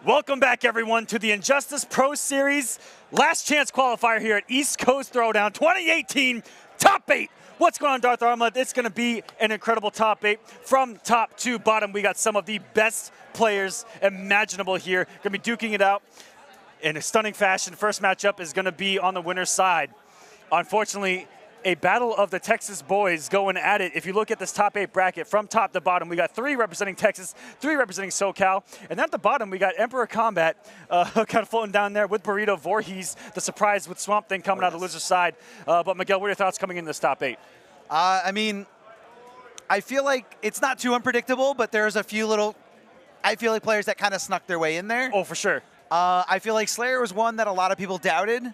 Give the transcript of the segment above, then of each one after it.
Welcome back, everyone, to the Injustice Pro Series last chance qualifier here at East Coast Throwdown 2018 Top 8. What's going on, Darth Arma? It's going to be an incredible top 8. From top to bottom, we got some of the best players imaginable here. Going to be duking it out in a stunning fashion. First matchup is going to be on the winner's side. Unfortunately, a battle of the Texas boys going at it. If you look at this top 8 bracket, from top to bottom, we got 3 representing Texas, 3 representing SoCal, and then at the bottom, we got Emperor Combat kind of floating down there with Burrito, Voorhees, the surprise with Swamp Thing coming out of the loser's side. But Miguel, what are your thoughts coming in this top 8? I mean, I feel like it's not too unpredictable, but there's a few little, I feel like players that kind of snuck their way in there. Oh, for sure. I feel like Slayer was one that a lot of people doubted.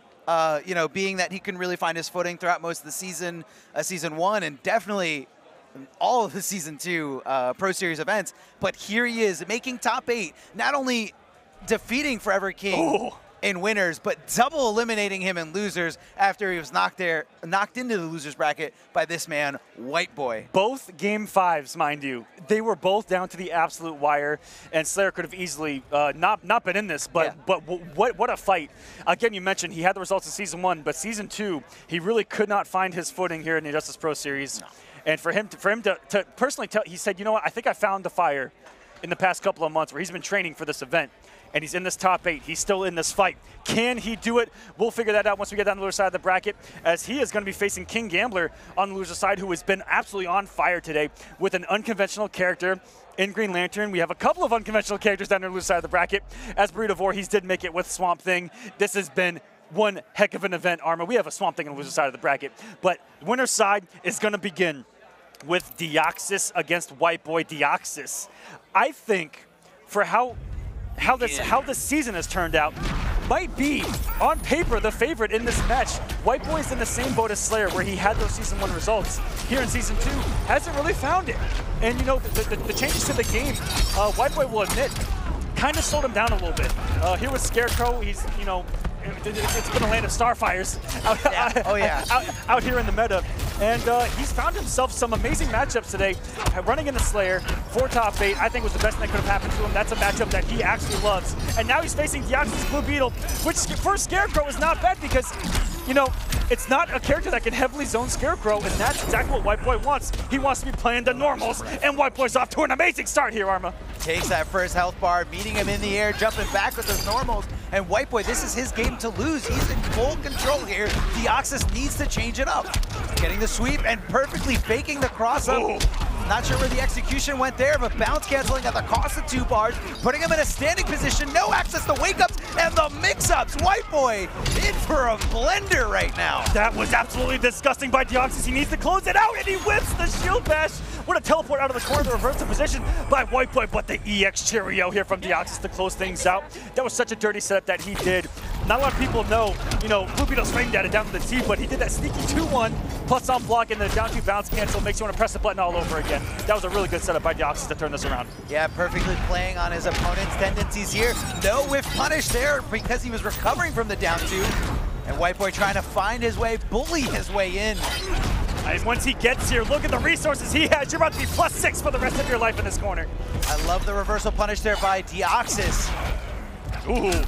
You know, being that he couldn't really find his footing throughout most of the season, Season 1, and definitely all of the Season 2 Pro Series events. But here he is, making top 8, not only defeating Forever King in winners, but double eliminating him in losers after he was knocked into the losers bracket by this man, WhiteBoi. Both game 5s, mind you, they were both down to the absolute wire, and Slayer could have easily not been in this, but what a fight. Again, you mentioned he had the results in Season 1, but Season 2, he really could not find his footing here in the Injustice Pro Series. No. And for him to personally tell, he said, you know what, I think I found the fire in the past couple of months where he's been training for this event. And he's in this top 8. He's still in this fight. Can he do it? We'll figure that out once we get down the loser side of the bracket, as he is going to be facing King Gambler on the loser side, who has been absolutely on fire today with an unconventional character in Green Lantern. We have a couple of unconventional characters down the loser side of the bracket, as Burrito Voorhees did make it with Swamp Thing. This has been one heck of an event, Arma. We have a Swamp Thing on the loser side of the bracket. But the winner's side is going to begin with Deoxys against WhiteBoi. Deoxys, I think, for how this season has turned out, might be, on paper, the favorite in this match. WhiteBoi's in the same boat as Slayer, where he had those Season 1 results. Here in Season 2, hasn't really found it. And, you know, the changes to the game, WhiteBoi will admit, kind of slowed him down a little bit. Here with Scarecrow, he's, you know, it's been a land of starfires out here in the meta. And he's found himself some amazing matchups today. Running into Slayer for top 8, I think was the best thing that could have happened to him. That's a matchup that he actually loves. And now he's facing Deoxys Blue Beetle, which for Scarecrow is not bad because, you know, it's not a character that can heavily zone Scarecrow, and that's exactly what WhiteBoi wants. He wants to be playing the normals, and WhiteBoi's off to an amazing start here, Arma. Takes that first health bar, meeting him in the air, jumping back with those normals. And WhiteBoi, this is his game to lose. He's in full control here. Deoxys needs to change it up. Getting the sweep and perfectly faking the cross-up. Not sure where the execution went there, but bounce canceling at the cost of 2 bars, putting him in a standing position, no access to wake-ups, and the mix-ups. WhiteBoi in for a blender right now. That was absolutely disgusting by Deoxys. He needs to close it out, and he whips the shield bash. What a teleport out of the corner, the reverse position by WhiteBoi, but the EX Cheerio here from Deoxys to close things out. That was such a dirty setup that he did. Not a lot of people know, you know, Blue Beetle's framed at it down to the T, but he did that sneaky 2-1 plus on block, and the down 2 bounce cancel makes you want to press the button all over again. That was a really good setup by Deoxys to turn this around. Yeah, perfectly playing on his opponent's tendencies here. No whiff punish there because he was recovering from the down 2. And WhiteBoi trying to find his way, bully his way in. And once he gets here, look at the resources he has. You're about to be +6 for the rest of your life in this corner. I love the reversal punish there by Deoxys. Ooh.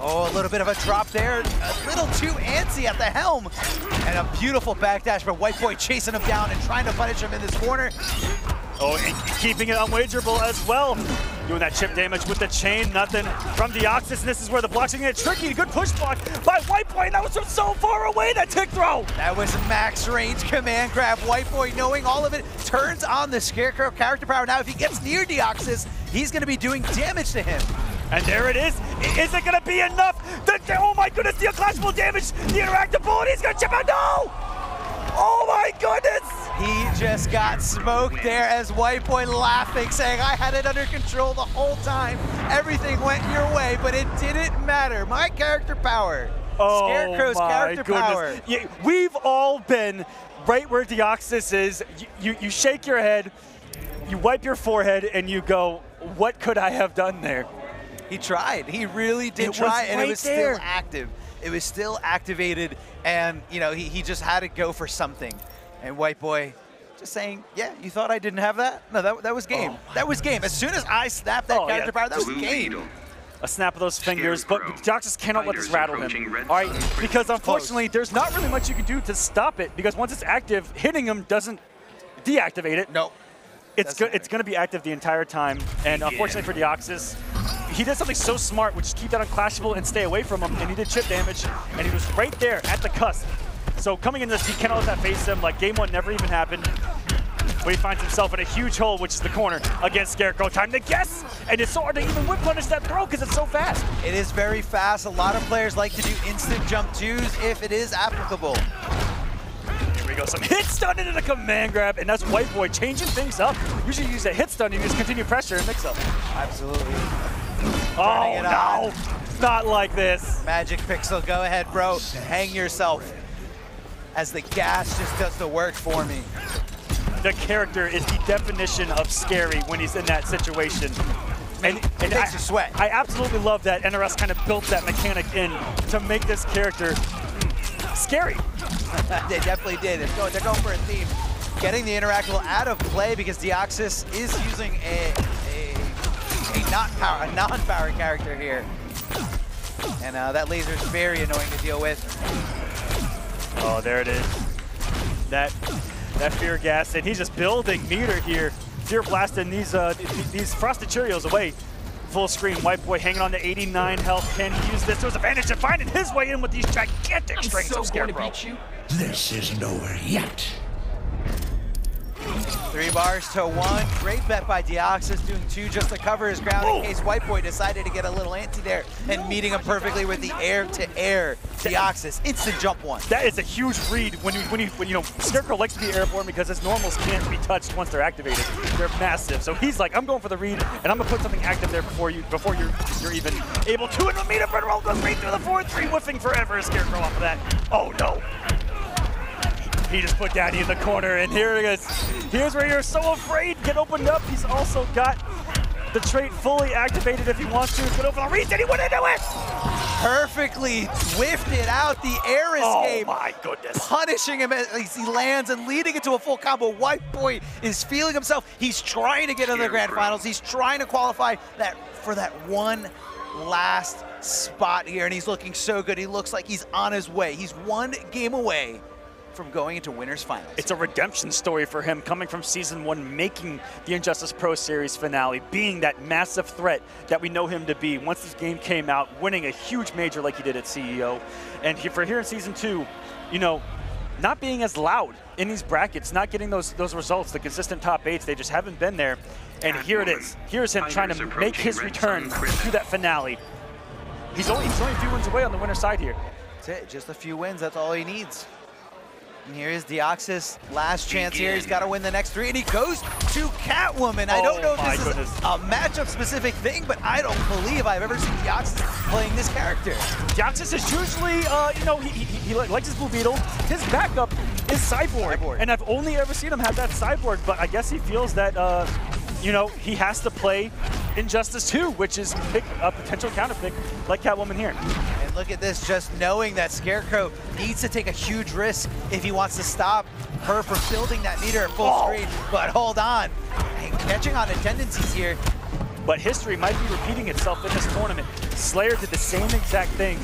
Oh, a little bit of a drop there. A little too antsy at the helm. And a beautiful backdash, but WhiteBoi chasing him down and trying to punish him in this corner. Oh, and keeping it unwagerable as well. Doing that chip damage with the chain, nothing from Deoxys, and this is where the blocks are gonna get tricky. Good push block by WhiteBoi, and that was from so far away, that tick throw. That was max range command grab. WhiteBoi, knowing all of it, turns on the Scarecrow character power. Now, if he gets near Deoxys, he's gonna be doing damage to him. And there it is. Is it gonna be enough? Oh my goodness, the unclashable damage, the interactive bullet, he's gonna chip out, no! Oh my goodness! He just got smoked there as WhiteBoi laughing, saying, I had it under control the whole time. Everything went your way, but it didn't matter. My character power. Oh, Scarecrow's character power. Yeah, we've all been right where Deoxys is. You shake your head, you wipe your forehead, and you go, what could I have done there? He tried. He really did try, and it was still active. It was still activated, and you know he just had to go for something. And WhiteBoi just saying, yeah, you thought I didn't have that? No, that was game. That was game. As soon as I snapped that character power, that was game. A snap of those fingers, but Deoxys cannot let this rattle him. All right, because unfortunately, there's not really much you can do to stop it, because once it's active, hitting him doesn't deactivate it. No. It's going to be active the entire time, and unfortunately for Deoxys, he did something so smart, which is keep that unclashable and stay away from him, and he did chip damage, and he was right there at the cusp. So coming into this, he cannot let that face him. Like, game one never even happened. But he finds himself in a huge hole, which is the corner against Scarecrow. Time to guess, and it's so hard to even whip punish that throw because it's so fast. It is very fast. A lot of players like to do instant jump twos if it is applicable. Here we go, some hit stun into the command grab, and that's WhiteBoi changing things up. Usually you use a hit stun and you just continue pressure and mix up. Absolutely. Oh no, not like this. Magic Pixel, go ahead, bro. Hang yourself. As the gas just does the work for me. The character is the definition of scary when he's in that situation. And it makes you sweat. I absolutely love that NRS kind of built that mechanic in to make this character scary. They definitely did. They're going for a theme. Getting the interactable out of play because Deoxys is using a non-power character here. And that laser is very annoying to deal with. Oh, there it is. That fear gas, and he's just building meter here. Fear blasting these frosted Cheerios away. Full screen, WhiteBoi hanging on to 89 health. Can he use this to his advantage and finding his way in with these gigantic strings of Scarecrow? This is nowhere yet. 3 bars to 1. Great bet by Deoxys, doing 2 just to cover his ground in case WhiteBoi decided to get a little anti there, and meeting him perfectly with the air-to-air Deoxys. Instant jump 1. That is a huge read when you know, Scarecrow likes to be airborne because his normals can't be touched once they're activated. They're massive. So he's like, I'm going for the read, and I'm gonna put something active there before you're even able to. And the meter burn roll goes right through the 4-3, whiffing forever. Scarecrow off of that. Oh no. He just put Daddy in the corner, and here it is. Here's where you're so afraid. Get opened up. He's also got the trait fully activated if he wants to. Get over the reach, and he went into it! Perfectly whiffed it out. The air escape. Oh my goodness. Punishing him as he lands and leading into a full combo. WhiteBoi is feeling himself. He's trying to get into the grand finals. He's trying to qualify for that one last spot here, and he's looking so good. He looks like he's on his way. He's one game away from going into winners finals. It's a redemption story for him, coming from season 1, making the Injustice Pro Series finale, being that massive threat that we know him to be. Once this game came out, winning a huge major like he did at CEO, and for here in season 2, you know, not being as loud in these brackets, not getting those results, the consistent top 8s, they just haven't been there. And here it is. Here's him trying to make his return to that finale. He's only a few wins away on the winner's side here. That's it. Just a few wins. That's all he needs. And here is Deoxys, last chance here. He's got to win the next 3, and he goes to Catwoman. I don't know if this is a matchup-specific thing, but I don't believe I've ever seen Deoxys playing this character. Deoxys is usually, you know, he likes his Blue Beetle. His backup is Cyborg, and I've only ever seen him have that Cyborg, but I guess he feels that, you know, he has to play Injustice 2, which is pick a potential counter pick like Catwoman here. And look at this, just knowing that Scarecrow needs to take a huge risk if he wants to stop her from building that meter at full screen. But hold on, and catching on to tendencies here. But history might be repeating itself in this tournament. Slayer did the same exact thing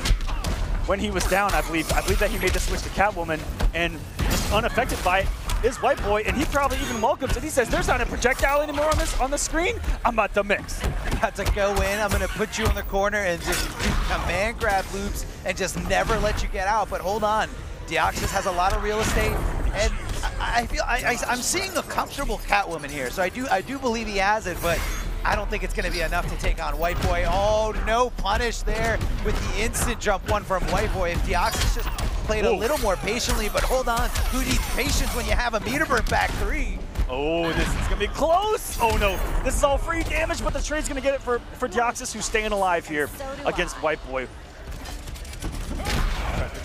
when he was down, I believe. I believe that he made the switch to Catwoman and was unaffected by it. Is WhiteBoi, and he probably even welcomes it. He says, there's not a projectile anymore on the screen. I'm about to mix. About to go in. I'm going to put you in the corner and just do command grab loops and just never let you get out. But hold on. Deoxys has a lot of real estate, and I feel I'm seeing a comfortable Catwoman here. So I do believe he has it, but I don't think it's going to be enough to take on WhiteBoi. Oh, no punish there with the instant jump 1 from WhiteBoi. If Deoxys just played a little more patiently, but hold on. Who needs patience when you have a meter burn back 3? Oh, this is going to be close. Oh, no. This is all free damage, but the trade's going to get it for Deoxys, who's staying alive here against WhiteBoi.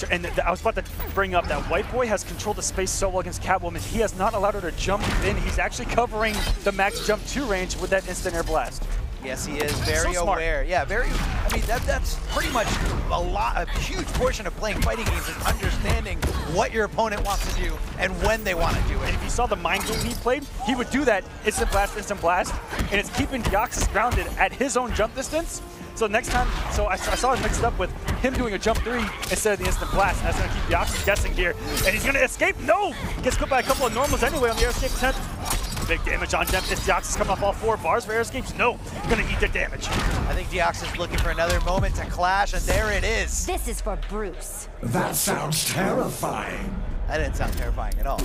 And I was about to bring up that WhiteBoi has controlled the space so well against Catwoman. He has not allowed her to jump in. He's actually covering the max jump 2 range with that instant air blast. Yes, he is very So smart. aware. Yeah, very. I mean, that's pretty much a huge portion of playing fighting games is understanding what your opponent wants to do and when they want to do it. And if you saw the mind game he played, he would do that instant blast, and it's keeping Deoxys grounded at his own jump distance. So next time, I saw him mix it up with him doing a jump 3 instead of the instant blast. That's going to keep Deoxys guessing here. And he's going to escape. No! Gets caught by a couple of normals anyway on the air escape attempt. Big damage on them. Is Deoxys coming off all 4 bars for air escapes? No. Going to eat the damage. I think Deoxys looking for another moment to clash, and there it is. This is for Bruce. That sounds terrifying. That didn't sound terrifying at all.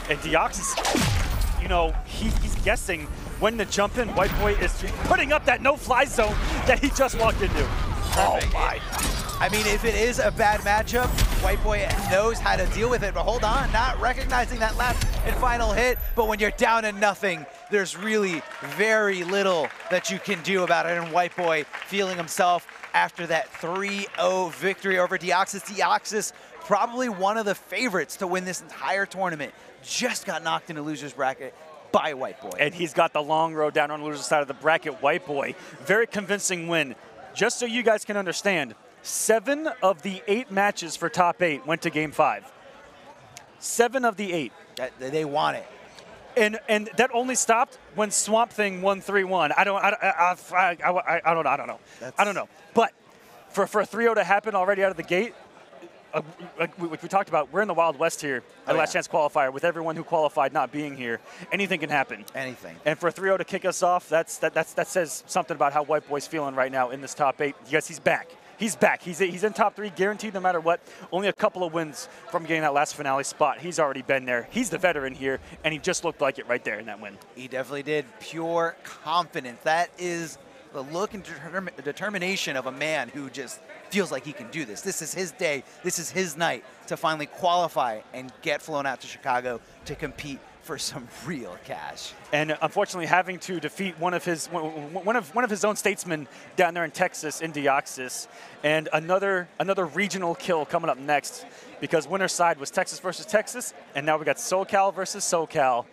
And Deoxys, you know, he's guessing when to jump in. WhiteBoi is putting up that no-fly zone that he just walked into. Perfect. Oh my. I mean, if it is a bad matchup, WhiteBoi knows how to deal with it, but hold on, not recognizing that last and final hit, but when you're down to nothing, there's really very little that you can do about it, and WhiteBoi feeling himself after that 3-0 victory over Deoxys. Deoxys, probably one of the favorites to win this entire tournament, just got knocked into loser's bracket by WhiteBoi. And he's got the long road down on the loser's side of the bracket. WhiteBoi, very convincing win. Just so you guys can understand, 7 of the 8 matches for top 8 went to game 5. 7 of the 8. They want it. And that only stopped when Swamp Thing won 3-1. I don't know. But for a 3-0 to happen already out of the gate, like we talked about, we're in the Wild West here at Last Chance Qualifier with everyone who qualified not being here. Anything can happen. Anything. And for a 3-0 to kick us off, that says something about how WhiteBoi's feeling right now in this top 8. Yes, he's back. He's back. He's in top 3, guaranteed no matter what. Only a couple of wins from getting that last finale spot. He's already been there. He's the veteran here, and he just looked like it right there in that win. He definitely did. Pure confidence. That is the look and determination of a man who just feels like he can do this. This is his day. This is his night to finally qualify and get flown out to Chicago to compete for some real cash. And unfortunately, having to defeat one of his own statesmen down there in Texas, in Deoxys, and another regional kill coming up next, because winner's side was Texas versus Texas, and now we got SoCal versus SoCal,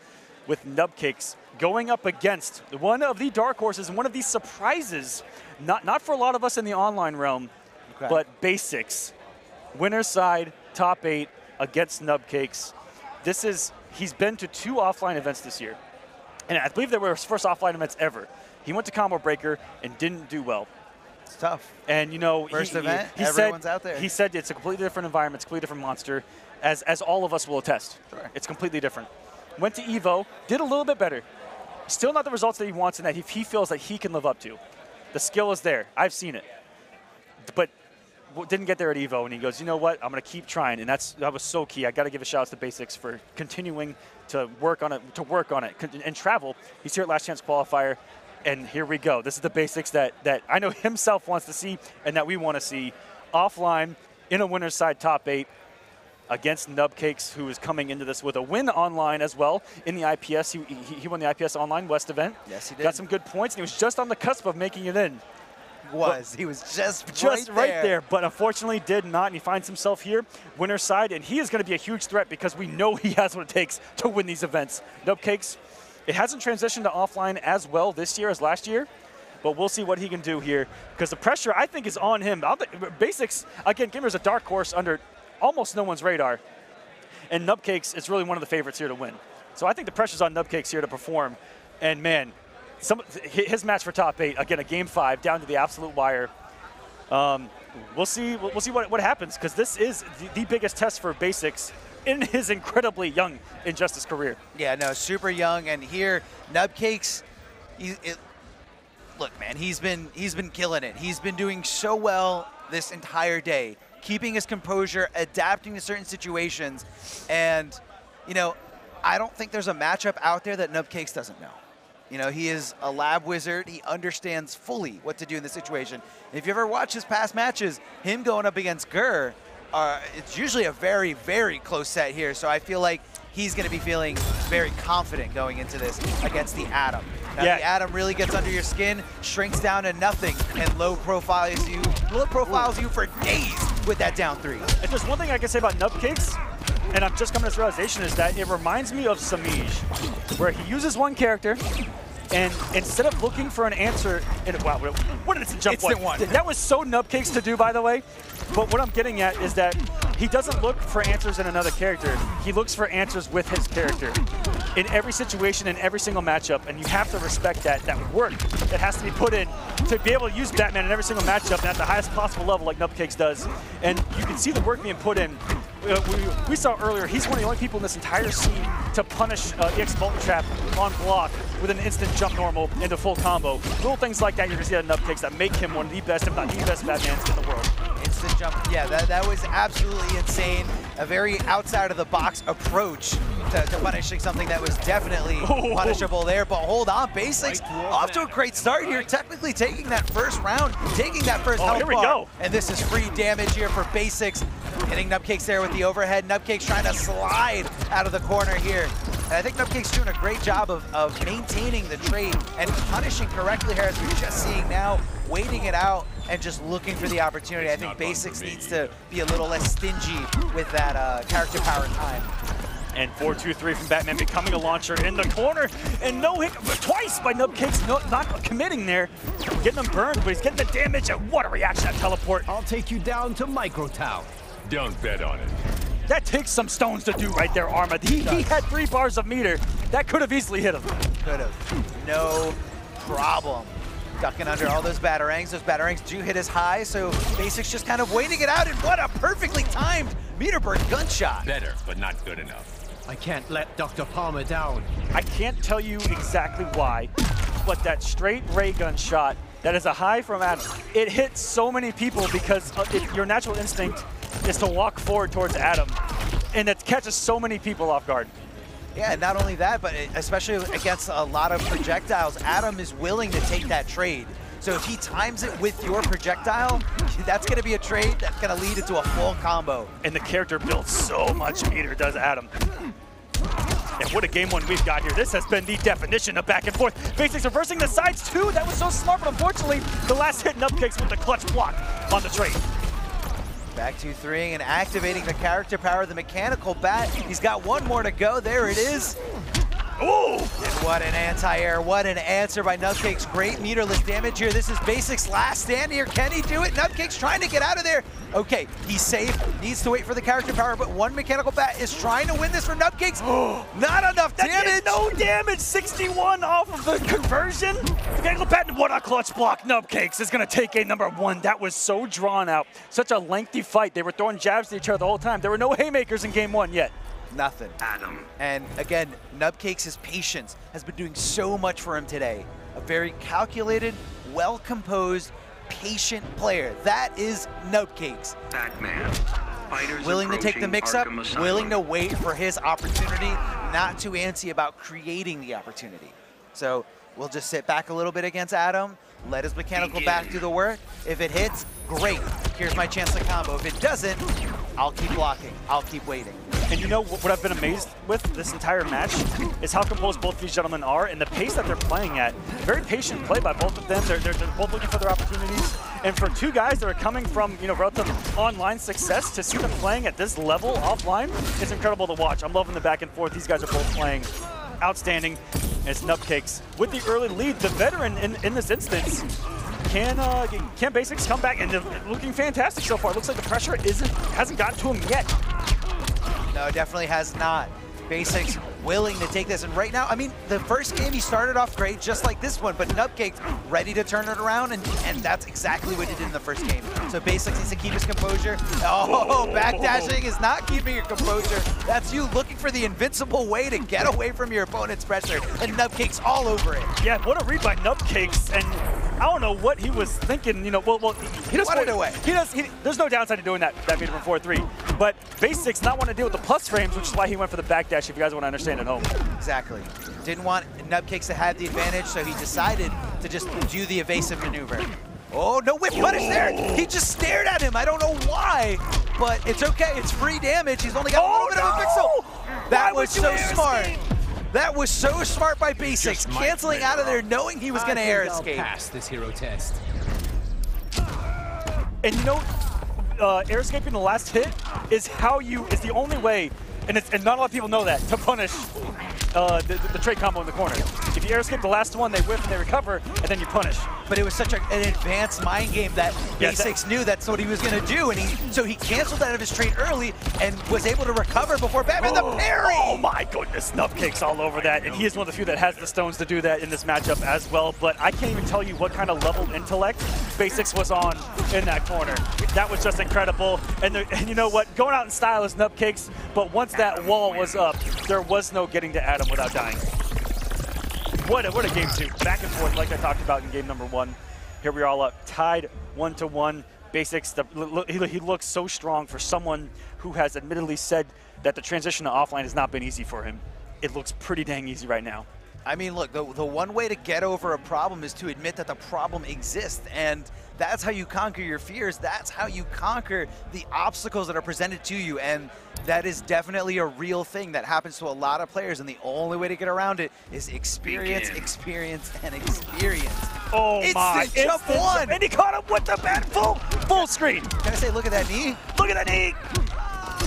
with Nubcakes going up against one of the dark horses and one of these surprises, not for a lot of us in the online realm, but Basics. Winner's side, top 8 against Nubcakes. He's been to 2 offline events this year, and I believe they were his first offline events ever. He went to Combo Breaker and didn't do well. It's tough. And you know, he everyone's out there. He said it's a completely different environment, it's a completely different monster, as all of us will attest. Sure. It's completely different. Went to Evo, did a little bit better. Still not the results that he wants and that he feels that he can live up to. The skill is there. I've seen it. But didn't get there at Evo, and he goes, you know what? I'm going to keep trying, and that was so key. I got to give a shout out to Basics for continuing to work on it, and travel. He's here at Last Chance Qualifier, and here we go. This is the Basics that I know himself wants to see and that we want to see. Offline, in a winner's side top 8, against Nubcakes, who is coming into this with a win online as well in the IPS. He won the IPS Online West event. Yes, he did. Got some good points, and he was just on the cusp of making it in. He was just right there, but unfortunately did not, and he finds himself here, winner's side, and he is going to be a huge threat because we know he has what it takes to win these events. Nubcakes, it hasn't transitioned to offline as well this year as last year, but we'll see what he can do here because the pressure, I think, is on him. Basics, again, Gamer's a dark horse under almost no one's radar, and Nubcakes is really one of the favorites here to win. So I think the pressure's on Nubcakes here to perform, and man, his match for top 8, again, a game 5 down to the absolute wire. We'll see what happens, because this is the biggest test for Basics in his incredibly young Injustice career. Yeah, no, super young, and here Nubcakes, look, man, he's been killing it. He's been doing so well this entire day, keeping his composure, adapting to certain situations, and you know, I don't think there's a matchup out there that Nubcakes doesn't know. You know, he is a lab wizard. He understands fully what to do in this situation. If you ever watch his past matches, him going up against Gur, it's usually a very, very close set here. So I feel like he's going to be feeling very confident going into this against the Atom. Now, the Atom really gets under your skin, shrinks down to nothing, and low profiles you for days with that down 3. If there's one thing I can say about Nubcakes, and I'm just coming to this realization, is that it reminds me of Samij, where he uses one character, And instead of looking for an answer, wow, what an instant jump Instant one. That was so Nubcakes to do, by the way. But what I'm getting at is that he doesn't look for answers in another character. He looks for answers with his character in every situation, in every single matchup, and you have to respect that work that has to be put in to be able to use Batman in every single matchup and at the highest possible level like Nubcakes does. And you can see the work being put in. We saw earlier, he's one of the only people in this entire scene to punish EX Molten Trap on block with an instant jump normal into full combo. Little things like that you're going to see out of Nubcakes that make him one of the best, if not the best Batmans in the world. Instant jump, yeah, that was absolutely insane. A very outside-of-the-box approach to punishing something that was definitely punishable there. But hold on, Basics off to a great start here, technically taking that first round, taking that first health here we bar. go. And this is free damage here for Basics. Hitting Nubcakes there with the overhead. Nubcakes trying to slide out of the corner here. And I think Nubcakes doing a great job of maintaining the trade and punishing correctly here, as we're just seeing now, waiting it out and just looking for the opportunity. I think Basics needs to be a little less stingy with that character power time. And 4-2-3 from Batman becoming a launcher in the corner. And no hit twice by Nubcakes, not committing there. Getting him burned, but he's getting the damage. And what a reaction, that teleport. I'll take you down to Micro Town. Don't bet on it. That takes some stones to do right there, Arma. He had 3 bars of meter. That could have easily hit him. Could have. No problem. Ducking under all those batarangs. Those batarangs do hit as high, so Basics just kind of waiting it out. And what a perfectly timed meter burn gunshot. Better, but not good enough. I can't let Dr. Palmer down. I can't tell you exactly why, but that straight ray gun shot, that is a high from Adam. It hits so many people because your natural instinct is to walk forward towards Adam, and it catches so many people off guard. Yeah, not only that, but especially against a lot of projectiles, Adam is willing to take that trade. So if he times it with your projectile, that's going to be a trade that's going to lead into a full combo. And the character builds so much meter, does Adam. And what a game one we've got here. This has been the definition of back and forth. Basics reversing the sides too. That was so smart, but unfortunately, the last hit Nubcakes with the clutch block on the trade. Back 2-3 and activating the character power, the mechanical bat. He's got one more to go. There it is. Ooh! And what an anti-air, what an answer by Nubcakes. Great meterless damage here. This is Basics' last stand here. Can he do it? Nubcakes trying to get out of there. Okay, he's safe, needs to wait for the character power, but one mechanical bat is trying to win this for Nubcakes. Not enough damage. No damage, 61 off of the conversion. Mechanical bat, what a clutch block. Nubcakes is gonna take a #1. That was so drawn out. Such a lengthy fight. They were throwing jabs to each other the whole time. There were no haymakers in game 1 yet. Nothing. Adam. And again, Nubcakes' patience has been doing so much for him today. A very calculated, well-composed, patient player. That is Nubcakes. Batman. Fighters Willing to take the mix-up, Arkham Asylum. willing to wait for his opportunity, not too antsy about creating the opportunity. So we'll just sit back a little bit against Adam, let his mechanical back do the work. If it hits, great. Here's my chance to combo. If it doesn't, I'll keep blocking. I'll keep waiting. And you know what I've been amazed with this entire match is how composed both these gentlemen are and the pace that they're playing at. Very patient play by both of them. They're both looking for their opportunities. And for two guys that are coming from relative online success, to see them playing at this level offline, it's incredible to watch. I'm loving the back and forth. These guys are both playing outstanding. And it's Nubcakes with the early lead. The veteran in this instance. Can Basics come back? And looking fantastic so far. It looks like the pressure hasn't gotten to him yet. No, definitely has not. Basics willing to take this. And right now, I mean, the first game he started off great, just like this one, but Nubcakes ready to turn it around, and that's exactly what he did in the first game. So Basics needs to keep his composure. Oh, backdashing is not keeping your composure. That's you looking for the invincible way to get away from your opponent's pressure, and Nubcakes all over it. Yeah, what a read by Nubcakes, and I don't know what he was thinking. He does Put it away. There's no downside to doing that meter from 4-3, but Basics not want to deal with the plus frames, which is why he went for the backdash, if you guys want to understand at home. Exactly. Didn't want Nubcakes to have the advantage, so he decided to just do the evasive maneuver. Oh, no whip punish there. He just stared at him. I don't know why, but it's okay. It's free damage. He's only got a little bit of a pixel. That was so smart. That was so smart by Basics, canceling out of there, knowing he was going to air escape. Pass this hero test. And air escaping the last hit is the only way and not a lot of people know that, to punish the trade combo in the corner. If you air escape the last one, they whiff and they recover, and then you punish. But it was such an advanced mind game that Basics knew that's what he was going to do, and so he canceled out of his trade early and was able to recover before Batman the parry! Oh my goodness, Nupcakes all over that, and he is one of the few that has the stones to do that in this matchup as well, but I can't even tell you what kind of level intellect Basics was on in that corner. That was just incredible, and you know what, going out in style is Nupcakes, but once that wall was up, there was no getting to Adam without dying. What a game two. Back and forth like I talked about in game number one. Here we are all up, tied 1-1. Basics, he looks so strong for someone who has admittedly said that the transition to offline has not been easy for him. It looks pretty dang easy right now. I mean, look, the one way to get over a problem is to admit that the problem exists, and that's how you conquer your fears. That's how you conquer the obstacles that are presented to you, and that is definitely a real thing that happens to a lot of players, and the only way to get around it is experience, experience, and experience. Oh my! Instant jump one! And he caught him with the bat full screen. Can I say, look at that knee? Look at that knee!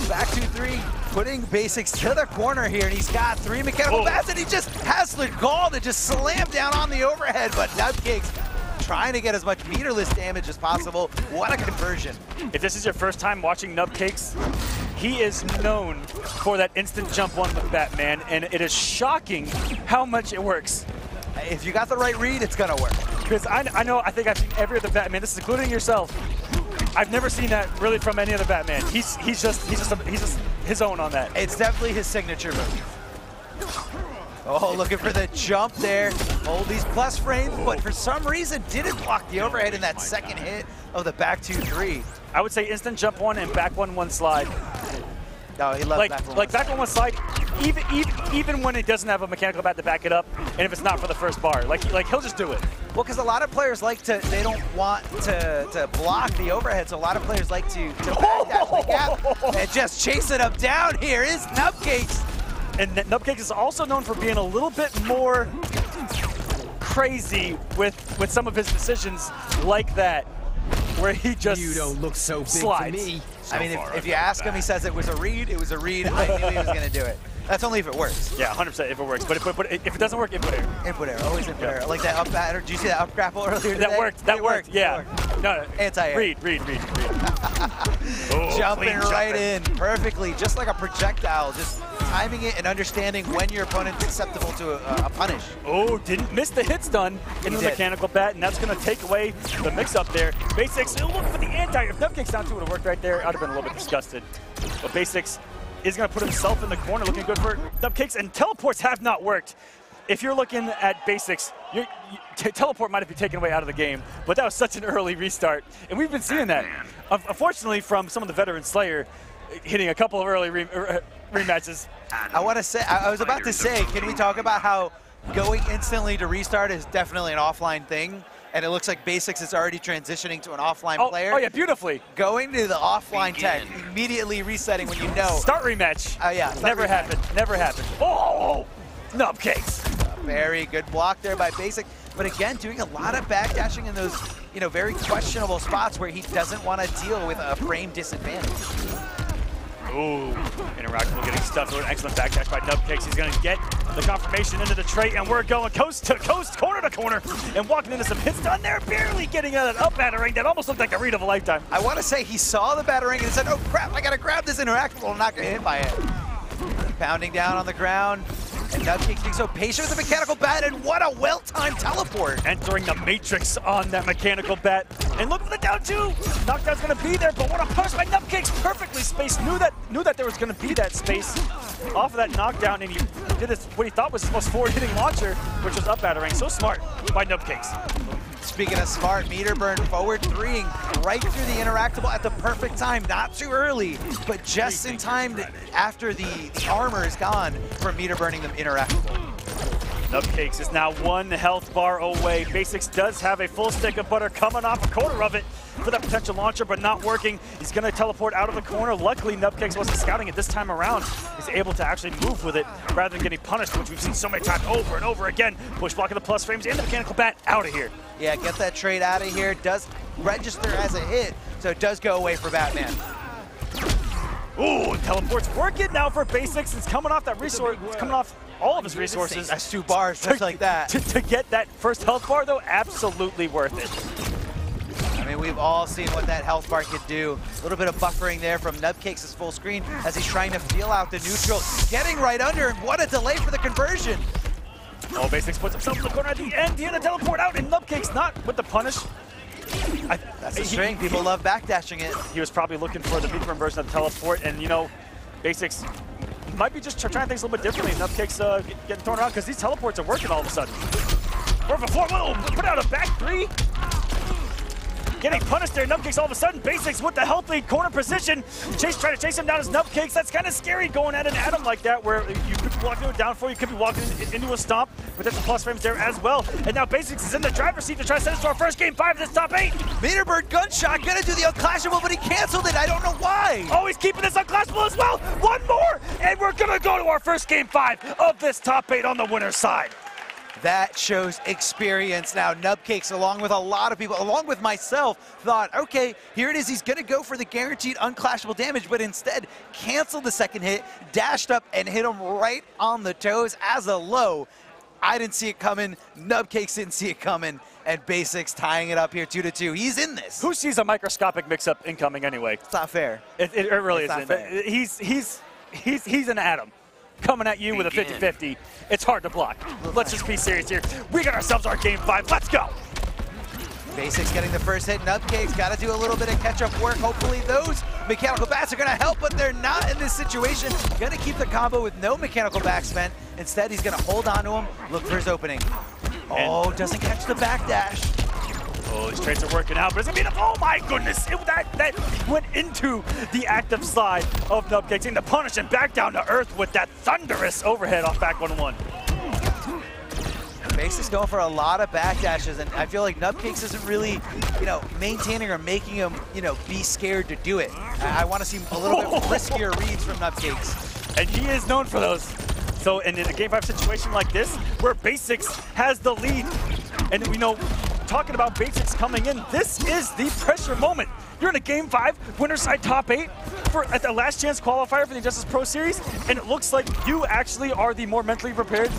Back 2-3, putting Basics to the corner here, and he's got 3 mechanical bats, and he just has the gall to just slam down on the overhead, but Nupcakes trying to get as much meterless damage as possible. What a conversion. If this is your first time watching Nupcakes, he is known for that instant jump one with Batman, and it is shocking how much it works. If you got the right read, it's gonna work. Because I think I've seen every other Batman, this is including yourself. I've never seen that really from any other Batman. He's just his own on that. It's definitely his signature move. Oh, looking for the jump there. Hold these plus frames, but for some reason didn't block the overhead in that second hit of the back 2-3. I would say instant jump one and back 1-1 slide. No, he loved back 1-1. Like back 1-1 slide, even when it doesn't have a mechanical bat to back it up, and if it's not for the first bar, like he'll just do it. Well, because a lot of players they don't want to block the overhead, so a lot of players like to backdash the gap and just chase it up down. Here is Nupcakes. And Nupcakes is also known for being a little bit more crazy with some of his decisions like that, where he just You don't look so big slides. to me. I mean, if you ask him, he says it was a read. It was a read. I knew he was going to do it. That's only if it works. Yeah, 100% if it works. But if it doesn't work, input error. Input error, always input error. Like that up batter. Did you see that up grapple earlier today? That worked. That worked. Yeah. No. Anti-air. Read. Oh, Jumping right jumping. in perfectly, just like a projectile. Just timing it and understanding when your opponent's susceptible to a punish. Oh, didn't miss the hit stun in the mechanical bat, and that's going to take away the mix-up there. Basics, look for the anti. If Nupcakes down 2 would have worked right there, I'd have been a little bit disgusted. But Basics is going to put himself in the corner, looking good for Nupcakes, and teleports have not worked. If you're looking at Basics, teleport might have been taken away out of the game, but that was such an early restart, and we've been seeing that. Unfortunately, from some of the veteran Slayer, hitting a couple of early rematches. I want to say, I was about to say, can we talk about how going instantly to restart is definitely an offline thing? And it looks like Basics is already transitioning to an offline player. Oh yeah, beautifully. Going to the offline tech, immediately resetting when you know. Start rematch. Yeah. Never happened. Never happened. Oh, Nupcakes. Very good block there by Basic. But again, doing a lot of backdashing in those, very questionable spots where he doesn't want to deal with a frame disadvantage. Ooh, Interactable getting stuffed with an excellent backdash by Nupcakes. He's going to get the confirmation into the trait, and we're going coast to coast, corner to corner, and walking into some hits done there, barely getting out of that up battering that almost looked like a read of a lifetime. I want to say he saw the battering and said, oh crap, I got to grab this Interactable and not get hit by it. Pounding down on the ground. And Nupcakes being so patient with the mechanical bat, and what a well-timed teleport. Entering the matrix on that mechanical bat. And look for the down 2. Knockdown's gonna be there, but what a push by Nupcakes, perfectly spaced. Knew that there was gonna be that space off of that knockdown, and he did this, what he thought was his most forward-hitting launcher, which was up battering. So smart by Nupcakes. Speaking of smart, meter burn forward 3ing right through the Interactable at the perfect time. Not too early, but just in time after the armor is gone from meter burning them Interactable. Nupcakes is now 1 health bar away. Basics does have a full stick of butter coming off a quarter of it for that potential launcher, but not working. He's going to teleport out of the corner. Luckily, Nupcakes wasn't scouting it this time around. He's able to actually move with it rather than getting punished, which we've seen so many times over and over again. Push blocking the plus frames and the mechanical bat out of here. Yeah, get that trade out of here. Does register as a hit, so it does go away for Batman. Ooh, teleport's working now for Basics. It's coming off that resource. It's coming off all of his resources. That's 2 bars just like that. To get that first health bar, though, absolutely worth it. I mean, we've all seen what that health bar could do. A little bit of buffering there from Nubcakes' full screen as he's trying to feel out the neutral. Getting right under, and what a delay for the conversion. Oh, Basics puts himself in the corner at the end. He had to teleport out, and Nubcakes not with the punish. That's the string. People love backdashing it. He was probably looking for the medium version of the teleport, and, you know, Basics might be just trying things a little bit differently. Nubcakes getting thrown around because these teleports are working all of a sudden. Perfect floor, put out a back 3. Getting punished there, Nubcakes all of a sudden. Basics with the healthy corner position. Trying to chase him down as Nubcakes. That's kind of scary going at an Atom like that, where you could be walking into a down four, you could be walking into a stomp. Potential plus frames there as well. And now Basics is in the driver's seat to try to send us to our first game 5 of this top 8. Meter Bird gunshot, gonna do the unclashable, but he canceled it. I don't know why. Oh, he's keeping this unclashable as well. One more, and we're gonna go to our first game 5 of this top 8 on the winner's side. That shows experience. Now, Nubcakes, along with a lot of people, along with myself, thought, okay, here it is. He's going to go for the guaranteed unclashable damage, but instead canceled the second hit, dashed up, and hit him right on the toes as a low. I didn't see it coming. Nubcakes didn't see it coming. And Basics tying it up here 2-2. He's in this. Who sees a microscopic mix-up incoming anyway? It's not fair. It really it's isn't. Not fair. He's an Atom. Coming at you with a 50-50. It's hard to block. Let's just be serious here. We got ourselves our game 5. Let's go. Basics getting the first hit. Nubcakes got to do a little bit of catch-up work. Hopefully those mechanical bats are going to help, but they're not in this situation. Going to keep the combo with no mechanical back spent. Instead, he's going to hold on to him, look for his opening. Oh, doesn't catch the backdash. Oh, these trades are working out, but it's gonna be enough. Oh my goodness! That went into the active side of Nubcakes, taking the punish and back down to earth with that thunderous overhead off back 1-1. Basics going for a lot of backdashes, and I feel like Nubcakes isn't really, maintaining or making him, be scared to do it. I want to see a little bit riskier reads from Nubcakes. And he is known for those. So, and in a game 5 situation like this, where Basics has the lead, and talking about Basics coming in, this is the pressure moment. You're in a game 5, winner's side top 8 at the last chance qualifier for the Injustice Pro Series, and it looks like you actually are the more mentally prepared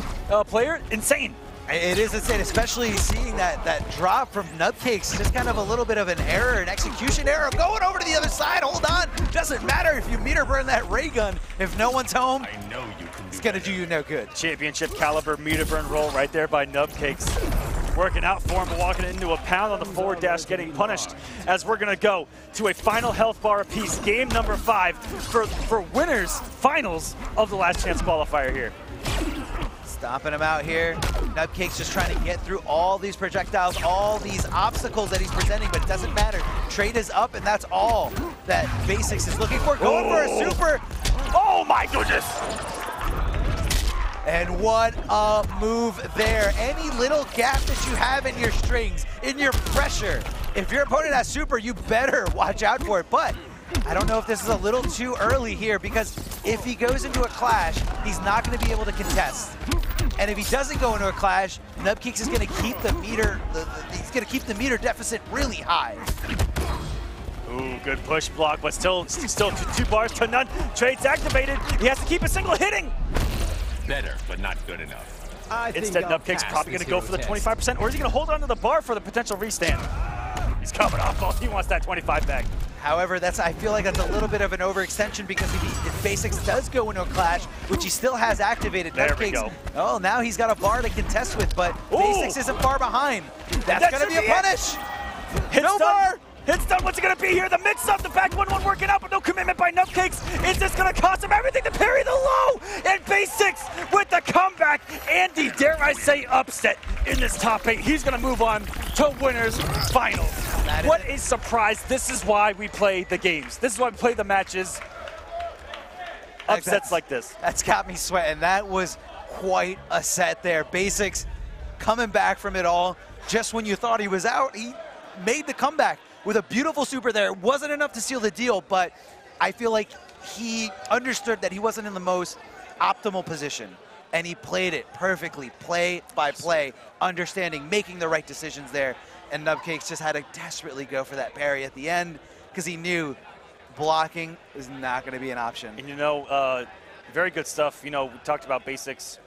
player. Insane. It is insane, especially seeing that drop from Nubcakes. Just kind of a little bit of an error, an execution error. Going over to the other side, hold on. Doesn't matter if you meter burn that ray gun. If no one's home, I know you can it's going to do you no good. Championship caliber meter burn roll right there by Nubcakes. Working out for him, but walking into a pound on the forward dash, getting punished as we're going to go to a final health bar apiece. Game number 5 for winners finals of the last chance qualifier here. Stomping him out here. Nubcakes just trying to get through all these projectiles, all these obstacles that he's presenting, but it doesn't matter. Trade is up, and that's all that Basics is looking for. Going for a super. Oh my goodness! And what a move there. Any little gap that you have in your strings, in your pressure, if your opponent has super, you better watch out for it. But I don't know if this is a little too early here, because if he goes into a clash, he's not going to be able to contest. And if he doesn't go into a clash, Nubcakes is going to keep the meter, he's going to keep the meter deficit really high. Ooh, good push block, but still 2 bars to none. Trade's activated. He has to keep a single hitting. Better, but not good enough. Instead, Nubcakes probably going to go for the 25%, or is he going to hold on to the bar for the potential restand? He's coming off both. He wants that 25 back. However, I feel like that's a little bit of an overextension, because if Basics does go into a clash, which he still has activated, there we Nubcakes, go. Oh, now he's got a bar to contest with, but Basics isn't far behind. That's going to be a punish. No bar. Hits done. What's it going to be here? The mix-up, the back 1-1 working out, but no commitment by Nubcakes. Is this going to cost him everything to parry the low? And Basics with the comeback and the, dare I say, upset in this top 8. He's going to move on to winners finals. What a surprise. This is why we play the games. This is why we play the matches. Upsets like this. That's got me sweating. That was quite a set there. Basics coming back from it all. Just when you thought he was out, he made the comeback with a beautiful super there. It wasn't enough to seal the deal, but I feel like he understood that he wasn't in the most optimal position, and he played it perfectly, play by play, understanding, making the right decisions there. And Nubcakes just had to desperately go for that parry at the end, because he knew blocking is not going to be an option. And, you know, very good stuff. You know, we talked about basics,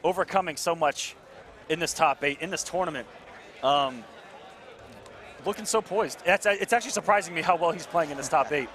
overcoming so much in this top 8, in this tournament. Looking so poised. It's actually surprising me how well he's playing in this top 8.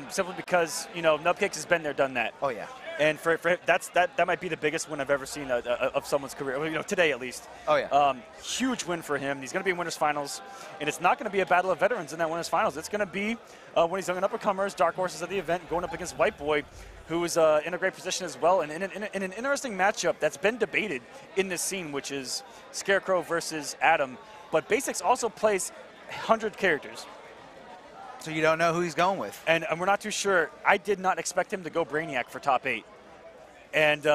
Simply because, you know, Nubcakes has been there, done that. Oh, yeah. And for him, that might be the biggest win I've ever seen of someone's career, you know, today at least. Oh, yeah. Huge win for him. He's going to be in winners finals, and it's not going to be a battle of veterans in that winners finals. It's going to be when he's young and uppercomers, dark horses at the event, going up against WhiteBoi, who is in a great position as well. And in an interesting matchup that's been debated in this scene, which is Scarecrow versus Adam. But Basics also plays 100 characters. So you don't know who he's going with. And we're not too sure. I did not expect him to go Brainiac for top 8. And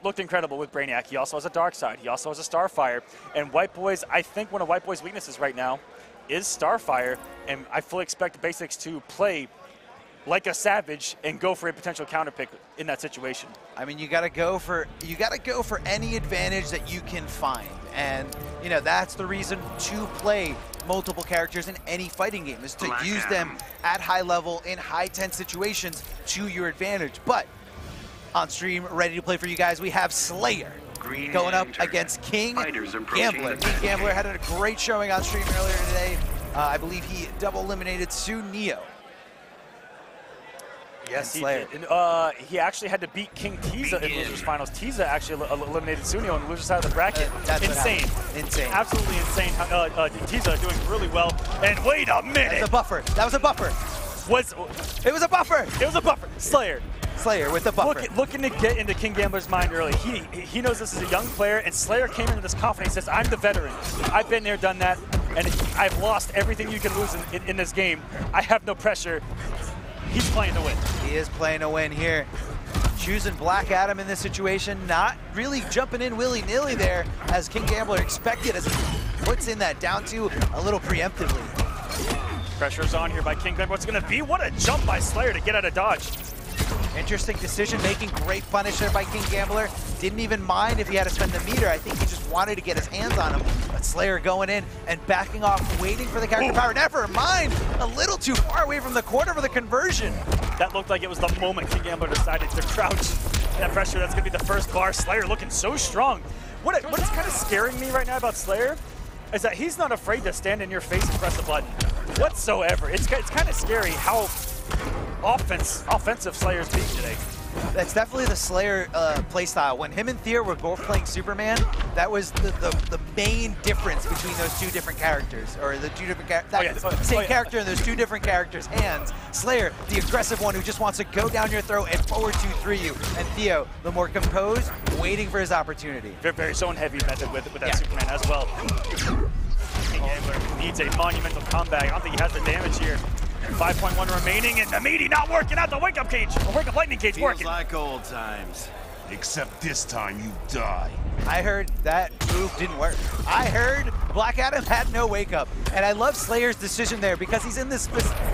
looked incredible with Brainiac. He also has a dark side. He also has a Starfire. And WhiteBoi's, I think one of WhiteBoi's weaknesses right now is Starfire. And I fully expect Basics to play like a savage and go for a potential counter pick in that situation. I mean, you got to go for any advantage that you can find. And, you know, that's the reason to play multiple characters in any fighting game, is to use them at high level in high tense situations to your advantage. But on stream, ready to play for you guys, we have Slayer going up against King Gambler. King Gambler had a great showing on stream earlier today. I believe he double eliminated Sue Neo. Yes, he did. And, he actually had to beat King Tiza in losers finals. Tiza actually eliminated Sunio on the loser side of the bracket. Insane. Insane. Absolutely insane. Tiza doing really well. And wait a minute. That's a buffer. That was a buffer. It was a buffer. It was a buffer. Slayer with the buffer. Looking to get into King Gambler's mind early. He knows this is a young player, and Slayer came into this confidence. He says, I'm the veteran. I've been there, done that, and I've lost everything you can lose in this game. I have no pressure. He's playing to win. He is playing to win here. Choosing Black Adam in this situation, not really jumping in willy-nilly there, as King Gambler expected, as he puts in that down two a little preemptively. Pressure's on here by King Gambler. What's going to be? What a jump by Slayer to get out of dodge. Interesting decision-making, great punish there by King Gambler. Didn't even mind if he had to spend the meter. I think he just wanted to get his hands on him. But Slayer going in and backing off, waiting for the character power. Never mind, a little too far away from the corner for the conversion. That looked like it was the moment King Gambler decided to crouch. That pressure, that's going to be the first bar. Slayer looking so strong. What is kind of scaring me right now about Slayer is that he's not afraid to stand in your face and press a button whatsoever. It's kind of scary how offensive Slayer's being today. That's definitely the Slayer playstyle. When him and Thea were both playing Superman, that was the main difference between those two different characters, or the two different same character in those two different characters' hands. Slayer, the aggressive one who just wants to go down your throat and forward 2-3 you, and Theo, the more composed, waiting for his opportunity. Very zone-heavy method with that Superman as well. King Gambler needs a monumental comeback. I don't think he has the damage here. 5.1 remaining, and the meaty not working out. The wake-up cage, or wake-up lightning cage working. Feels like old times. Except this time you die. I heard that move didn't work. I heard Black Adam had no wake-up. And I love Slayer's decision there, because he's in this...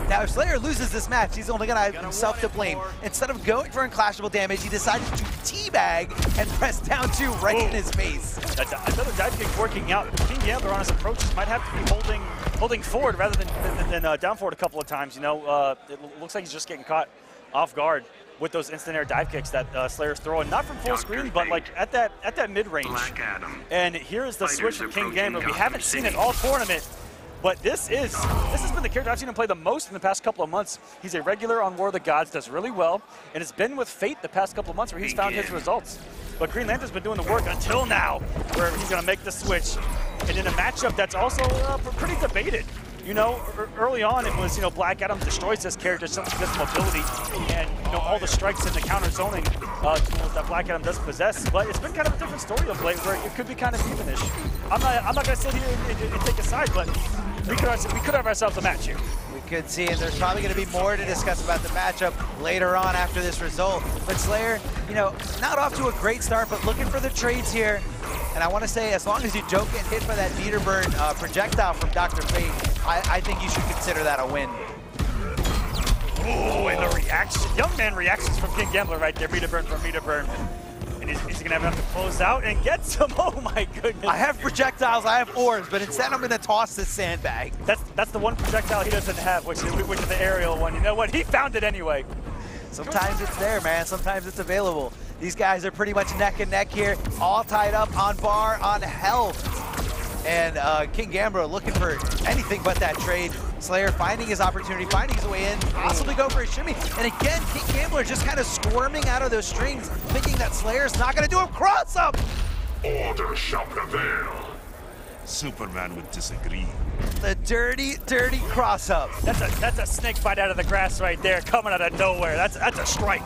Now, if Slayer loses this match, he's only going to have himself to blame. Instead of going for unclashable damage, he decided to teabag and press down two right in his face. That's another dive kick working out. King Gambler on his approaches might have to be holding forward rather than down forward a couple of times. You know, it looks like he's just getting caught off guard with those instant air dive kicks that Slayer's throwing, not from full screen, but like at that mid-range. And here is the switch from King Gambler. We haven't seen it all tournament, but this has been the character I've seen him play the most in the past couple of months. He's a regular on War of the Gods, does really well, and it's been with Fate the past couple of months where he's found his results. But Green Lantern's been doing the work until now, where he's going to make the switch. And in a matchup that's also pretty debated. You know, early on it was, you know, Black Adam destroys this character simply because of mobility and, you know, all the strikes and the counter zoning tools that Black Adam does possess. But it's been kind of a different story of late, where it could be kind of evenish. I'm not going to sit here and take a side, but we could have ourselves a match here. We could see, and there's probably going to be more to discuss about the matchup later on after this result. But Slayer, you know, not off to a great start, but looking for the trades here. And I want to say, as long as you don't get hit by that meter burn projectile from Dr. Fate, I think you should consider that a win. Oh, and the reaction, young man reactions from King Gambler right there, meter burn from meter burn. And he's going to have enough to close out and get some. Oh my goodness. I have projectiles, I have orbs, but instead I'm going to toss this sandbag. That's the one projectile he doesn't have, which is the aerial one. You know what? He found it anyway. Sometimes it's there, man. Sometimes it's available. These guys are pretty much neck and neck here, all tied up on bar, on health. And King Gambler looking for anything but that trade. Slayer finding his opportunity, finding his way in, possibly go for a shimmy. And again, King Gambler just kind of squirming out of those strings, thinking that Slayer's not going to do a cross-up. Order shall prevail. Superman would disagree. The dirty, dirty cross-up. That's a snake bite out of the grass right there, coming out of nowhere. That's a strike.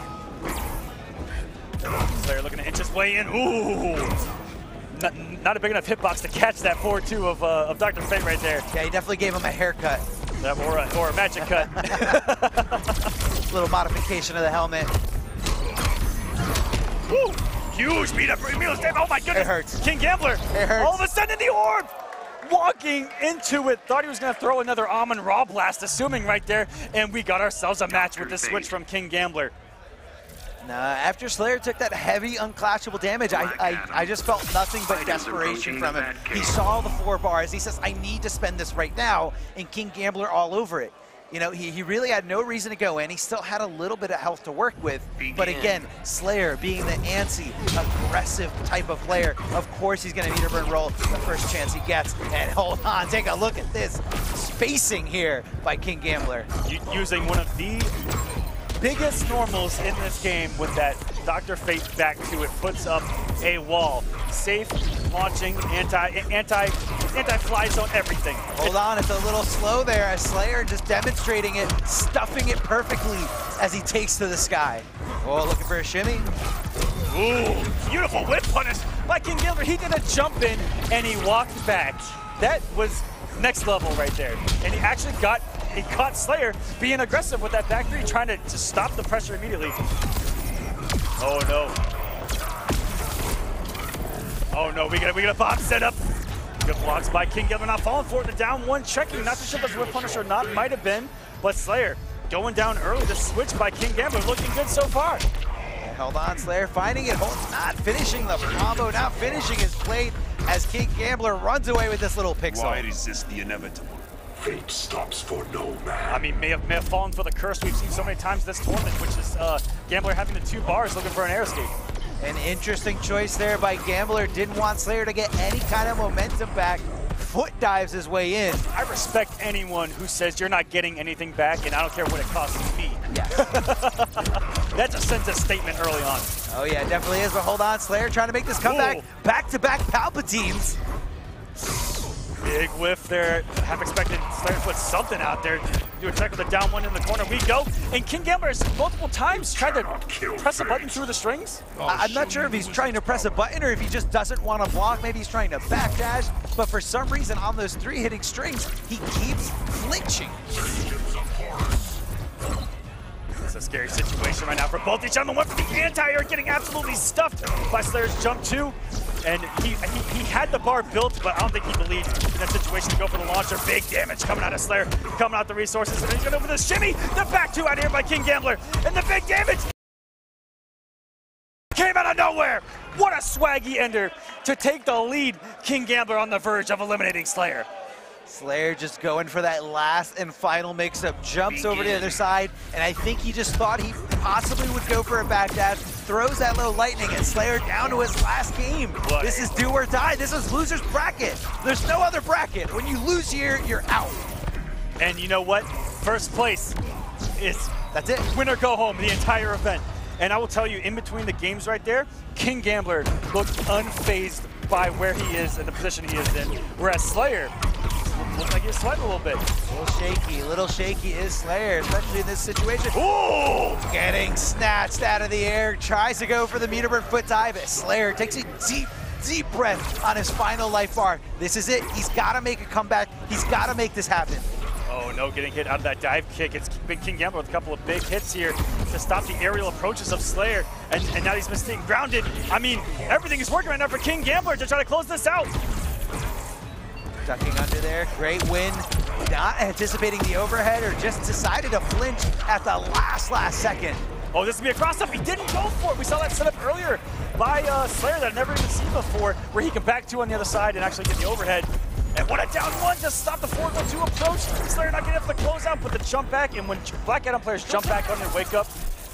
Slayer looking to inch his way in. Ooh. Not a big enough hitbox to catch that 4-2 of Dr. Fate right there. Yeah, he definitely gave him a haircut. Or a magic cut. Little modification of the helmet. Woo! Huge beat up for Emilio. Oh my goodness. It hurts. King Gambler. It hurts. All of a sudden the orb. Walking into it. Thought he was going to throw another Almond Raw Blast, assuming right there. And we got ourselves a match with the switch from King Gambler. After Slayer took that heavy unclashable damage, I just felt nothing but desperation from him. He saw the 4 bars. He says, I need to spend this right now, and King Gambler all over it. You know, he really had no reason to go in. He still had a little bit of health to work with. But again, Slayer being the antsy, aggressive type of player, of course he's going to need a burn roll the first chance he gets. And hold on, take a look at this spacing here by King Gambler. Using one of the biggest normals in this game with that Dr. Fate back to it, puts up a wall. Safe, launching, anti-fly zone, everything. Hold on, it's a little slow there as Slayer just demonstrating it, stuffing it perfectly as he takes to the sky. Oh, looking for a shimmy. Ooh, beautiful whip punish by King Gambler. He did a jump in and he walked back. That was next level right there. And he actually caught Slayer being aggressive with that back three, trying to stop the pressure immediately. Oh no. Oh no, we got a bomb set up. Good blocks by King Gambler, not falling for it. The down one, checking, not sure if that's whip punish or not, might have been, but Slayer going down early. The switch by King Gambler looking good so far. Held on, Slayer finding it, not finishing the combo, not finishing his plate as King Gambler runs away with this little pixel. Why resist the inevitable? Fate stops for no man. I mean, may have fallen for the curse we've seen so many times this tournament, which is Gambler having the 2 bars looking for an air escape. An interesting choice there by Gambler. Didn't want Slayer to get any kind of momentum back. Foot dives his way in. I respect anyone who says you're not getting anything back, and I don't care what it costs me. Yes. That just sends a statement early on. Oh yeah, it definitely is, but hold on. Slayer trying to make this comeback. Ooh. Back-to-back Palpatines. Big whiff there. Half expected Slayer to put something out there. Do a check with the down one in the corner. We go. And King Gambler has multiple times tried to press a button through the strings. I'm not sure if he's trying to press a button or if he just doesn't want to block. Maybe he's trying to backdash. But for some reason, on those 3 hitting strings, he keeps flinching. It's a scary situation right now for both these gentlemen. Went for the anti-air, getting absolutely stuffed by Slayer's jump 2. And he had the bar built, but I don't think he believed in that situation to go for the launcher. Big damage coming out of Slayer, coming out the resources, and he's going over the shimmy. The back 2 out here by King Gambler, and the big damage came out of nowhere. What a swaggy ender to take the lead. King Gambler on the verge of eliminating Slayer. Slayer just going for that last and final mix-up, jumps over to the other side, and I think he just thought he possibly would go for a backdash, throws that low lightning, and Slayer down to his last game. This is do or die. This is loser's bracket. There's no other bracket. When you lose here, you're out. And you know what? First place is that's it. Winner go home the entire event. And I will tell you, in between the games right there, King Gambler looked unfazed by where he is and the position he is in, whereas Slayer looks like he's sweating a little bit. A little shaky is Slayer, especially in this situation. Ooh! Getting snatched out of the air, tries to go for the meterburn foot dive. Slayer takes a deep breath on his final life bar. This is it. He's got to make a comeback. He's got to make this happen. Oh no, getting hit out of that dive kick. It's been King Gambler with a couple of big hits here to stop the aerial approaches of Slayer. And now he's been staying grounded. I mean, everything is working right now for King Gambler to try to close this out. Ducking under there, great win. Not anticipating the overhead or just decided to flinch at the last second. Oh, this would be a cross-up. He didn't go for it. We saw that set up earlier by Slayer that I've never even seen before, where he can back two on the other side and actually get the overhead. And what a down one, just stop the 4-2 approach. Slayer not getting up for the closeout, but the jump back. And when Black Adam players jump back on and wake up,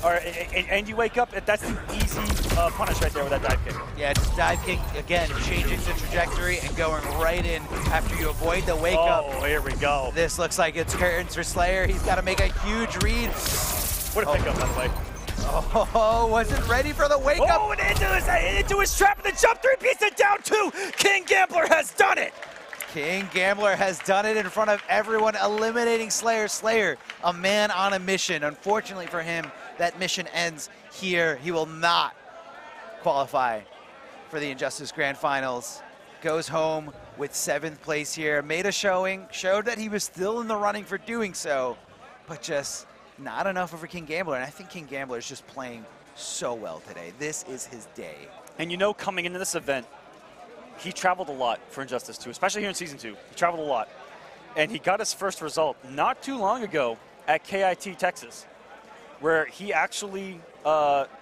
and you wake up, that's the easy punish right there with that dive kick. Yeah, just dive kick, again, changing the trajectory and going right in after you avoid the wake up. Oh, here we go. This looks like it's curtains for Slayer. He's got to make a huge read. What a pickup, by the way. Oh, wasn't ready for the wake up. Oh, and into his trap, and the jump three-piece and down two. King Gambler has done it. King Gambler has done it in front of everyone, eliminating Slayer. Slayer, a man on a mission. Unfortunately for him, that mission ends here. He will not qualify for the Injustice Grand Finals. Goes home with 7th place here. Made a showing, showed that he was still in the running for doing so, but just not enough over King Gambler. And I think King Gambler is just playing so well today. This is his day. And you know, coming into this event, he traveled a lot for Injustice 2, especially here in Season 2. He traveled a lot. And he got his first result not too long ago at KIT Texas, where he actually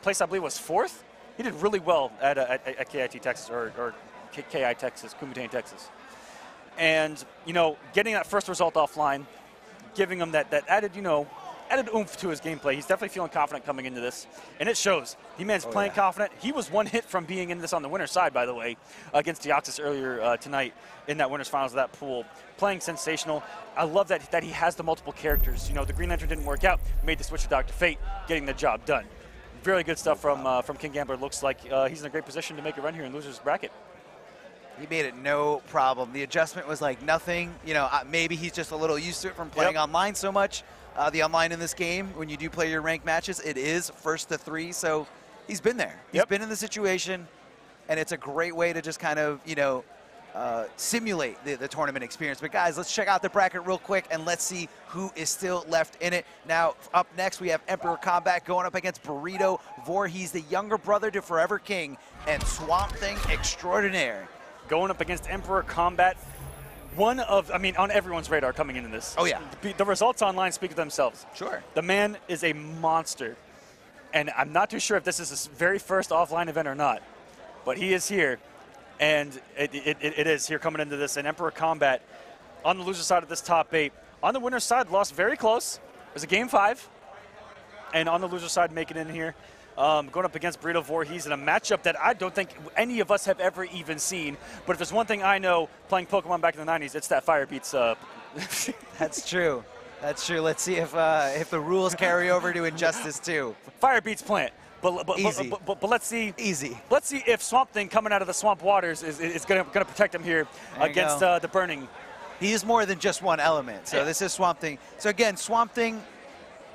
placed, I believe, was 4th. He did really well at KIT Texas, or KI Texas, Kumite, Texas. And, you know, getting that first result offline, giving him that added, you know, added oomph to his gameplay. He's definitely feeling confident coming into this, and it shows. The man's playing confident. He was one hit from being in this on the winner's side, by the way, against Deoxys earlier tonight in that winner's finals of that pool. Playing sensational. I love that he has the multiple characters. You know, the Green Lantern didn't work out. Made the switch to Dr. Fate, getting the job done. Really good stuff from King Gambler. Looks like he's in a great position to make a run here in loser's bracket. He made it no problem. The adjustment was like nothing. You know, maybe he's just a little used to it from playing online so much. The online in this game, when you do play your ranked matches, it is 1st to 3. So he's been there. He's been in the situation, and it's a great way to just kind of, you know, simulate the tournament experience. But guys, let's check out the bracket real quick, and let's see who is still left in it. Now, up next, we have Emperor Combat going up against Burrito, Voorhees, the younger brother to Forever King, and Swamp Thing Extraordinaire. Going up against Emperor Combat. One of, I mean, on everyone's radar coming into this. Oh, yeah. The results online speak for themselves. Sure. The man is a monster. And I'm not too sure if this is his very first offline event or not. But he is here. And it is here coming into this. And Emperor Combat on the loser side of this top 8. On the winner's side, lost very close. It was a game 5. And on the loser side, making it in here. Going up against Burrito Voorhees in a matchup that I don't think any of us have ever even seen. But if there's one thing I know playing Pokemon back in the 90s, it's that fire beats. That's true. That's true. Let's see if the rules carry over to Injustice 2. Fire beats plant. But let's see. Easy. Let's see if Swamp Thing coming out of the swamp waters is going to protect him here against the burning. He is more than just one element. So this is Swamp Thing. So again, Swamp Thing,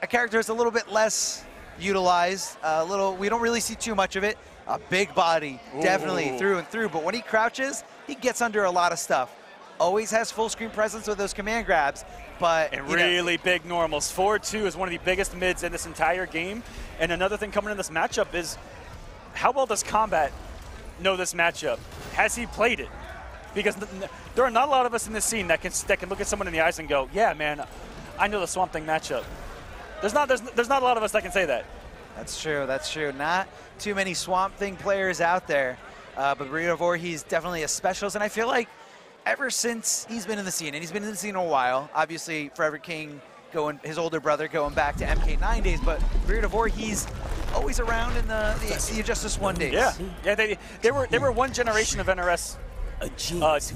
a character is a little bit less utilized. We don't really see too much of it. A big body, definitely through and through. But when he crouches, he gets under a lot of stuff. Always has full screen presence with those command grabs. But and really big normals. 4-2 is one of the biggest mids in this entire game. And another thing coming in this matchup is how well does Combat know this matchup? Has he played it? Because there are not a lot of us in this scene that can look at someone in the eyes and go, yeah, man, I know the Swamp Thing matchup. There's not a lot of us that can say that. That's true. That's true. Not too many Swamp Thing players out there, but Burrito Voorhees definitely a specialist. And I feel like ever since he's been in the scene, and he's been in the scene a while, obviously Forever King his older brother going back to MK9 days, but Burrito Voorhees always around in the Injustice 1 days. Yeah. They were one generation of NRS.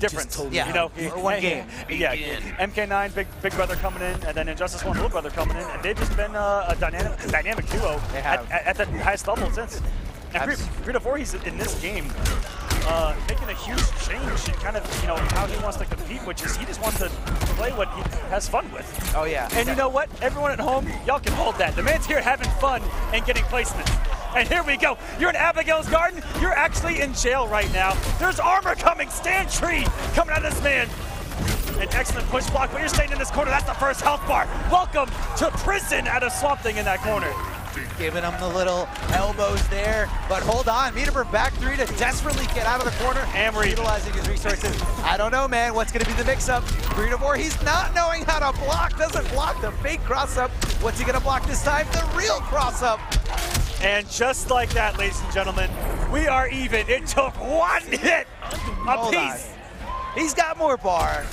Difference. Yeah, you know, one game. Yeah, MK9, big brother coming in, and then Injustice 1, little brother coming in, and they've just been a dynamic duo at the highest level since. And Burrito Voorhees in this game making a huge change in kind of, you know, how he wants to compete, which is he just wants to play what he has fun with. Oh yeah. And you know what? Everyone at home, y'all can hold that. The man's here having fun and getting placements. And here we go. You're in Abigail's Garden. You're actually in jail right now. There's armor coming. Stand tree coming out of this man. An excellent push block, but you're staying in this corner. That's the first health bar. Welcome to prison out of Swamp Thing in that corner. Giving him the little elbows there, but hold on. Meteor back 3 to desperately get out of the corner. Hammer utilizing his resources. I don't know, man. What's going to be the mix-up? Burrito Voorhees not knowing how to block. Doesn't block the fake cross-up. What's he going to block this time? The real cross-up. And just like that, ladies and gentlemen, we are even. It took one hit apiece. He's got more bar.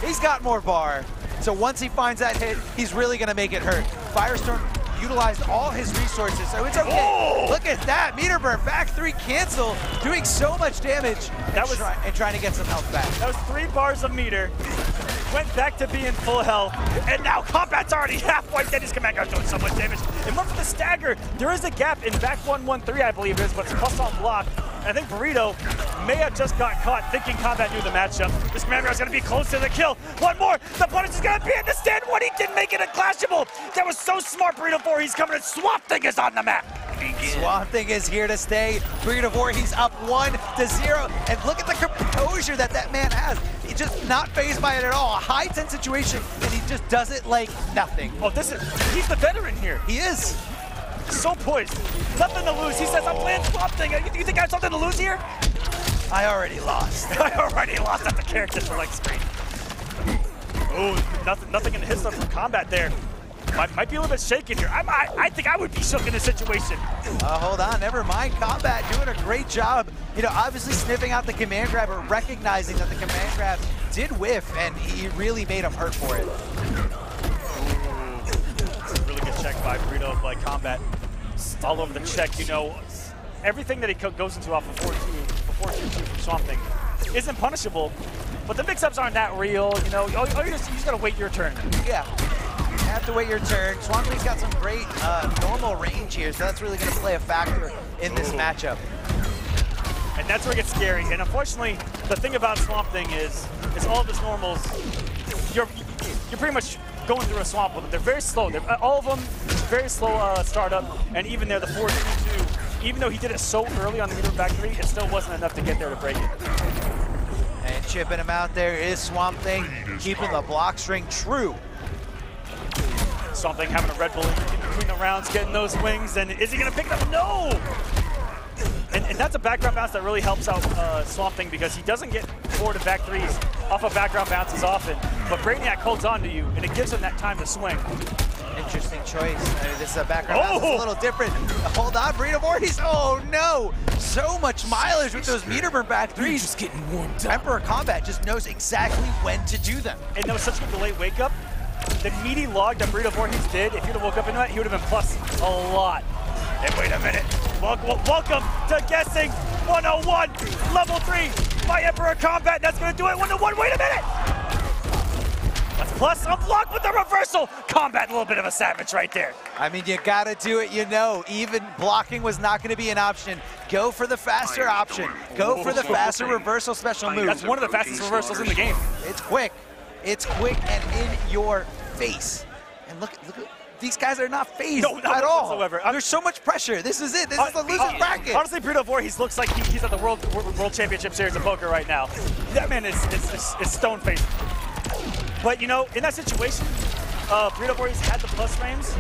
He's got more bar. So once he finds that hit, he's really going to make it hurt. Firestorm utilized all his resources, so it's okay. Oh! Look at that. Meter burn, back 3 cancel, doing so much damage and trying to get some health back. That was 3 bars of meter. Went back to being full health, and now Combat's already halfway dead. His command guard's doing so much damage. And one for the stagger. There is a gap in back 1-1-3, I believe it is, but it's plus on block. And I think Burrito may have just got caught thinking Combat knew the matchup. This command guard's gonna be close to the kill. One more, the punish is gonna be in the stand. What he didn't make it a clashable. That was so smart, Burrito Voorhees coming in. Swamp Thing is on the map. Swamp Thing is here to stay. Burrito Voorhees up 1-0. And look at the composure that that man has. He's just not fazed by it at all. A high 10 situation, and he just does it like nothing. Oh, he's the veteran here. He is. So poised. Nothing to lose. He says, I'm playing Swamp Thing. You think I have something to lose here? I already lost. I already lost at the character select screen. Oh, nothing in the hit stuff from Combat there. Might be a little bit shaken here. I think I would be shook in this situation. Hold on, never mind. Combat doing a great job. You know, obviously sniffing out the command grab, but recognizing that the command grab did whiff, and he really made him hurt for it. Really good check by Burrito, by Combat. All over the check, you know. Everything that he goes into off of 4-2 from Swamp Thing isn't punishable, but the mix-ups aren't that real, you know. You just gotta wait your turn. Yeah. You have to wait your turn. Swamp Thing's got some great normal range here, so that's really going to play a factor in this matchup. And that's where it gets scary. And unfortunately, the thing about Swamp Thing is all of his normals, you're pretty much going through a swamp with them. They're very slow. All of them very slow startup, and even there, the 4-2-2, even though he did it so early on the meter back 3, it still wasn't enough to get there to break it. And chipping him out there is Swamp Thing, keeping the block string true. Swamp Thing having a Red Bull in between the rounds, getting those wings, and is he gonna pick it up? No! And that's a background bounce that really helps out Swamp Thing, because he doesn't get forward and back 3s off of background bounces often, but Brainiac holds on to you, and it gives him that time to swing. Interesting choice. This background bounce is a little different. Hold on, Burrito Voorhees. Oh no! So much mileage with those meter burn back 3s. Just getting warmed up. Emperor Combat just knows exactly when to do them. And that was such a delayed wake up. The meaty log that Burrito Voorhees did, if he'd have woke up into that, he would have been plus a lot. And wait a minute. Welcome to Guessing 101, level 3 by Emperor Combat. That's going to do it 1-1. Wait a minute. That's plus a block with the reversal. Combat, a little bit of a savage right there. I mean, you got to do it, you know. Even blocking was not going to be an option. Go for the faster option. Go for the faster reversal special move. That's one of the fastest reversals in the game. It's quick. It's quick and in your face. And look at these guys are not phased at all. Whatsoever. There's so much pressure. This is it. This is the losing bracket. Honestly, Burrito Voorhees looks like he's at the World Championship Series of Poker right now. That man is stone-faced. But, you know, in that situation, Burrito Voorhees had the plus frames.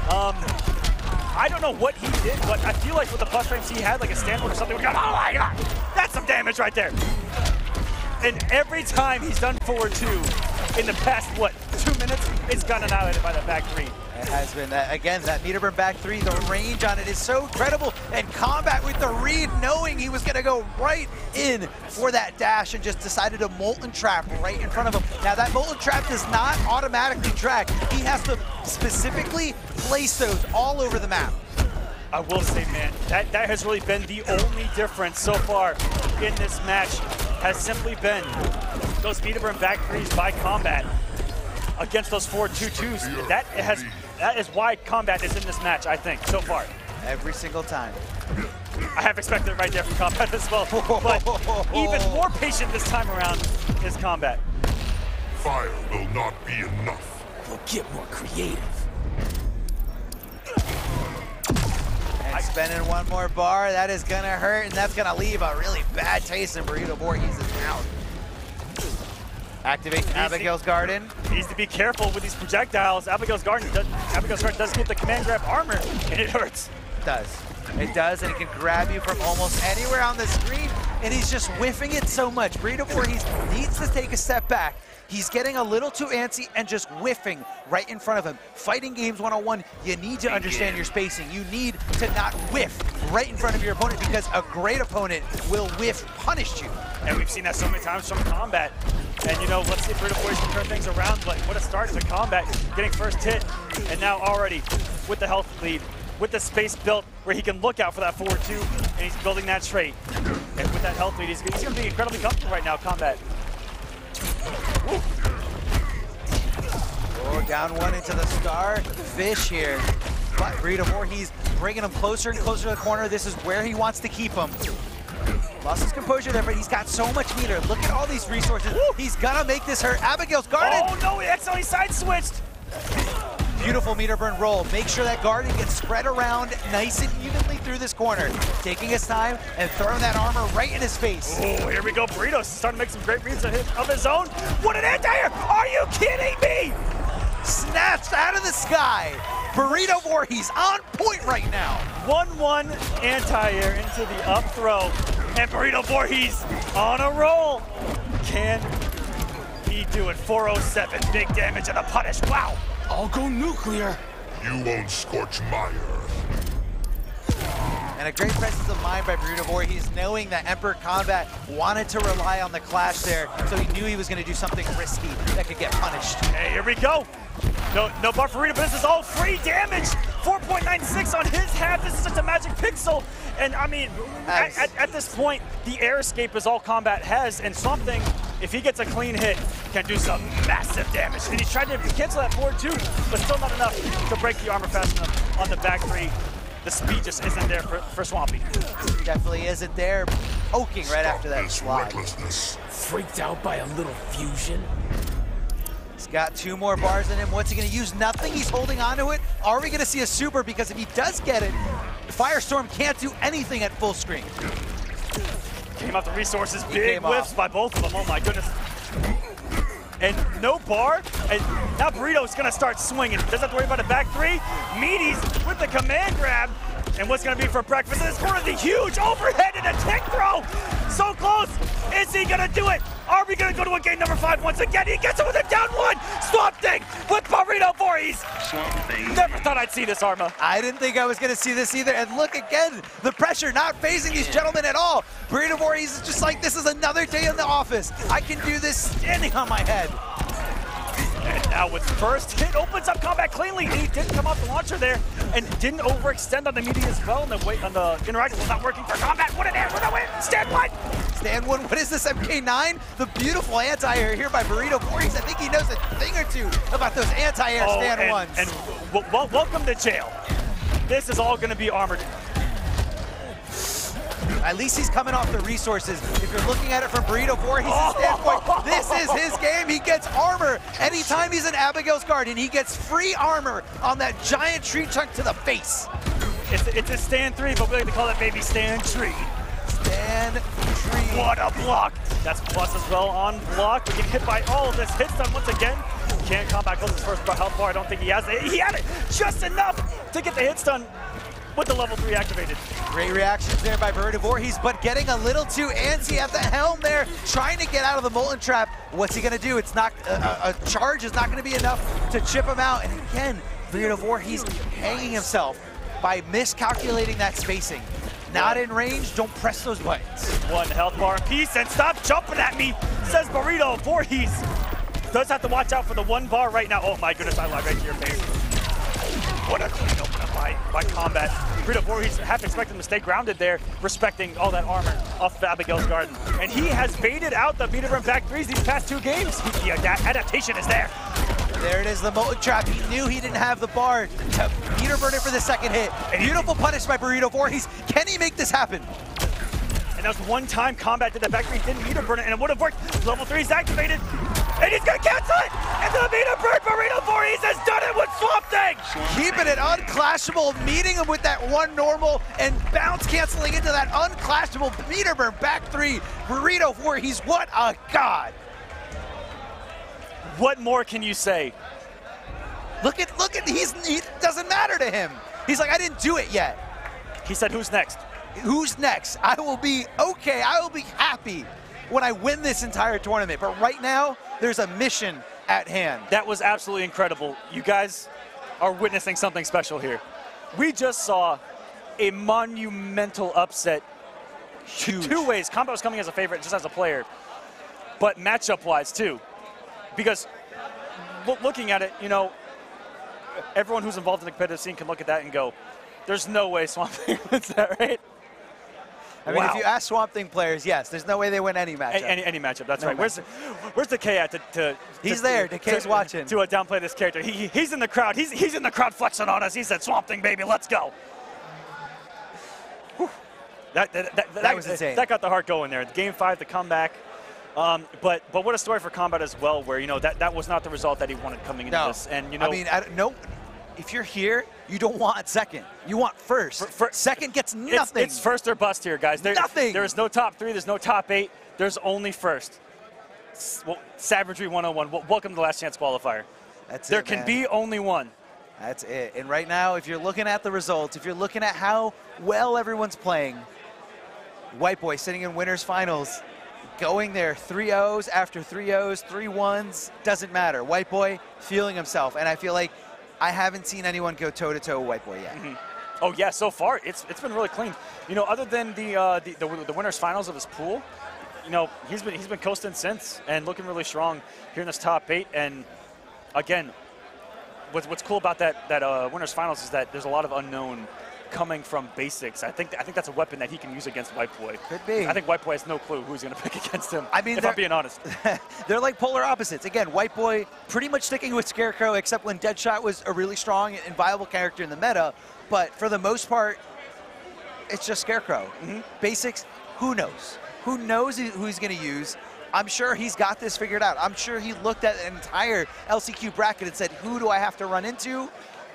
I don't know what he did, but I feel like with the plus frames he had, like a standard or something, we're going, oh my God, that's some damage right there. And every time he's done forward 2 in the past, 2 minutes, it's gotten annihilated by the back 3. It has been that, again, that meter burn back 3, the range on it is so incredible. And Combat with the read, knowing he was gonna go right in for that dash and just decided to Molten Trap right in front of him. Now that Molten Trap does not automatically track. He has to specifically place those all over the map. I will say, man, that has really been the only difference so far in this match, has simply been those meter burn back 3s by Combat against those 4-2-2s. That is why Combat is in this match, I think, so far. Every single time. I have expected it right there from Combat as well, but even more patient this time around is Combat. Fire will not be enough. We'll get more creative. And spending one more bar, that is gonna hurt, and that's gonna leave a really bad taste in Burrito Voorhees' mouth. Activate Abigail's Garden. Needs to be careful with these projectiles. Abigail's Garden does get the command grab armor, and it hurts. It does. It does, and it can grab you from almost anywhere on the screen, and he's just whiffing it so much. Burrito Voorhees needs to take a step back, He's getting a little too antsy and just whiffing right in front of him. Fighting games one-on-one, you need to understand your spacing. You need to not whiff right in front of your opponent because a great opponent will whiff punish you. And we've seen that so many times from Combat. And you know, let's see if Burrito Voorhees can turn things around, but what a start to Combat, getting first hit, and now already with the health lead, with the space built where he can look out for that forward 2, and he's building that trait. And with that health lead, he's going to be incredibly comfortable right now, Combat. Woo. Oh, down one into the star. Fish here. But Burrito Voorhees bringing him closer and closer to the corner. This is where he wants to keep him. Lost his composure there, but he's got so much meter. Look at all these resources. Woo. He's gonna make this hurt. Abigail's guarded. Oh no, he accidentally side switched. Beautiful meter burn roll. Make sure that guarding gets spread around nice and evenly through this corner. Taking his time and throwing that armor right in his face. Oh, here we go. Burrito's starting to make some great reads of his own. What an anti-air! Are you kidding me? Snatched out of the sky. Burrito Voorhees on point right now. 1-1 anti-air into the up throw. And Burrito Voorhees on a roll. Can he do it? 407, big damage and a punish. Wow. I'll go nuclear. You won't scorch my earth. And a great presence of mind by Burrito Voorhees, knowing that Emperor Combat wanted to rely on the clash there, so he knew he was going to do something risky that could get punished. Hey, here we go. No buff for Burrito, but this is all free damage. 4.96 on his half. This is just a magic pixel. And I mean, at this point, the air escape is all Combat has, and something, if he gets a clean hit, can do some massive damage. And he's tried to cancel that forward too, but still not enough to break the armor fast enough on the back 3. The speed just isn't there for Swampy. Definitely isn't there. Poking right after that slide. Freaked out by a little fusion. He's got 2 more bars in him. What's he going to use? Nothing. He's holding on to it. Are we going to see a super? Because if he does get it, Firestorm can't do anything at full screen. Came out the resources. Big whiffs by both of them. Oh my goodness. And no bar, and now Burrito's gonna start swinging. Doesn't have to worry about a back 3. Meaty's with the command grab, and what's gonna be for breakfast in this corner, the huge overhead and a tick throw. So close, is he gonna do it? Are we gonna go to a game number 5 once again? He gets it with a down 1. Swamp Thing with Burrito Voorhees. Never thought I'd see this, Arma. I didn't think I was gonna see this either, and look again, the pressure not phasing these gentlemen at all. Burrito Voorhees is just like, this is another day in the office. I can do this standing on my head. And now with first hit, opens up Combat cleanly. He didn't come off the launcher there and didn't overextend on the media as well. And the weight on the interaction was not working for Combat. What an air for the win. Stand 1. Stand 1. What is this, MK9? The beautiful anti-air here by Burrito Voorhees. I think he knows a thing or two about those anti-air stand 1s. And welcome to jail. This is all going to be armored. At least he's coming off the resources. If you're looking at it from Burrito Voorhees' standpoint, this is his game. He gets armor anytime he's in Abigail's guard, and he gets free armor on that giant tree chunk to the face. It's a stand 3, but we like to call it maybe stand tree. Stand tree. What a block. That's plus as well on block. We get hit by all of this. Hit stun once again. Can't Combat close his first health bar. I don't think he has it. He had it just enough to get the hit stun with the level 3 activated. Great reactions there by Burrito Voorhees, but getting a little too antsy at the helm there, trying to get out of the Molten Trap. What's he gonna do? It's not, a charge is not gonna be enough to chip him out. And again, Burrito Voorhees hanging himself by miscalculating that spacing. Not in range, don't press those buttons. 1 health bar apiece, and stop jumping at me, says Burrito Voorhees. Does have to watch out for the 1 bar right now. Oh my goodness, I lied right to your face. What a clean open up by Combat. Burrito Voorhees half expected him to stay grounded there, respecting all that armor off Abigail's garden. And he has baited out the meter burn back 3s these past 2 games. The adaptation is there. There it is, the Molten Trap. He knew he didn't have the bar to meter burn it for the second hit. And beautiful punish by Burrito Voorhees. Can he make this happen? And that was one time Combat did that back 3, didn't meter burn it, and it would have worked. Level 3 is activated. And he's gonna cancel it! And the meter burn, Burrito Voorhees has done it with Swamp Thing! Keeping it unclashable, meeting him with that 1 normal, and bounce canceling into that unclashable meter burn back 3. Burrito Voorhees, what a god! What more can you say? Look at, he doesn't matter to him. He's like, I didn't do it yet. He said, who's next? Who's next? I will be okay, I will be happy when I win this entire tournament. But right now, There's a mission at hand. That was absolutely incredible. You guys are witnessing something special here. We just saw a monumental upset. Huge. Two ways. Combo is coming as a favorite just as a player, but matchup-wise too. Because looking at it, you know, everyone who's involved in the competitive scene can look at that and go, there's no way Swamp Thing wins that, right? I mean, if you ask Swamp Thing players, yes, there's no way they win any matchup. Any matchup, that's right. Where's Decay at He's there. Decay's watching. To downplay this character. He's in the crowd. He's in the crowd flexing on us. He said, Swamp Thing, baby, let's go. Whew. That was insane. That got the heart going there. Game 5, the comeback. But what a story for Combat as well, where, you know, that was not the result that he wanted coming into this. And, you know, I mean, if you're here, you don't want second. You want first. Second gets nothing. It's first or bust here, guys. Nothing. There is no top 3. There's no top 8. There's only first. Well, Savagery 101. Welcome to the Last Chance Qualifier. That's there it, can man. be only one. That's it. And right now, if you're looking at the results, if you're looking at how well everyone's playing, WhiteBoi sitting in winners finals, going there 3-0s after 3-0s, 3-1s, doesn't matter. WhiteBoi feeling himself, and I feel like I haven't seen anyone go toe-to-toe with WhiteBoi yet. Mm-hmm. Oh yeah, so far it's been really clean. You know, other than the winners finals of his pool, you know, he's been coasting since and looking really strong here in this top 8. And again, what's cool about that winners finals is that there's a lot of unknown coming from basics. I think that's a weapon that he can use against WhiteBoi. Could be. I think WhiteBoi has no clue who's going to pick against him. I mean, if I'm being honest. They're like polar opposites. Again, WhiteBoi pretty much sticking with Scarecrow, except when Deadshot was a really strong and viable character in the meta. But for the most part, it's just Scarecrow. Mm-hmm. Basics, who knows? Who knows who he's going to use? I'm sure he's got this figured out. I'm sure he looked at an entire LCQ bracket and said, who do I have to run into?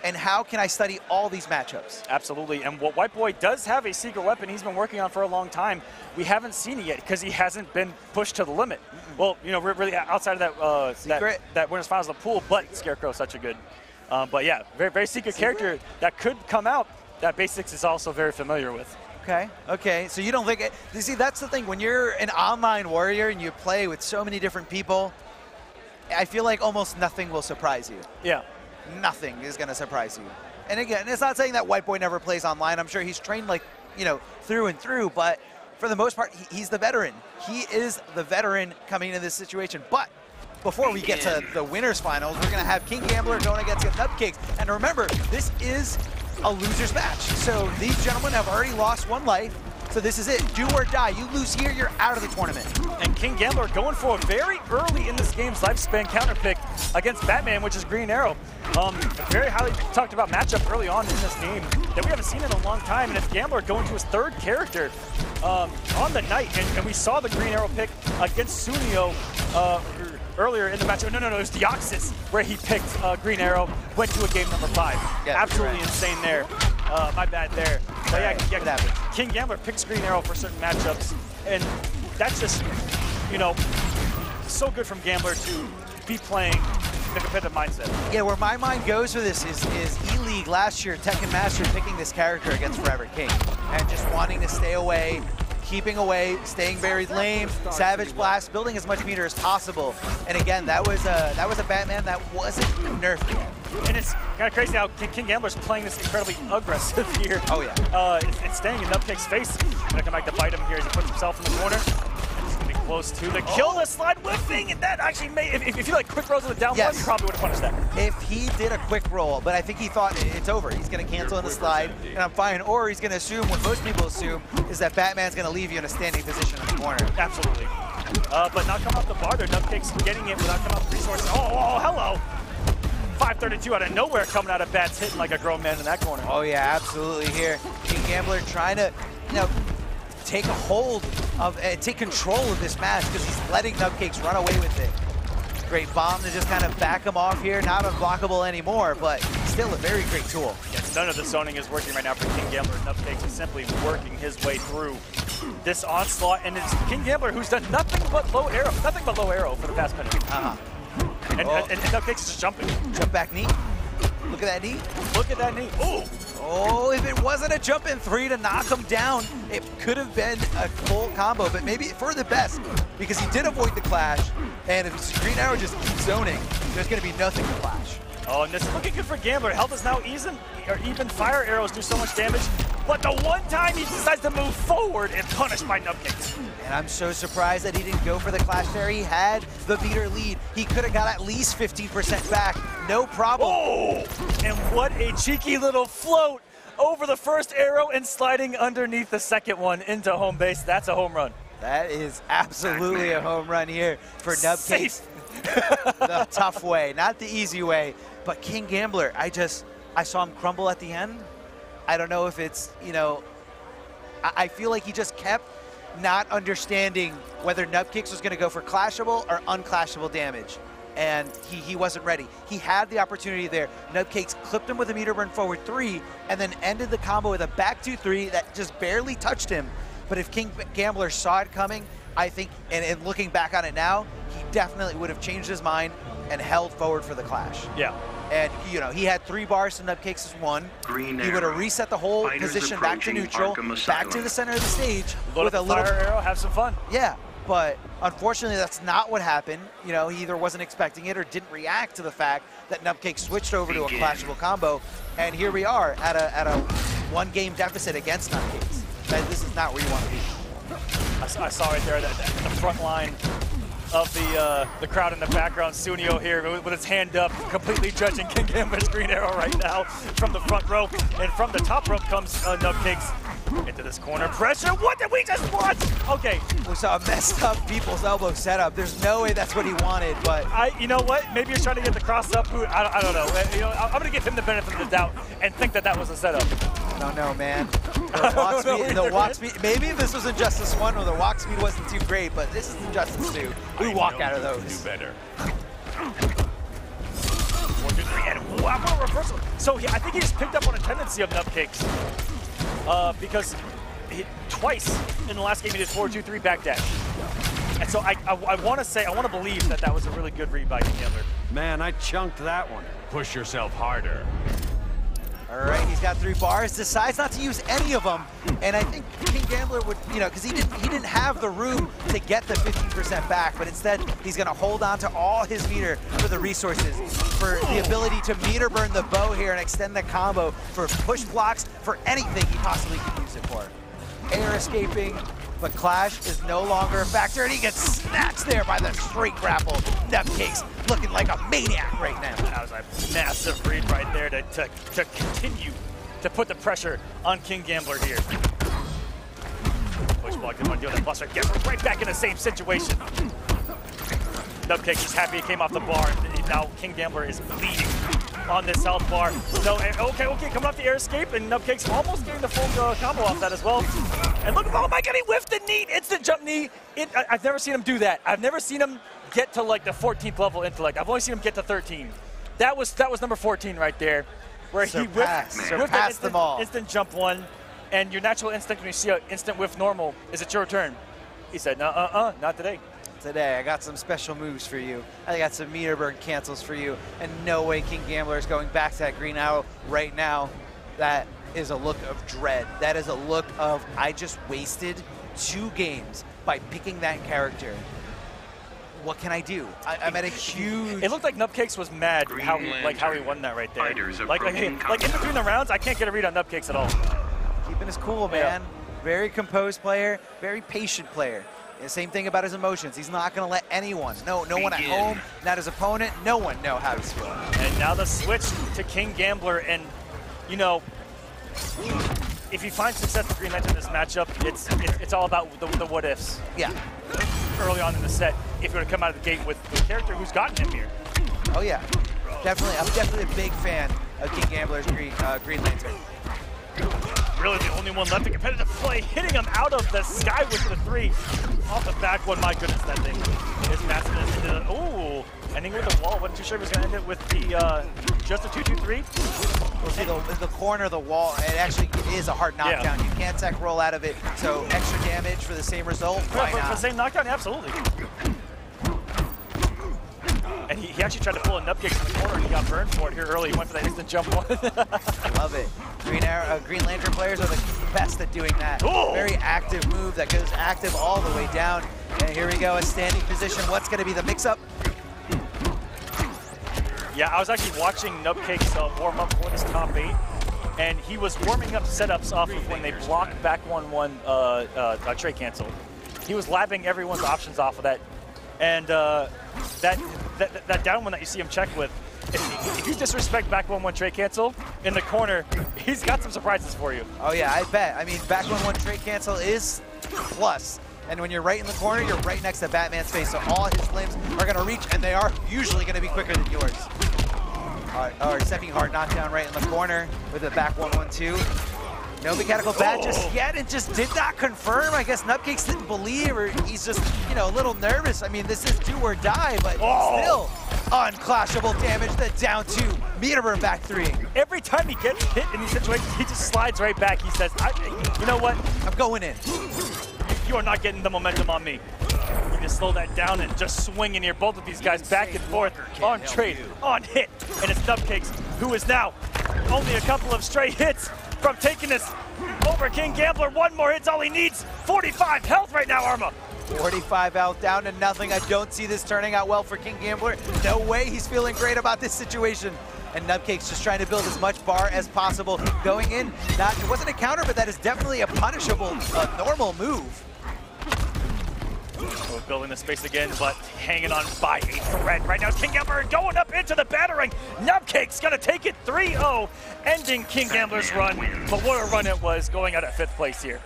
And how can I study all these matchups? Absolutely, and what WhiteBoi does have a secret weapon he's been working on for a long time. We haven't seen it yet because he hasn't been pushed to the limit. Well, you know, really outside of that winners finals of the pool, but Scarecrow's such a good. But yeah, very, very secret character that could come out that Basics is also very familiar with. Okay, so you don't think it, you see, that's the thing, when you're an online warrior and you play with so many different people, I feel like almost nothing will surprise you. Yeah. Nothing is going to surprise you. And again, it's not saying that WhiteBoi never plays online. I'm sure he's trained, like, you know, through and through, but for the most part, he's the veteran. He is the veteran coming into this situation. But before we get to the winners finals, we're going to have King Gambler going against Nutcakes. And remember, this is a loser's match. So these gentlemen have already lost 1 life. So this is it. Do or die. You lose here, you're out of the tournament. And King Gambler going for a very early in this game's lifespan counter pick against Batman, which is Green Arrow. Very highly talked about matchup early on in this game that we haven't seen in a long time. And it's Gambler going to his 3rd character on the night. And we saw the Green Arrow pick against Sunio earlier in the match. No, it was Deoxys where he picked Green Arrow, went to a game number 5. Yeah, absolutely insane there. My bad there. But yeah, King Gambler picks Green Arrow for certain matchups, and that's just, you know, so good from Gambler to be playing the competitive mindset. Yeah, where my mind goes for this is E-League last year, Tekken Master picking this character against Forever King, and just wanting to stay away, keeping away, staying buried lane, Savage Blast, building as much meter as possible. And again, that was a Batman that wasn't nerfed yet. And it's kind of crazy how King Gambler's playing this incredibly aggressive here. Oh yeah. It's staying in Nutcake's face. Gonna come back to bite him here as he puts himself in the corner. And he's gonna be close to the kill, the slide whiffing, and that actually made, if you like quick rolls with the down one, you probably would have punished that. If he did a quick roll, but I think he thought it's over. He's gonna cancel in the slide, and I'm fine. Or he's gonna assume what most people assume is that Batman's gonna leave you in a standing position in the corner. Absolutely. But not coming off the bar there. Nutcake's getting it without coming off the resources. Oh, hello. 532 out of nowhere coming out of bats, hitting like a grown man in that corner. Oh yeah, absolutely here. King Gambler trying to, you know, take a hold of, take control of this match because he's letting Nutcakes run away with it. Great bomb to just kind of back him off here. Not unblockable anymore, but still a very great tool. Yes, none of the zoning is working right now for King Gambler. Nutcakes is simply working his way through this onslaught, and it's King Gambler who's done nothing but low arrow for the past minute. And Nutcakes is just jumping. Jump back knee. Look at that knee. Look at that knee. Oh! Oh, if it wasn't a jump in 3 to knock him down, it could have been a full combo, but maybe for the best, because he did avoid the clash, And if Green Arrow just keeps zoning, there's going to be nothing to Clash. Oh, and this is looking good for Gambler. Health is now even fire arrows do so much damage. But the one time he decides to move forward and punished by Nubcakes. And I'm so surprised that he didn't go for the Clash there. He had the meter lead. He could have got at least 15% back. No problem. Oh, and what a cheeky little float over the first arrow and sliding underneath the second one into home base. That's a home run. That is absolutely a home run here for Nubcakes. The tough way, not the easy way. But King Gambler, I saw him crumble at the end. I don't know if it's, you know, I feel like he just kept not understanding whether Nubcakes was going to go for clashable or unclashable damage. And he wasn't ready. He had the opportunity there. Nubcakes clipped him with a meter burn forward 3 and then ended the combo with a back 2-3 that just barely touched him. But if King Gambler saw it coming, I think, and looking back on it now, he definitely would have changed his mind and held forward for the clash. Yeah. And, you know, he had 3 bars to Nubcakes' 1. He would have reset the whole position back to neutral, back to the center of the stage. Load with a little fire arrow, have some fun. Yeah, but unfortunately that's not what happened. You know, he either wasn't expecting it or didn't react to the fact that Nubcakes switched over to a clashable combo. And here we are at a 1-game deficit against Nubcakes. This is not where you want to be. I saw right there that the front line of the crowd in the background. Sunio here with his hand up, completely judging King Gambler's Green Arrow right now from the front row. And from the top rope comes Nubcakes into this corner pressure. What did we just watch? Okay. We saw a messed up people's elbow setup. There's no way that's what he wanted, but you know what? Maybe he's trying to get the cross up. I don't know. You know, I'm going to give him the benefit of the doubt and think that was a setup. I don't know, man. The walk speed, maybe this was Injustice 1 or the walk speed wasn't too great, but this is Injustice 2. We walk out of those. Do better. 4-2-3, and wow, what a reversal. So I think he just picked up on a tendency of Nubcakes because twice in the last game he did 4-2-3 backdash. And so I want to believe that was a really good read by Gambler. Man, I chunked that one. Push yourself harder. All right, he's got 3 bars, decides not to use any of them, and I think King Gambler would, you know, because he didn't have the room to get the 15% back, but instead he's going to hold on to all his meter for the resources, for the ability to meter burn the bow here and extend the combo, for push blocks, for anything he possibly could use it for. Air escaping, but Clash is no longer a factor, and he gets snatched there by the straight grapple. Nubcakes looking like a maniac right now. That was a massive read right there to continue to put the pressure on King Gambler here. Push block, didn't want to deal with that buster. Gambler right back in the same situation. Nubcakes is happy he came off the bar, and now King Gambler is bleeding on this health bar. No, okay, coming off the air escape, and Nubcakes almost getting the full combo off that as well. And look, oh my God, he whiffed the knee, instant jump knee. I've never seen him do that. I've never seen him get to like the 14th level intellect. I've only seen him get to 13. That was number 14 right there, where he whiffed that instant jump 1, and your natural instinct when you see an instant whiff normal is it's your turn. He said, no, not today. Today, I got some special moves for you. I got some meter burn cancels for you, and no way King Gambler is going back to that Green Arrow right now. That is a look of dread. That is a look of, I just wasted 2 games by picking that character. What can I do? I'm at a huge... It looked like Nubcakes was mad how he won that right there. Like in between the rounds, I can't get a read on Nubcakes at all. Keeping his cool, man. Yeah. Very composed player, very patient player. And same thing about his emotions. He's not going to let anyone, no one at home, not his opponent, no one know how he's feeling. And now the switch to King Gambler, and you know, if he finds success with Green Lantern in this matchup, it's all about the what ifs. Yeah. Early on in the set, if you're going to come out of the gate with a character who's gotten him here. Oh yeah, definitely. I'm definitely a big fan of King Gambler's Green Lantern. Really the only one left in competitive play, hitting him out of the sky with the 3. Off the back one, my goodness, that thing is massive. Ooh, ending with the wall. Wasn't too sure he was going to end it with the just a 2-2-3. We'll see the corner of the wall. It actually is a hard knockdown. Yeah. You can't tech roll out of it, so extra damage for the same result. Why not? For the same knockdown, absolutely. And he actually tried to pull a nub kick in the corner and he got burned for it here early. He went for that instant jump one. Love it. Green Lantern players are the best at doing that. Ooh. Very active move that goes active all the way down. And here we go, a standing position. What's going to be the mix-up? Yeah, I was actually watching Nubcakes warm up for this top 8, and he was warming up setups off of when they block back 1-1 tray cancel. He was labbing everyone's options off of that, and that down one that you see him check with, if you disrespect back 1-1 tray cancel in the corner, he's got some surprises for you. Oh yeah, I bet. I mean, back 1-1 tray cancel is plus. And when you're right in the corner, you're right next to Batman's face, so all his limbs are going to reach, and they are usually going to be quicker than yours. All right, stepping hard knockdown right in the corner with a back 1-1-2. No mechanical bat just yet, and just did not confirm. I guess Nubcakes didn't believe, or he's just, you know, a little nervous. I mean, this is do or die, but still unclashable damage. The down 2, meter burn back 3. Every time he gets hit in these situations, he just slides right back. He says, you know what? I'm going in. You are not getting the momentum on me. You can slow that down and just swing in here. Both of these guys back and forth on trade, on hit. And it's Nubcakes, who is now only a couple of straight hits from taking this over King Gambler. One more hit's all he needs. 45 health right now, Arma. 45 out, down to nothing. I don't see this turning out well for King Gambler. No way he's feeling great about this situation. And Nubcakes just trying to build as much bar as possible. Going in, it wasn't a counter, but that is definitely a punishable, normal move. We're building the space again, but hanging on by a thread. Right now, King Gambler going up into the battering. Nubcakes gonna take it 3-0, ending King Gambler's run. But what a run it was, going out at 5th place here.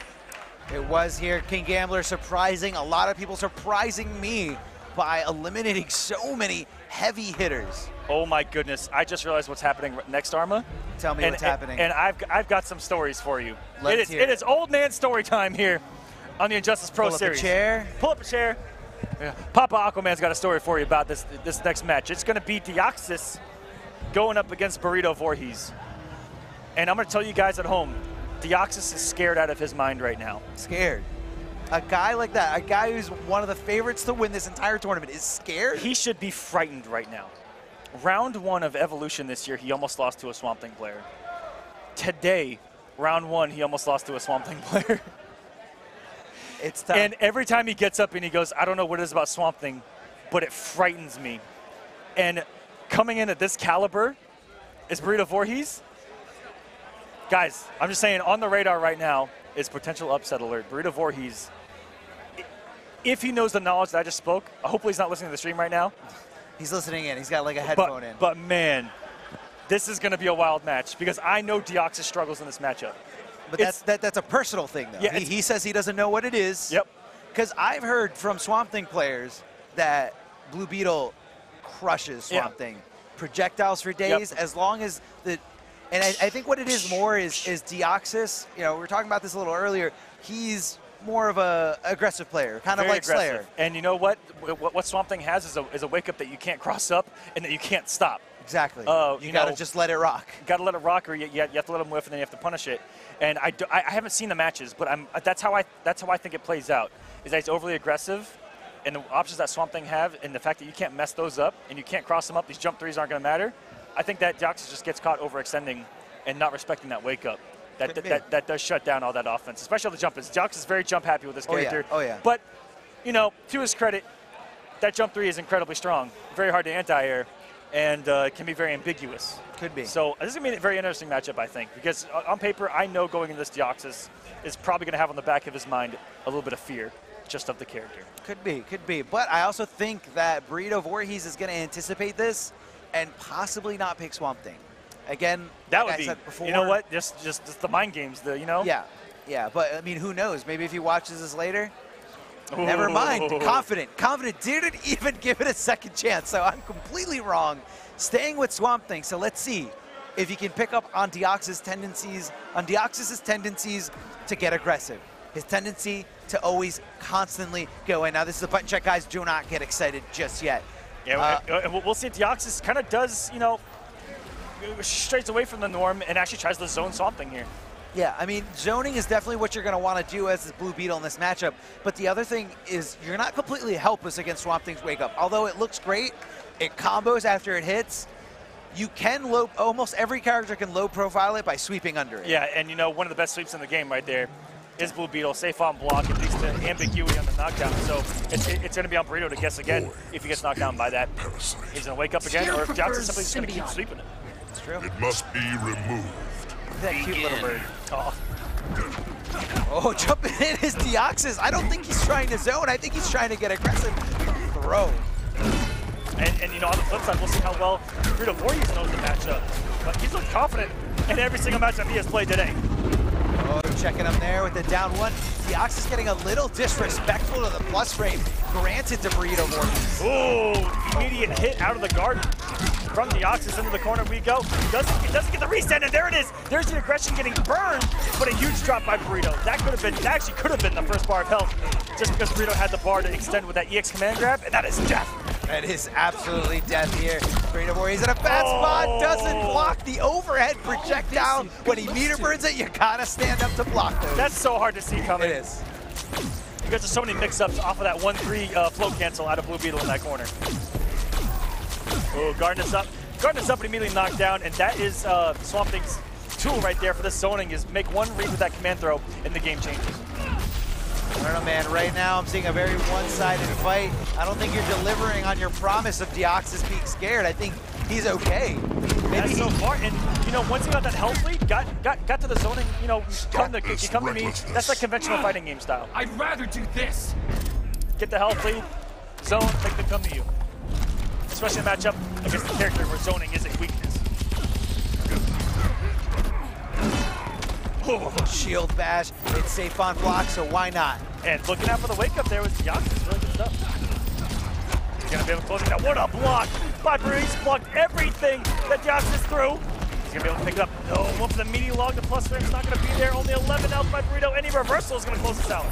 It was here. King Gambler surprising a lot of people, surprising me by eliminating so many heavy hitters. Oh my goodness, I just realized what's happening next, Arma. Tell me what's happening. And I've got some stories for you. Let's hear it. It is old man story time here on the Injustice Pro Series. Pull up a chair. Pull up a chair. Yeah. Papa Aquaman's got a story for you about this next match. It's going to be Deoxys going up against Burrito Voorhees. And I'm going to tell you guys at home, Deoxys is scared out of his mind right now. Scared. A guy like that, a guy who's one of the favorites to win this entire tournament, is scared? He should be frightened right now. Round 1 of Evolution this year, he almost lost to a Swamp Thing player. Today, round 1, he almost lost to a Swamp Thing player. It's tough. And every time he gets up and he goes, I don't know what it is about Swamp Thing, but it frightens me. And coming in at this caliber is Burrito Voorhees. Guys, I'm just saying, on the radar right now is potential upset alert. Burrito Voorhees, if he knows the knowledge that I just spoke, hopefully he's not listening to the stream right now. He's listening in. He's got like a headphone in. But man, this is going to be a wild match because I know Deoxys struggles in this matchup. But that's a personal thing, though. Yeah, he says he doesn't know what it is. Yep. Because I've heard from Swamp Thing players that Blue Beetle crushes Swamp Thing. Projectiles for days, as long as the... And I think what it is more is Deoxys. You know, we were talking about this a little earlier. He's more of a aggressive player, kind of like Slayer. And you know what? What Swamp Thing has is a wake up that you can't cross up and that you can't stop. Exactly. You got to know, just let it rock. Got to let it rock, or you have to let him whiff, and then you have to punish it. And I haven't seen the matches, but that's how I think it plays out. Is that he's overly aggressive, and the options that Swamp Thing have, and the fact that you can't mess those up and you can't cross them up, these jump threes aren't going to matter. I think that Deoxys just gets caught overextending and not respecting that wake up. That does shut down all that offense, especially the jump. Deoxys is very jump happy with this character. Oh yeah. But you know, to his credit, that jump 3 is incredibly strong, very hard to anti-air, and can be very ambiguous. Could be. So this is going to be a very interesting matchup, I think, because on paper, I know going into this Deoxys is probably going to have on the back of his mind a little bit of fear just of the character. Could be. But I also think that Burrito Voorhees is going to anticipate this and possibly not pick Swamp Thing. Again, that like would I said before, you know what? Just the mind games, you know? Yeah. But I mean, who knows? Maybe if he watches this later. Ooh. Never mind. Confident didn't even give it a second chance. So I'm completely wrong. Staying with Swamp Thing. So let's see if he can pick up on Deoxys' tendencies to get aggressive. His tendency to always constantly go in. Now this is a button check, guys. Do not get excited just yet. Yeah, we'll see if Deoxys kind of does, you know, strays away from the norm and actually tries to zone Swamp Thing here. Yeah, I mean, zoning is definitely what you're going to want to do as the Blue Beetle in this matchup. But the other thing is you're not completely helpless against Swamp Thing's wake up. Although it looks great, it combos after it hits. You can almost every character can low profile it by sweeping under it. Yeah, and you know, one of the best sweeps in the game right there is Blue Beetle, safe on block, it leads to ambiguity on the knockdown. So it's going to be on Burrito to guess again if he gets knocked down by that. He's going to wake up again, or if Deoxys is simply just going to keep sweeping it. It's true. It must be removed. That cute little bird. Oh. Oh, jumping in is Deoxys. I don't think he's trying to zone. I think he's trying to get aggressive. Throw. And you know, on the flip side, we'll see how well Burrito Voorhees knows the matchup. But he's looked confident in every single matchup he has played today. Oh, checking him there with the down one. Deoxys getting a little disrespectful to the plus frame granted to Burrito Voorhees. Ooh, immediate hit out of the garden from Deoxys into the corner we go. He doesn't get the reset, and there it is. There's the aggression getting burned, but a huge drop by Burrito. That actually could have been the first bar of health, just because Burrito had the bar to extend with that EX command grab, and that is death. That is absolutely death here. Burrito Voorhees in a bad spot, doesn't block the overhead projectile. When he meter burns it, you gotta stand up to block those. That's so hard to see coming. It is. Because there's so many mix-ups off of that 1-3 float cancel out of Blue Beetle in that corner. Oh, guarding us up, but immediately knocked down, and that is Swamp Thing's tool right there for this zoning, is make one read with that command throw, and the game changes. I don't know, man. Right now, I'm seeing a very one-sided fight. I don't think you're delivering on your promise of Deoxys being scared. I think he's okay. Maybe so far, and you know, once he got that health lead, got to the zoning, you know, come to me. That's like conventional fighting game style. I'd rather do this. Get the health lead, zone, make them come to you. Especially in a matchup against the character where zoning is a weakness. Oh, shield bash. It's safe on block, so why not? And looking out for the wake up there was Deoxys. Really good stuff. He's going to be able to close it down. What a block by Burrito. Blocked everything that Deoxys threw. He's going to be able to pick it up. No, one for the medium log. The plus frame's not going to be there. Only 11 health by Burrito. Any reversal is going to close this out.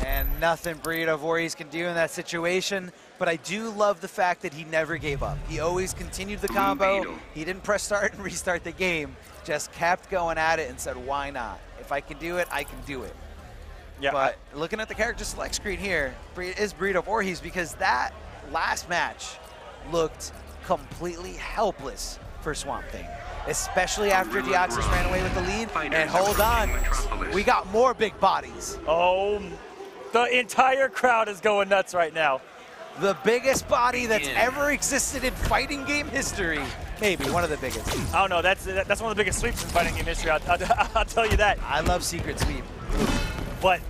And nothing Burrito Voorhees can do in that situation. But I do love the fact that he never gave up. He always continued the combo. He didn't press start and restart the game. Just kept going at it and said, why not? If I can do it, I can do it. Yeah. But looking at the character select screen here is Burrito Voorhees, because that last match looked completely helpless for Swamp Thing, especially after Deoxys ran away with the lead. And hold on, we got more big bodies. Oh, the entire crowd is going nuts right now. The biggest body that's ever existed in fighting game history. Maybe one of the biggest. I don't know. That's one of the biggest sweeps in fighting game history. I'll tell you that. I love secret sweep. But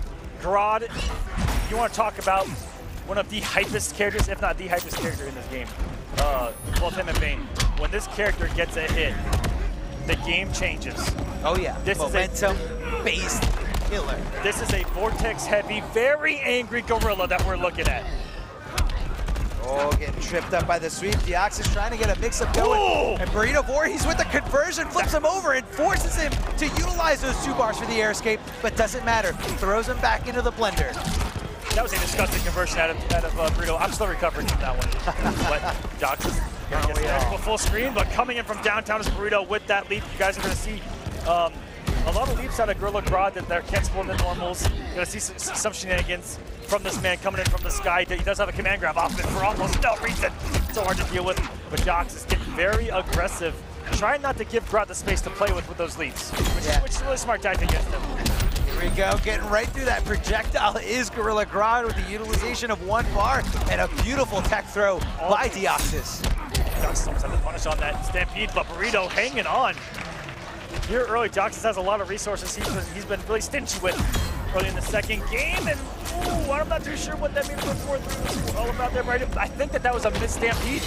Grodd, you want to talk about one of the hypest characters, if not the hypest character in this game. Both him and Bane. When this character gets a hit, the game changes. Oh yeah. This momentum-based killer. This is a vortex-heavy, very angry gorilla that we're looking at. Oh, getting tripped up by the sweep. Deoxys trying to get a mix-up going. Ooh. And Burrito Voorhees with the conversion flips him over and forces him to utilize those 2 bars for the air escape, but doesn't matter. He throws him back into the blender. That was a disgusting conversion out of Burrito. I'm still recovering from that one. But Deoxys gets the full screen, but coming in from downtown is Burrito with that leap. You guys are going to see a lot of leaps out of Gorilla Grodd that they're cancelable in the normals. You're going to see some shenanigans from this man coming in from the sky. He does have a command grab off it for almost no reason. So hard to deal with. But Deoxys is getting very aggressive, trying not to give Grodd the space to play with those leaps, which is a really smart tactic against him. Here we go, getting right through that projectile is Gorilla Grodd with the utilization of 1 bar and a beautiful tech throw by Deoxys. Deoxys almost had the punish on that stampede, but Burrito hanging on. Here early, Deoxys has a lot of resources he's been really stingy with early in the second game, and I'm not too sure what that means for 4-3 was all about there, but I think that was a missed stampede.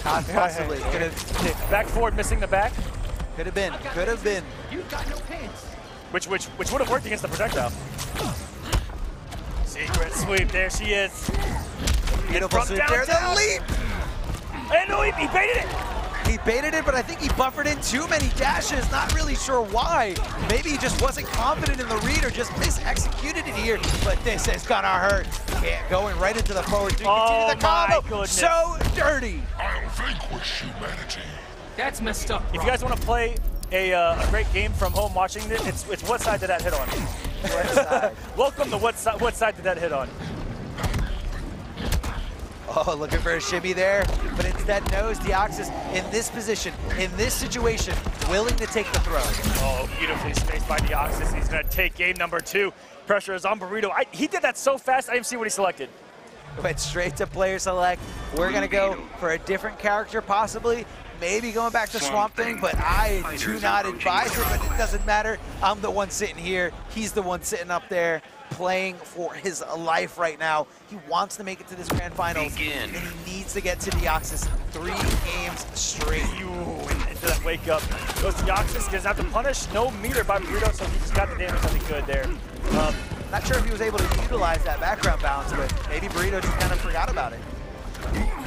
Possibly. Back forward, missing the back. Could have been. Could have been. You got no pants. Which would have worked against the projectile. Secret sweep, there she is. Beautiful sweep there, the leap! And no, he baited it! He baited it, but I think he buffered in too many dashes. Not really sure why. Maybe he just wasn't confident in the read or just mis-executed it here. But this is gonna hurt. Yeah, going right into the forward three. Continue the combo. Goodness. So dirty. I'll vanquish humanity. That's messed up. If you guys want to play a great game from home watching it, it's what side did that hit on? What side? Welcome to what side did that hit on? Oh, looking for a shimmy there, but instead knows Deoxys in this position, in this situation, willing to take the throw. Oh, beautifully spaced by Deoxys. He's going to take game number 2. Pressure is on Burrito. He did that so fast, I didn't see what he selected. Went straight to player select. We're going to go for a different character, possibly. Maybe going back to Swamp Thing, but I do not advise it, but it doesn't matter. I'm the one sitting here. He's the one sitting up there, playing for his life right now. He wants to make it to this grand finals, and he needs to get to Deoxys 3 games straight. Into that wake up. Goes to Deoxys, gets out to punish. No meter by Burrito, so he just got the damage that he could there. Not sure if he was able to utilize that background bounce, but maybe Burrito just kind of forgot about it.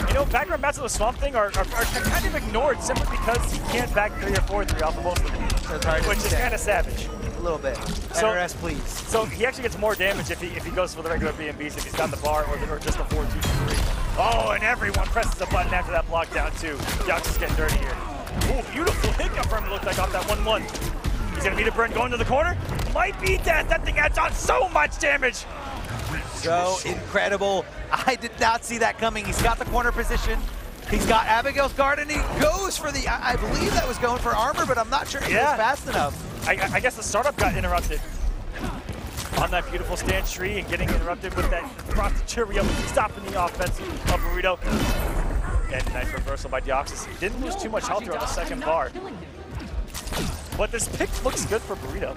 You know, background bounces with Swamp Thing are kind of ignored simply because he can't back 3 or 4-3 off of most of them, So it's hard which is kind of savage. A little bit. So, NRS, please. So he actually gets more damage if he goes for the regular B&Bs, if he's got the bar or just the 4-2-3. Oh, and everyone presses a button after that block down too. Deoxys getting dirty here. Oh, beautiful hiccup from him, looked like off that 1-1. He's gonna meet a burn going to the corner. Might be dead. That thing adds on so much damage. So incredible. I did not see that coming. He's got the corner position. He's got Abigail's guard, and he goes for the, I believe that was going for armor, but I'm not sure he was fast enough. I guess the startup got interrupted on that beautiful stand tree and getting interrupted with that frosted Cheerio, stopping the offense of Burrito. And nice reversal by Deoxys. He didn't lose too much health here on the second bar. But this pick looks good for Burrito.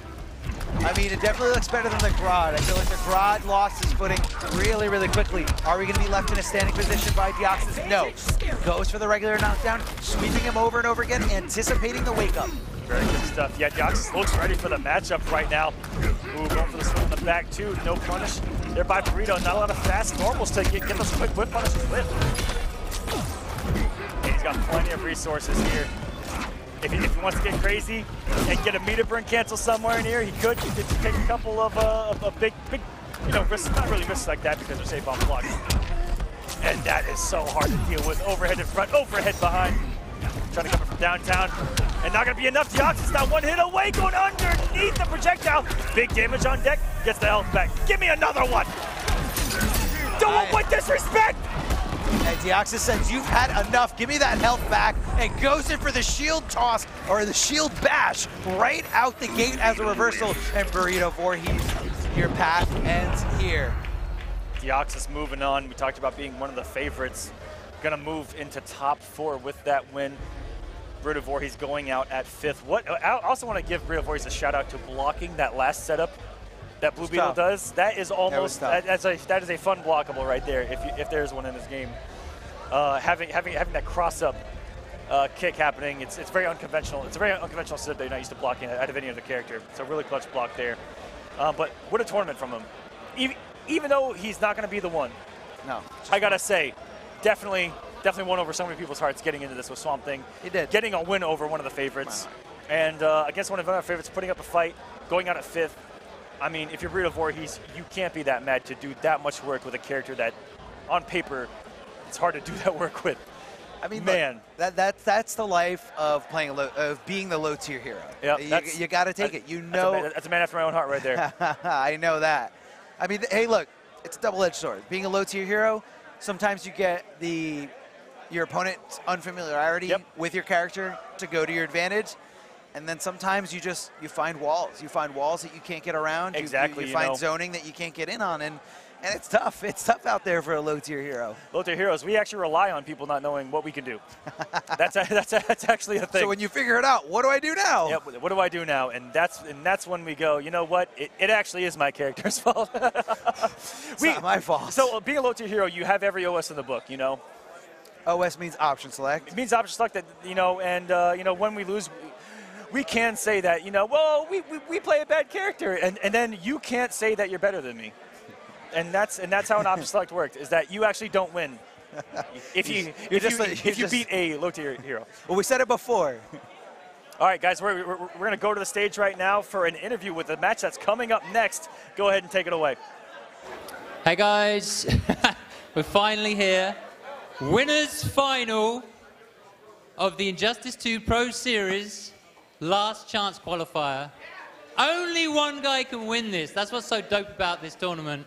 I mean, it definitely looks better than the Grodd. I feel like the Grodd lost his footing really, really quickly. Are we going to be left in a standing position by Deoxys? No. Goes for the regular knockdown, sweeping him over and over again, anticipating the wake-up. Very good stuff. Yeah, Deoxys looks ready for the matchup right now. Ooh, going for the swing in the back, too. No punish there by Burrito. Not a lot of fast normals to get those quick whip punishes with. And he's got plenty of resources here. If he wants to get crazy and get a meter burn cancel somewhere in here, he could take a couple of big, you know, risks. Not really risks like that because they're safe on block. And that is so hard to deal with. Overhead in front, overhead behind. Trying to come from downtown. And not going to be enough. Deoxys now one hit away, going underneath the projectile. Big damage on deck, gets the health back. Give me another one. Don't want disrespect. And Deoxys says, you've had enough, give me that health back, and goes in for the shield toss, or the shield bash, right out the gate as a reversal, and Burrito Voorhees, your path ends here. Deoxys moving on. We talked about being one of the favorites. Gonna move into top 4 with that win. Burrito Voorhees going out at 5th. I also want to give Burrito Voorhees a shout out to blocking that last setup that Blue Beetle does. That is almost, that is a fun blockable right there if there's one in this game. Having that cross-up kick happening, it's very unconventional. It's a very unconventional setup that you're not used to blocking out of any other character. It's a really clutch block there. But what a tournament from him. Even though he's not going to be the one. No. I got to say, definitely won over so many people's hearts getting into this with Swamp Thing. He did. Getting a win over one of the favorites. And against one of our favorites, putting up a fight, going out at 5th. I mean, if you're Burrito Voorhees, you can't be that mad to do that much work with a character that, on paper, it's hard to do that work with. I mean, man, look, that's the life of being the low tier hero. Yep, you got to take it. You know, that's a man after my own heart right there. I know that. I mean, hey, look, it's a double-edged sword. Being a low tier hero, sometimes you get your opponent's unfamiliarity with your character to go to your advantage. And then sometimes you find walls. You find walls that you can't get around. Exactly. You find zoning that you can't get in on, and it's tough. It's tough out there for a low-tier hero. Low-tier heroes, we actually rely on people not knowing what we can do. That's actually a thing. So when you figure it out, what do I do now? Yep, what do I do now? And that's when we go, you know what? It actually is my character's fault. It's not my fault. So being a low-tier hero, you have every OS in the book, you know? OS means option select. It means option select, that, you know, and, you know, when we lose, we can say that, you know, well, we play a bad character, and then you can't say that you're better than me. And that's how an option select works, is that you actually don't win if you beat a low-tier hero. Well, we said it before. All right, guys, we're going to go to the stage right now for an interview with the match that's coming up next. Go ahead and take it away. Hey, guys. We're finally here. Winners final of the Injustice 2 Pro Series last chance qualifier. Only one guy can win this. That's what's so dope about this tournament.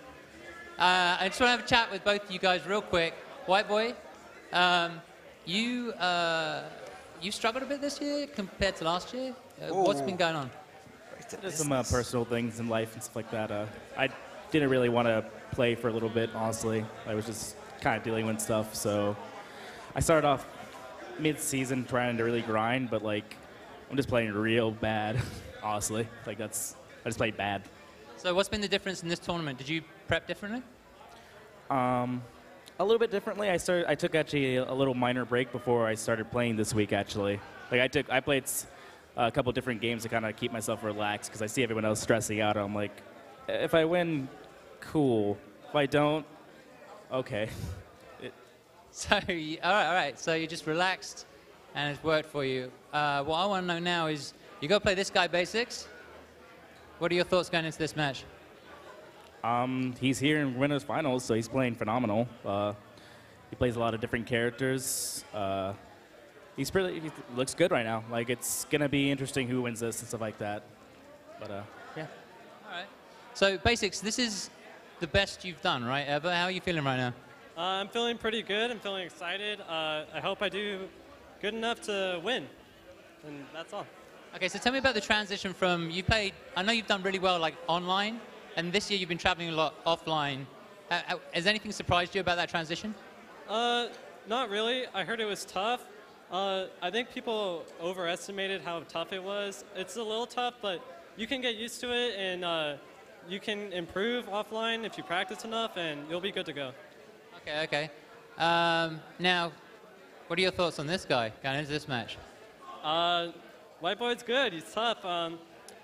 I just want to have a chat with both of you guys real quick. WhiteBoi, you struggled a bit this year compared to last year. What's been going on? Just some personal things in life and stuff like that. I didn't really want to play for a little bit, honestly. I was just kind of dealing with stuff, so I started off mid-season trying to really grind, but like I'm just playing real bad, honestly. Like I just played bad. So what's been the difference in this tournament? Did you prep differently? A little bit differently. I took actually a little minor break before I started playing this week. Actually, like I played a couple different games to kind of keep myself relaxed because I see everyone else stressing out. I'm like, if I win, cool. If I don't, okay. So, all right. So you just relaxed, and it's worked for you. What I want to know now is, you go play this guy basics. What are your thoughts going into this match? He's here in winners finals, so he's playing phenomenal. He plays a lot of different characters. He looks good right now. Like it's gonna be interesting who wins this and stuff like that. But yeah. All right. So basics, this is the best you've done, right, ever? How are you feeling right now? I'm feeling pretty good. I'm feeling excited. I hope I do good enough to win, and that's all. Okay, so tell me about the transition from I know you've done really well like online, and this year you've been traveling a lot offline. Has anything surprised you about that transition? Not really. I heard it was tough. I think people overestimated how tough it was. It's a little tough, but you can get used to it, and you can improve offline if you practice enough, and you'll be good to go. Okay. Now, what are your thoughts on this guy going into this match? WhiteBoi's good. He's tough.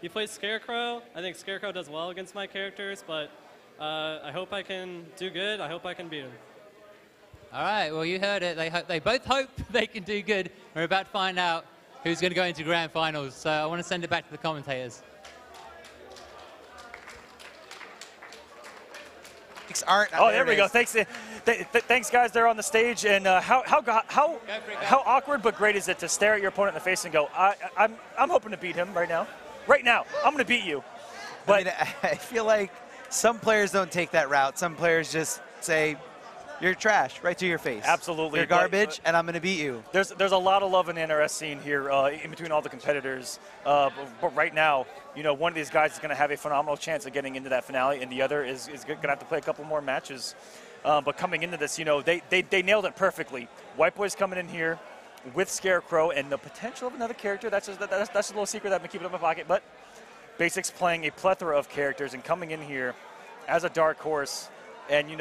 He plays Scarecrow. I think Scarecrow does well against my characters, but I hope I can do good. I hope I can beat him. All right, well, you heard it. They both hope they can do good. We're about to find out who's going to go into grand finals. So I want to send it back to the commentators. There we go. Thanks, thanks, guys. They're on the stage, and how awkward but great is it to stare at your opponent in the face and go, I'm hoping to beat him right now. Right now, I'm going to beat you. But I feel like some players don't take that route. Some players just say, you're trash, right to your face. Absolutely. You're garbage, and I'm going to beat you. There's a lot of love in the NRS scene here in between all the competitors. But right now, one of these guys is going to have a phenomenal chance of getting into that finale, and the other is going to have to play a couple more matches. But coming into this, they nailed it perfectly. WhiteBoi's coming in here with Scarecrow and the potential of another character. That's a little secret that I've been keeping in my pocket. But Basics playing a plethora of characters and coming in here as a dark horse. And, we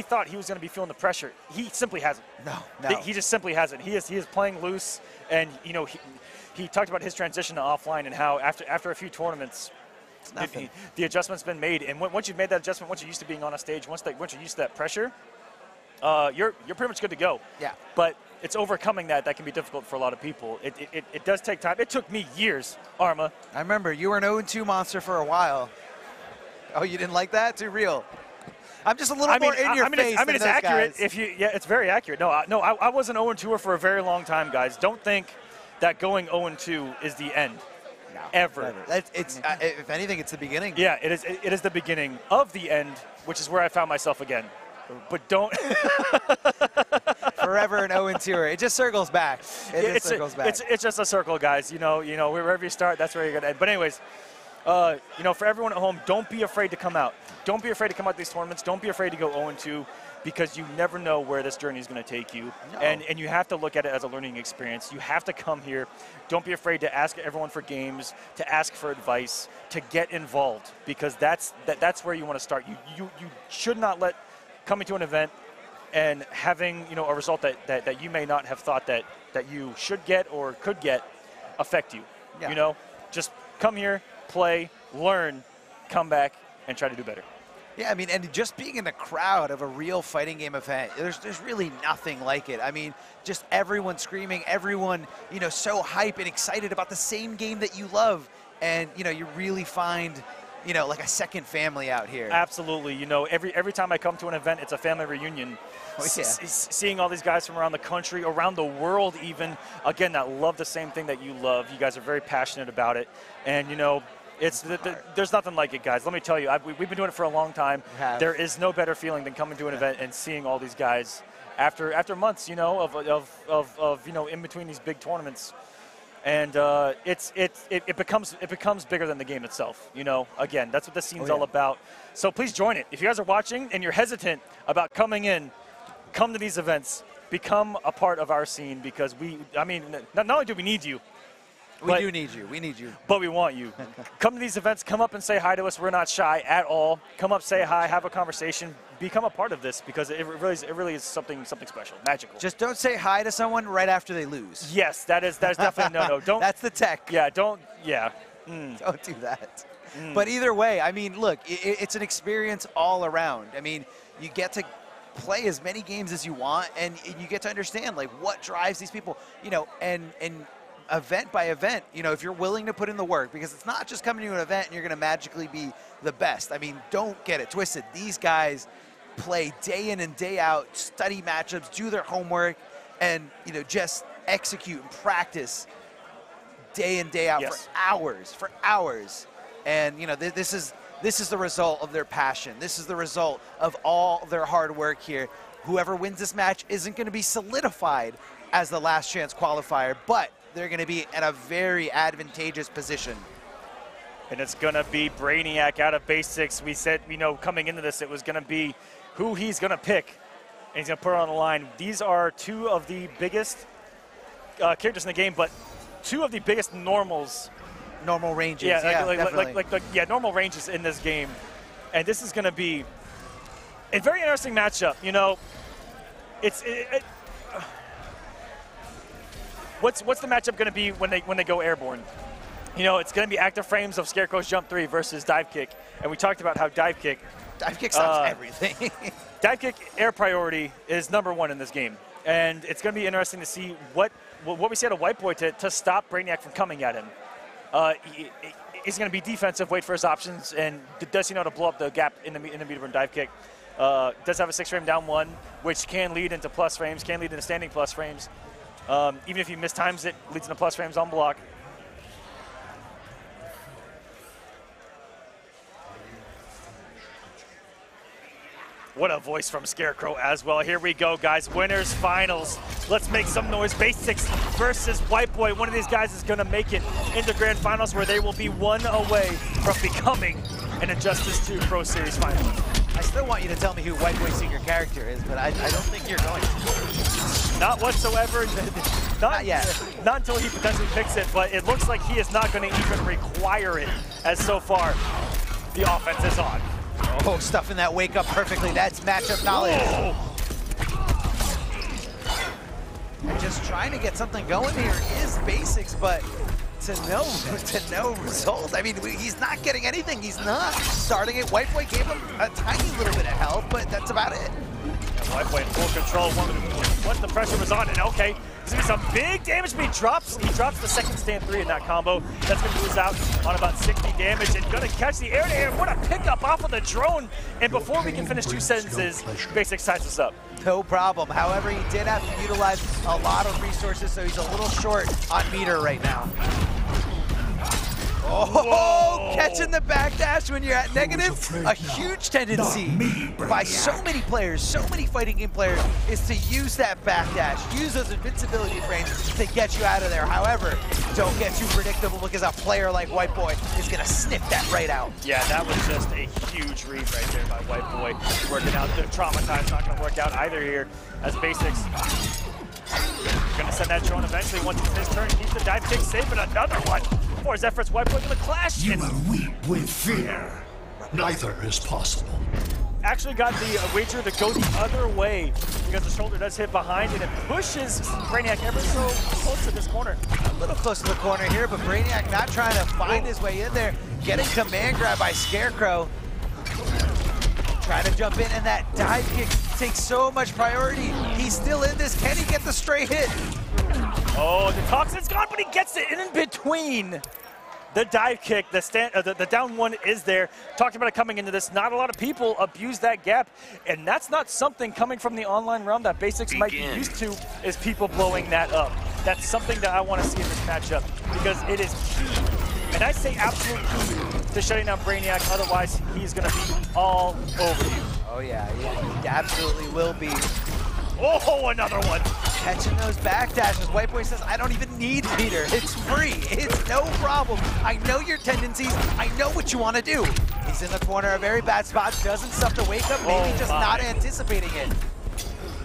thought he was going to be feeling the pressure. He simply hasn't. No. He just simply hasn't. He is playing loose. And, he talked about his transition to offline and how after a few tournaments, the adjustment's been made. And once you've made that adjustment, once you're used to being on a stage, once you're used to that pressure, you're pretty much good to go. Yeah. But it's overcoming that can be difficult for a lot of people. It does take time. It took me years, Arma. I remember you were an 0-2 monster for a while. Oh, you didn't like that? Too real. I'm just a little more in your face. It's accurate. Guys. It's very accurate. I was an 0-2er for a very long time, guys. Don't think that going 0-2 is the end. No, ever. If anything, it's the beginning. Yeah, it is. It is the beginning of the end, which is where I found myself again. But don't. Forever an 0-2er. It just circles back. It circles back. It's just a circle, guys. Wherever you start, that's where you're gonna end. But anyways. For everyone at home, don't be afraid to come out. Don't be afraid to come out to these tournaments. Don't be afraid to go 0-2 because you never know where this journey is going to take you. No. And you have to look at it as a learning experience. You have to come here. Don't be afraid to ask everyone for games, to ask for advice, to get involved because that's where you want to start. You should not let coming to an event and having a result that you may not have thought that you should get or could get affect you. Yeah. Just come here. Play, learn, come back, and try to do better. Yeah, and just being in the crowd of a real fighting game event, there's really nothing like it. Just everyone screaming, everyone, so hype and excited about the same game that you love. And, you really find, like a second family out here. Absolutely. Every time I come to an event, it's a family reunion. Oh, yeah. Seeing all these guys from around the country, around the world even, again, that love the same thing that you love. You guys are very passionate about it. And, There's nothing like it, guys. Let me tell you, we've been doing it for a long time. There is no better feeling than coming to an event and seeing all these guys after months, you know, of you know, in between these big tournaments. And it becomes bigger than the game itself. You know, again, that's what this scene's all about. So please join it. If you guys are watching and you're hesitant about coming in, come to these events, become a part of our scene, because I mean, not only do we need you, we do need you. We need you. But we want you. Come to these events. Come up and say hi to us. We're not shy at all. Come up, say hi, have a conversation, become a part of this, because it really is something special, magical. Just don't say hi to someone right after they lose. Yes, that's definitely no. Don't. That's the tech. Yeah, don't. Yeah. Don't do that. But either way, I mean, look, it's an experience all around. I mean, you get to play as many games as you want, and you get to understand like what drives these people, you know, and event by event, you know, if you're willing to put in the work, because it's not just coming to an event and you're going to magically be the best. I mean, don't get it twisted. These guys play day in and day out, study matchups, do their homework, and, you know, just execute and practice day in, day out for hours. And, you know, this is the result of their passion. This is the result of all their hard work here. Whoever wins this match isn't going to be solidified as the last chance qualifier, but they're going to be in a very advantageous position. And it's going to be Brainiac out of basics. We said, you know, coming into this, it was going to be who he's going to pick, and he's going to put it on the line. These are two of the biggest characters in the game, but two of the biggest normal ranges. Yeah, normal ranges in this game. And this is going to be a very interesting matchup. You know, What's the matchup going to be when they go airborne? You know, it's going to be active frames of Scarecrow's jump 3 versus dive kick, and we talked about how dive kick stops everything. Dive kick air priority is #1 in this game, and it's going to be interesting to see what we see out of WhiteBoi to stop Brainiac from coming at him. He's going to be defensive, wait for his options, and does he know to blow up the gap in the meter burn dive kick? Does have a 6-frame down 1, which can lead into plus frames, can lead into standing plus frames. Even if he mistimes it, leads into plus frames on block. What a voice from Scarecrow as well. Here we go, guys. Winners finals. Let's make some noise. Basics versus WhiteBoi. One of these guys is going to make it into grand finals, where they will be one away from becoming an Injustice 2 Pro Series final. I still want you to tell me who WhiteBoi's secret character is, but I don't think you're going to. Not whatsoever. Not yet. Not until he potentially picks it, but it looks like he is not going to even require it, as so far the offense is on. Oh, stuffing that wake up perfectly. That's matchup knowledge. And just trying to get something going here is basics, but to no result. I mean, he's not getting anything. He's not starting it. WhiteBoi gave him a tiny little bit of help, but that's about it. WhiteBoi in full control once the pressure was on, and okay, there's gonna be some big damage, but he drops the second stand 3 in that combo. That's gonna lose out on about 60 damage, and gonna catch the air to air. What a pickup off of the drone. And before we can finish 2 sentences, Basics ties us up. No problem. However, he did have to utilize a lot of resources, so he's a little short on meter right now. Oh, catching the backdash when you're at negative, a huge tendency by so many players, so many fighting game players, is to use that backdash, use those invincibility frames to get you out of there. However, don't get too predictable, because a player like WhiteBoi is going to snip that right out. Yeah, that was just a huge read right there by WhiteBoi. Working out, the Traumatize not going to work out either here, as Basics going to send that drone eventually once it's his turn. Keeps the dive kick safe, and another one. For his efforts, WhiteBoi going to clash. You will weep with fear. Neither is possible. Actually got the wager to go the other way, because the shoulder does hit behind, and it pushes Brainiac ever so close to this corner. A little close to the corner here, but Brainiac not trying to find his way in there. Getting command grab by Scarecrow. Trying to jump in, and that dive kick takes so much priority. He's still in this. Can he get the straight hit? Oh, the toxin's gone, but he gets it in between. The dive kick, the down 1 is there. Talked about it coming into this. Not a lot of people abuse that gap, and that's not something coming from the online realm that Basics might be used to, is people blowing that up. That's something that I want to see in this matchup, because it is key And I say absolute key to shutting down Brainiac, otherwise he's going to be all over you. Oh yeah, he absolutely will be. Oh, another one. Catching those backdashes. WhiteBoi says, I don't even need Peter. It's free. It's no problem. I know your tendencies. I know what you want to do. He's in the corner, a very bad spot. Doesn't stuff to wake up, maybe just not anticipating it.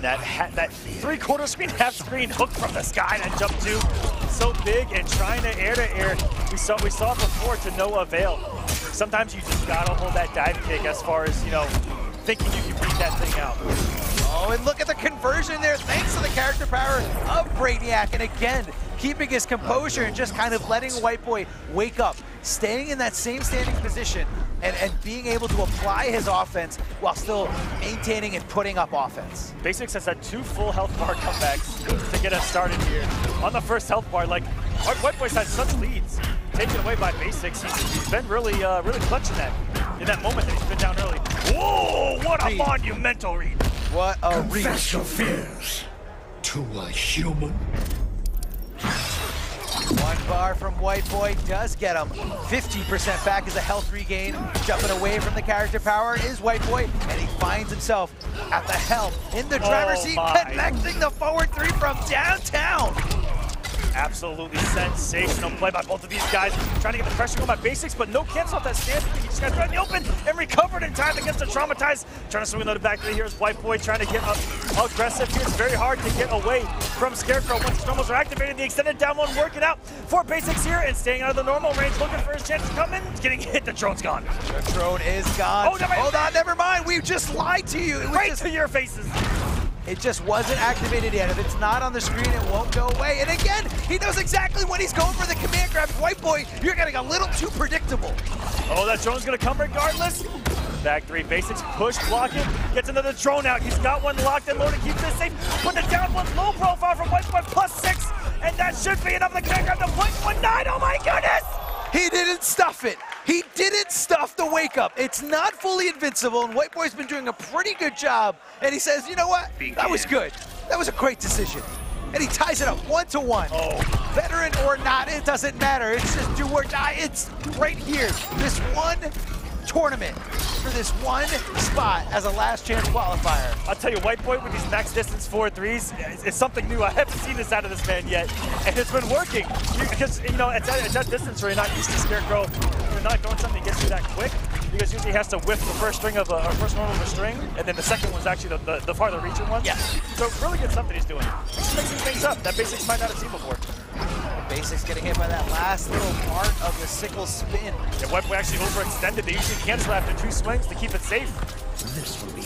That three-quarter screen, half screen hook from the sky, that jump two, so big and trying to air. We saw it before to no avail. Sometimes you just gotta hold that dive kick as far as, you know, thinking you can beat that thing out. Oh, and look at the conversion there, thanks to the character power of Brainiac. And again, keeping his composure and just kind of letting WhiteBoi wake up, staying in that same standing position and being able to apply his offense while still maintaining and putting up offense. Basics has had 2 full health bar comebacks to get us started here. On the first health bar, like, WhiteBoi's had such leads taken away by Basics. He's been really clutch in that moment that he's been down early. Whoa, what a monumental read. What a read. Confess your fears to a human. 1 bar from WhiteBoi does get him 50% back as a health regain. Jumping away from the character power is WhiteBoi, and he finds himself at the helm in the driver's seat, connecting the forward 3 from downtown. Absolutely sensational play by both of these guys, trying to get the pressure going by Basics, but no cancel off that stand. He just got thrown in the open and recovered in time against the Traumatized. Trying to swing the back three here is WhiteBoi, trying to get aggressive here. It's very hard to get away from Scarecrow once his normals are activated. The extended down one working out for Basics here and staying out of the normal range, looking for his chance to come in. Getting hit, the drone's gone. The drone is gone. Oh, hold on, never mind. We just lied to you. Right to your faces. It just wasn't activated yet. If it's not on the screen, it won't go away. And again, he knows exactly when he's going for the command grab. WhiteBoi, you're getting a little too predictable. Oh, that drone's gonna come regardless. Back 3, Basics push, block it, gets another drone out. He's got one locked and loaded, keeps it safe. But the down one's low profile from WhiteBoi, +6. And that should be enough. The command grab to .19. Oh my goodness! He didn't stuff it. He didn't stuff the wake up. It's not fully invincible, and WhiteBoi's been doing a pretty good job. And he says, you know what? That was good. That was a great decision. And he ties it up 1-1. Oh. Veteran or not, it doesn't matter. It's just do or die. It's right here. This one tournament for this one spot as a last chance qualifier. I'll tell you, WhiteBoi with these max distance 4-3s is something new. I haven't seen this out of this man yet, and it's been working. Because, you know, at that distance where you're not used to Scarecrow, you're not going something that gets you that quick, because usually he has to whiff the first string of first normal of a string, and then the second one's actually the farther reaching one. Yeah. So really good stuff that he's doing. He's mixing things up that Basics might not have seen before. Basics getting hit by that last little part of the sickle spin. Yeah, WhiteBoi actually overextended. They usually cancel after 2 swings to keep it safe.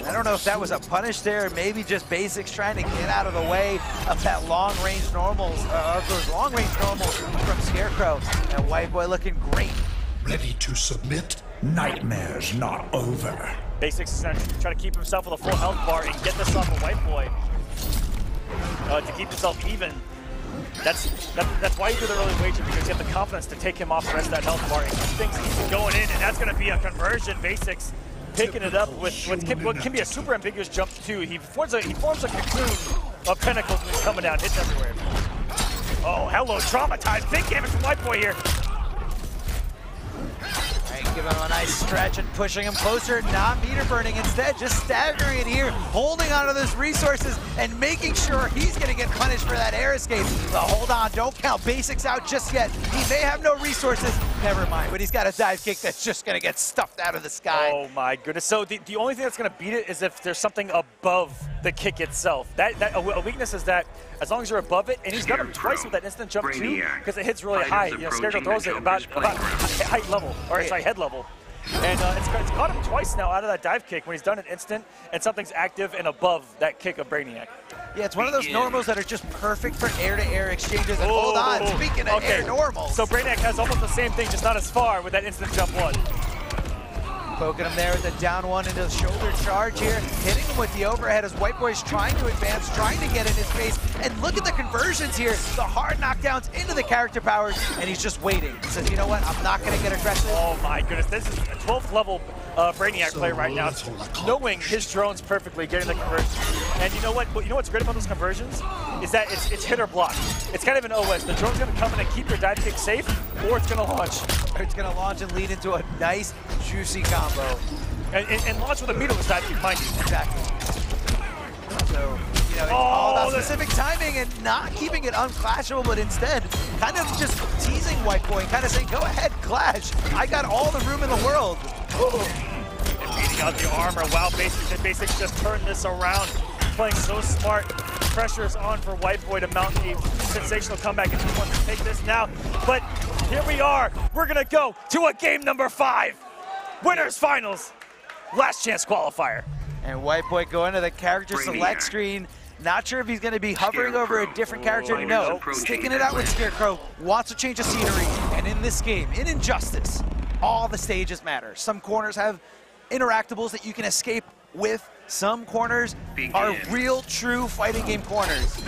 I don't know if that was a punish there, or maybe just Basics trying to get out of the way of that long-range normals, of those long-range normals from Scarecrow. And WhiteBoi looking great. Ready to submit? Nightmare's not over. Basics is trying to keep himself with a full health bar and get this off of WhiteBoi to keep himself even. That's why you do the early wager, because you have the confidence to take him off the rest of that health bar and keep things going in, and that's going to be a conversion. Basics picking it up with what can be a super ambiguous jump too. He forms a cocoon of pinnacles when he's coming down, hits everywhere. Oh, hello, Traumatized. Big damage from WhiteBoi here. Giving him a nice stretch and pushing him closer, not meter burning, instead just staggering it here, holding onto those resources and making sure he's gonna get punished for that air escape. But hold on, don't count Basics out just yet. He may have no resources, never mind, but he's got a dive kick that's just gonna get stuffed out of the sky. Oh my goodness. So the only thing that's gonna beat it is if there's something above the kick itself. A weakness is that as long as you're above it, and he's done it twice with that instant jump too, because it hits really high. You know, Scarecrow throws it about height level, or sorry, head level. And it's caught him twice now out of that dive kick when he's done an instant and something's active and above that kick of Brainiac. Yeah, it's one of those normals that are just perfect for air-to-air exchanges. And hold on, speaking of air normals. So Brainiac has almost the same thing, just not as far with that instant jump one. Poking him there with the down one into the shoulder charge here, hitting him with the overhead as WhiteBoi's trying to advance, trying to get in his face. And look at the conversions here, the hard knockdowns into the character powers, and he's just waiting. He says, you know what, I'm not gonna get aggressive. Oh my goodness, this is a 12th level Brainiac play right now, knowing his drones perfectly, getting the conversion. And you know what? You know what's great about those conversions is that it's hit or block. It's kind of an OS. The drone's going to come in and keep your dive kick safe, or it's going to launch. It's going to launch and lead into a nice, juicy combo. And launch with a meterless dive kick, mind you. Exactly. So, you know, it's all about specific timing and not keeping it unclashable, but instead kind of just teasing WhiteBoi and kind of saying, go ahead, clash. I got all the room in the world. And beating out the armor. Wow, Basics just turned this around. Playing so smart. Pressure is on for WhiteBoi to mount a sensational comeback if he wants to take this now. But here we are. We're going to go to a game number 5. Winners finals. Last chance qualifier. And WhiteBoi going to the character select screen. Not sure if he's going to be hovering over a different character. No, sticking it out with Scarecrow. Wants to change the scenery. And in this game, in Injustice, all the stages matter. Some corners have interactables that you can escape with. Some corners are real, true fighting game corners.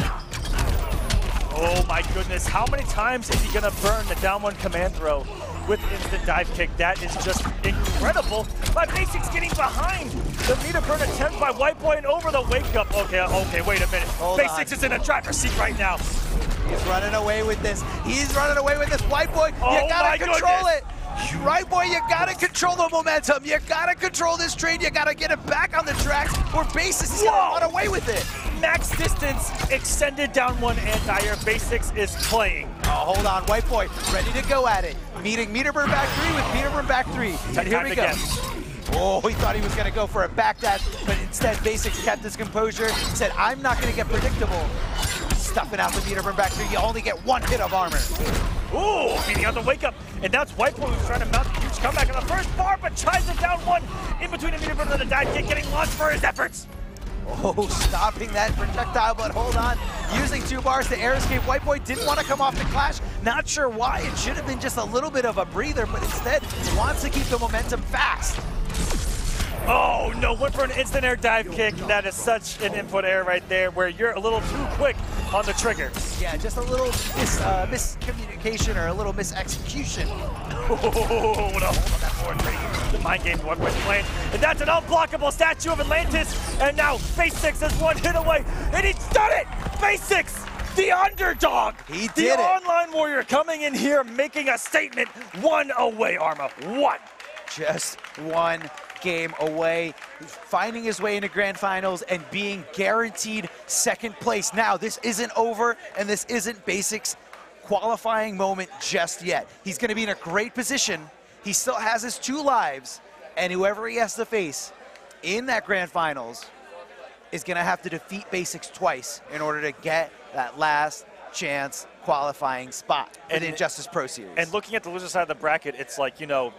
Oh my goodness, how many times is he gonna burn the down one command throw with instant dive kick? That is just incredible. But Basics getting behind the meter burn attempt by WhiteBoi and over the wake up. Okay, wait a minute. Basics is in a driver's seat right now. He's running away with this. He's running away with this. WhiteBoi, you gotta control it. WhiteBoi, you gotta control the momentum. You gotta control this train. You gotta get it back on the tracks, or Basics is gonna run away with it. Max distance extended down one anti-air. Basics is playing. Oh, hold on, WhiteBoi ready to go at it. Meeting meter burn back 3 with meter burn back 3. And here we go. Oh, he thought he was gonna go for a back dash, but instead Basics kept his composure, said, I'm not gonna get predictable. Stuffing out the meter burn back 3, you only get 1 hit of armor. Ooh, beating out the wake up. And that's WhiteBoi who's trying to mount a huge comeback on the first bar, but tries it down one in between the meter burn and the dive kick, getting launched for his efforts. Oh, stopping that projectile, but hold on. Using 2 bars to air escape. WhiteBoi didn't want to come off the clash. Not sure why. It should have been just a little bit of a breather, but instead wants to keep the momentum fast. Oh, no, went for an instant air dive kick. That is such an input error right there where you're a little too quick on the trigger. Yeah, just a little miscommunication or a little misexecution. Oh, what a hold on that forward three. The mind game WhiteBoi's playing. And that's an unblockable statue of Atlantis. And now Basics is 1 hit away. And he's done it! Basics, the underdog. He did it. The online warrior coming in here making a statement. 1 away, Arma. 1. Just 1 game away, finding his way into grand finals and being guaranteed 2nd place. Now, this isn't over, and this isn't Basics' qualifying moment just yet. He's going to be in a great position. He still has his 2 lives, and whoever he has to face in that grand finals is going to have to defeat Basics twice in order to get that last chance qualifying spot in the Injustice Pro Series. And looking at the loser side of the bracket, it's like, you know,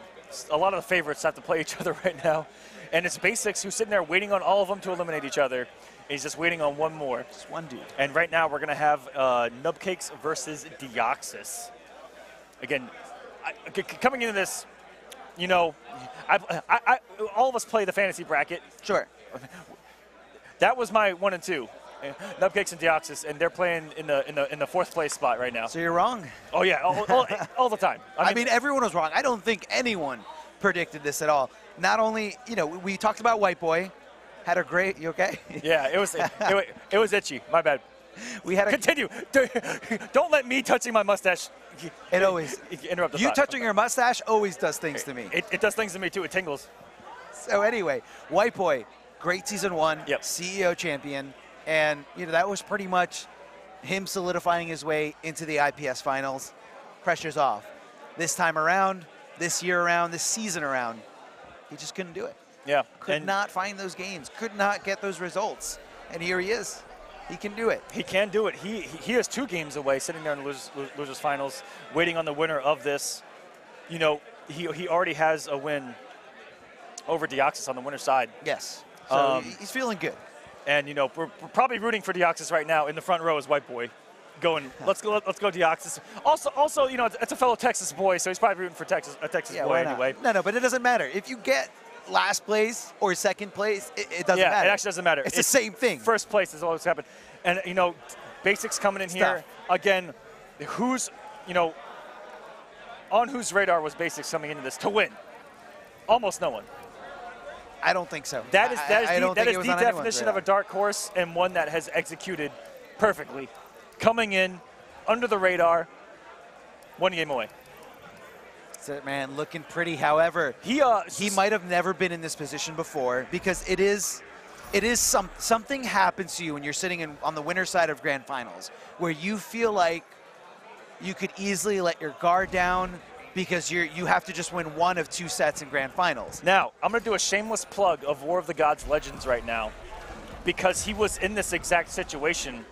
a lot of the favorites have to play each other right now. And it's Basics who's sitting there waiting on all of them to eliminate each other. He's just waiting on one more. Just one dude. And right now we're going to have Nubcakes versus Deoxys. Again, coming into this, you know, all of us play the fantasy bracket. Sure. That was my 1 and 2. Nubcakes and Deoxys, and they're playing in the 4th place spot right now. So you're wrong. Oh yeah, all the time. I mean, everyone was wrong. I don't think anyone predicted this at all. Not only, you know, we talked about WhiteBoi, had a great. You okay? Yeah, it was itchy. My bad. We had a continue. Don't let me touching my mustache. It always interrupt. You touching your mustache always does things to me. It does things to me too. It tingles. So anyway, WhiteBoi, great season 1, yep. CEO champion. And, you know, that was pretty much him solidifying his way into the IPS finals. Pressure's off. This time around, this year around, this season around, he just couldn't do it. Yeah. Could not find those gains, could not get those results. And here he is. He can do it. He can do it. He is 2 games away, sitting there in the losers finals, waiting on the winner of this. You know, he already has a win over Deoxys on the winner's side. Yes. So he's feeling good. And, you know, we're probably rooting for Deoxys right now. In the front row is WhiteBoi going, let's go Deoxys. Also, you know, it's a fellow Texas boy, so he's probably rooting for a Texas boy anyway. No, but it doesn't matter. If you get last place or 2nd place, it doesn't matter. Yeah, it actually doesn't matter. It's the same thing. 1st place is always happened. And, you know, Basics coming in here. Again, who's, you know, on whose radar was Basics coming into this to win? Almost no one. I don't think so. That is the on definition of a dark horse, and one that has executed perfectly. Coming in under the radar, one game away. That's it, man. Looking pretty. However, he might have never been in this position before, because it is something happens to you when you're sitting on the winner's side of grand finals, where you feel like you could easily let your guard down because you have to just win one of 2 sets in grand finals. Now, I'm going to do a shameless plug of War of the Gods Legends right now, because he was in this exact situation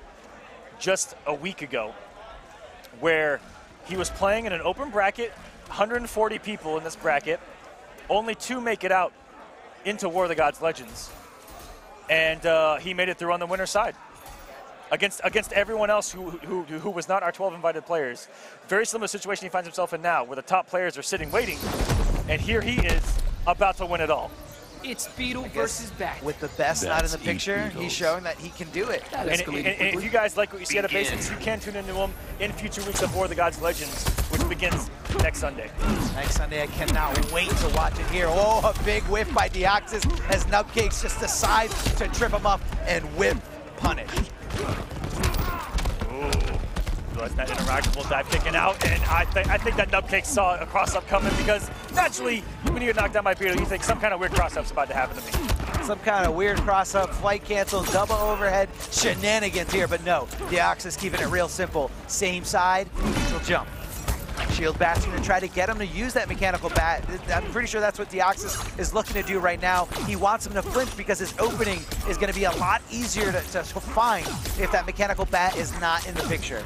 just a week ago, where he was playing in an open bracket, 140 people in this bracket, only 2 make it out into War of the Gods Legends, and he made it through on the winner's side against everyone else who was not our 12 invited players. Very similar situation he finds himself in now, where the top players are sitting waiting, and here he is about to win it all. It's Beetle versus Bat. With the best not in the picture, he's showing that he can do it. And if you guys like what you see out of Basics, you can tune into him in future weeks of War of the Gods Legends, which begins next Sunday. Next Sunday, I cannot wait to watch it here. Oh, a big whiff by Deoxys as Nubcakes just decides to trip him up and whip punish. Realize that interactable dive kicking out, and I think that Nubcake saw a cross-up coming, because naturally, when you get knocked down by Beetle, you think some kind of weird cross-up's about to happen to me. Some kind of weird cross-up, flight cancel, double overhead shenanigans here, but no, Deoxys keeping it real simple. Same side, neutral jump. Shield Bat's going to try to get him to use that mechanical bat. I'm pretty sure that's what Deoxys is looking to do right now. He wants him to flinch because his opening is going to be a lot easier to find if that mechanical bat is not in the picture.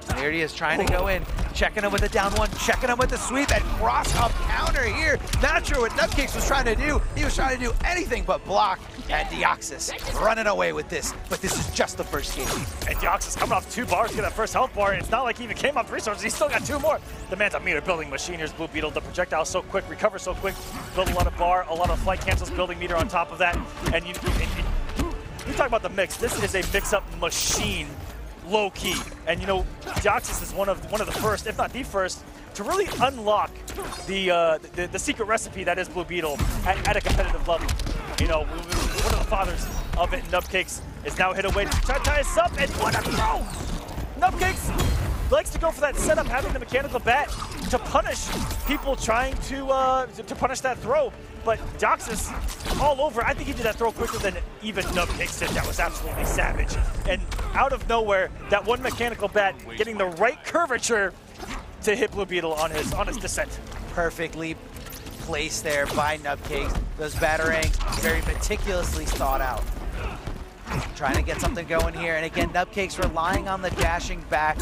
And here he is trying to go in, checking him with the down one, checking him with the sweep, and cross-up counter here. Not sure what Nubcakes was trying to do. He was trying to do anything but block, and Deoxys running away with this, but this is just the first game. And Deoxys coming off 2 bars to get that first health bar, and it's not like he even came off resources. He's still got 2 more. The man's a meter building machine. Here's Blue Beetle. The projectile so quick, recover so quick, build a lot of bar, a lot of flight cancels, building meter on top of that. And you talk about the mix. This is a mix-up machine. Low key, and you know, Deoxys is one of the first, if not the first, to really unlock the secret recipe that is Blue Beetle at a competitive level. You know, one of the fathers of it, Nubcakes, is now hit away to try to tie us up, and what a throw! Nubcakes likes to go for that setup, having the mechanical bat to punish people trying to punish that throw. But Deoxys all over. I think he did that throw quicker than even Nubcakes did. That was absolutely savage. And out of nowhere, that one mechanical bat getting the right curvature to hit Blue Beetle on his descent. Perfectly placed there by Nubcakes. Those batarangs very meticulously thought out. Trying to get something going here, and again, Nubcakes relying on the dashing back,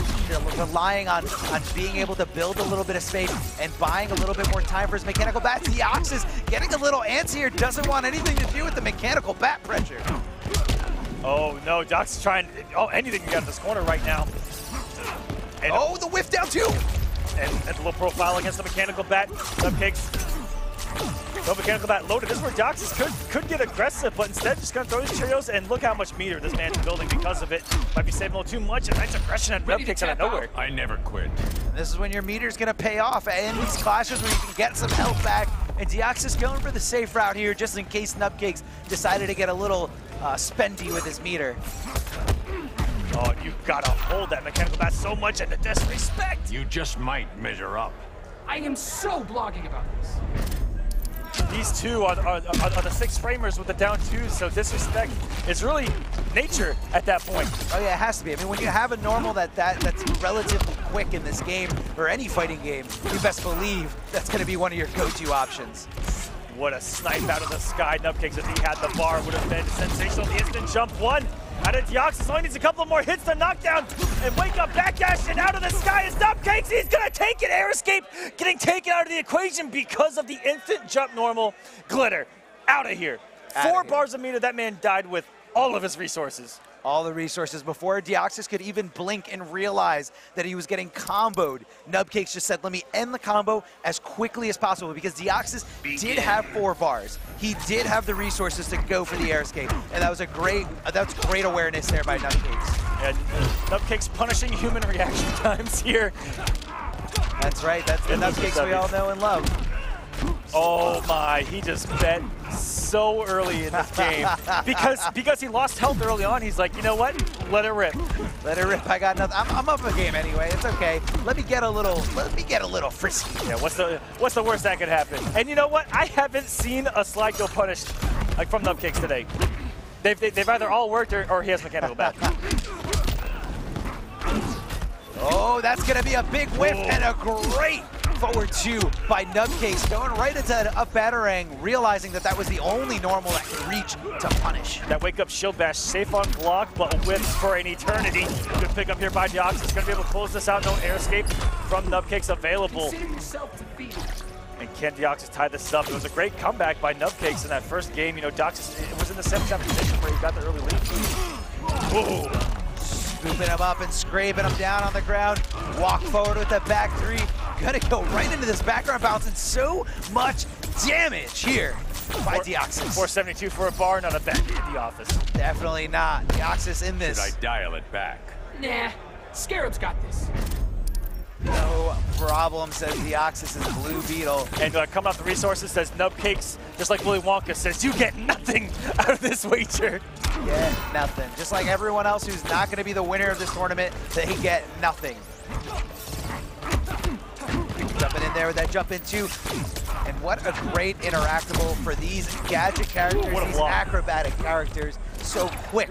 relying on being able to build a little bit of space and buying a little bit more time for his mechanical bat. Deoxys getting a little antsy here, doesn't want anything to do with the mechanical bat pressure. Oh no, Deoxys trying anything to get out of this corner right now. And, the whiff down too! And the low profile against the mechanical bat. Nubcakes. No mechanical bat loaded. This is where Deoxys could get aggressive, but instead just gonna throw his Cheerios, and look how much meter this man's building because of it. Might be saving a little too much, and nice aggression and Nubcakes out of nowhere. I never quit. This is when your meter's gonna pay off, and these clashes where you can get some health back, and Deoxys going for the safe route here, just in case Nubcakes decided to get a little spendy with his meter. Oh, you gotta hold that mechanical bat so much, and the disrespect! You just might measure up. I am so blogging about this. These two are the 6 framers with the down 2s, so disrespect is really nature at that point. Oh yeah, it has to be. I mean, when you have a normal that's relatively quick in this game, or any fighting game, you best believe that's going to be one of your go-to options. What a snipe out of the sky. Nubcakes, if he had the bar, would have been sensational. The instant jump 1 out of Deoxys. Only needs a couple more hits to knock down and wake up backdash, and out of the sky is Nubcakes. He's gonna take it. Air escape getting taken out of the equation because of the instant jump normal. Glitter out of here. 4 bars of meter. That man died with all of his resources. All the resources before Deoxys could even blink and realize that he was getting comboed. Nubcakes just said, let me end the combo as quickly as possible, because Deoxys did have 4 bars. He did have the resources to go for the air escape, and that was great awareness there by Nubcakes. And Nubcakes punishing human reaction times here. That's right, that's the Nubcakes we all know and love. Oh my, he just bet so early in this game because he lost health early on. He's like, you know what? Let it rip. Let it rip. I got nothing. I'm up a game anyway. It's okay. Let me get a little frisky. Yeah. What's the worst that could happen? And you know what? I haven't seen a slide go punished like from Nubcakes today. They've either all worked or he has mechanical back. Oh, that's going to be a big whip and a great forward two by Nubcakes, going right into a batarang, realizing that was the only normal that could reach to punish. That wake up shield bash, safe on block, but whips for an eternity. Good pick up here by Deoxys. Going to be able to close this out. No air escape from Nubcakes available. And can Deoxys tie this up? It was a great comeback by Nubcakes in that first game. You know, Deoxys was in the same position where he got the early lead. Ooh. Scooping him up and scraping him down on the ground. Walk forward with the back three. Gonna go right into this background bounce, and so much damage here by Deoxys. 472 for a bar, not a back in the office. Definitely not. Deoxys in this. Should I dial it back? Nah, Scarab's got this. No problem, says Deoxys' Blue Beetle. And coming off the resources says Nubcakes, just like Willy Wonka says, you get nothing out of this wager. Get nothing. Just like everyone else who's not going to be the winner of this tournament, they get nothing. Jumping in there with that jump in too. And what a great interactable for these gadget characters, these acrobatic characters. So quick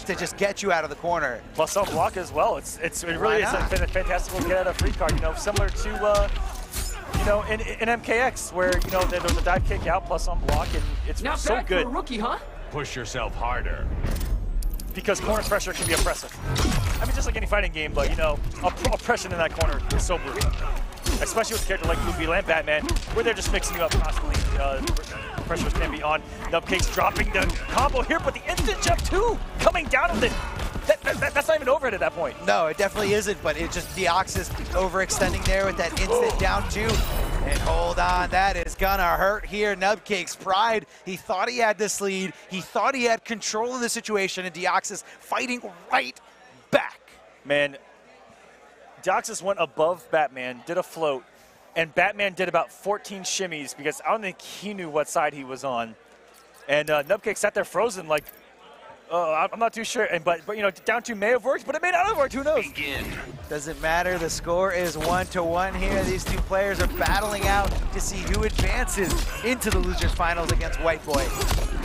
to just get you out of the corner. Plus on block as well. It really is a fantastic get out of free card. You know, similar to you know in MKX where you know there was a dive kick out plus on block, and it's Not so bad good. for a rookie, huh? Push yourself harder. Because corner pressure can be oppressive. I mean, just like any fighting game, but you know, oppression in that corner is so brutal. Especially with a character like Blue Beetle and Batman, where they're just mixing you up constantly. Pressures can be on. Nubcakes dropping the combo here, but the instant jump too coming down with it. That's not even overhead at that point. No, it definitely isn't, but it's just Deoxys overextending there with that instant down two. And hold on, that is gonna hurt here. Nubcakes' pride. He thought he had this lead. He thought he had control of the situation, and Deoxys fighting right back. Man, Deoxys went above Batman, did a float, and Batman did about 14 shimmies because I don't think he knew what side he was on. And Nubcakes sat there frozen like, I'm not too sure. But you know, down two may have worked, but it may not have worked. Who knows? Doesn't matter. The score is 1-1 here. These two players are battling out to see who advances into the losers finals against WhiteBoi.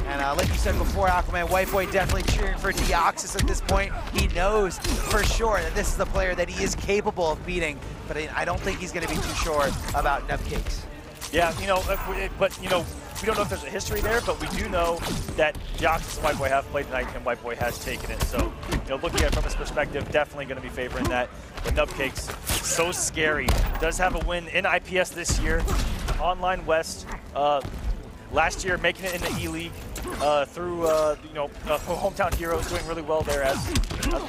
And like you said before, Aquaman, WhiteBoi definitely cheering for Deoxys at this point. He knows for sure that this is the player that he is capable of beating, but I don't think he's going to be too sure about Nubcakes. Yeah, you know, but you know, we don't know if there's a history there, but we do know that Deoxys and WhiteBoi have played tonight, and WhiteBoi has taken it. So, you know, looking at it from his perspective, definitely going to be favoring that. But Nubcakes, so scary. Does have a win in IPS this year, Online West. Last year, making it in the E-League through, you know, Hometown Heroes, doing really well there as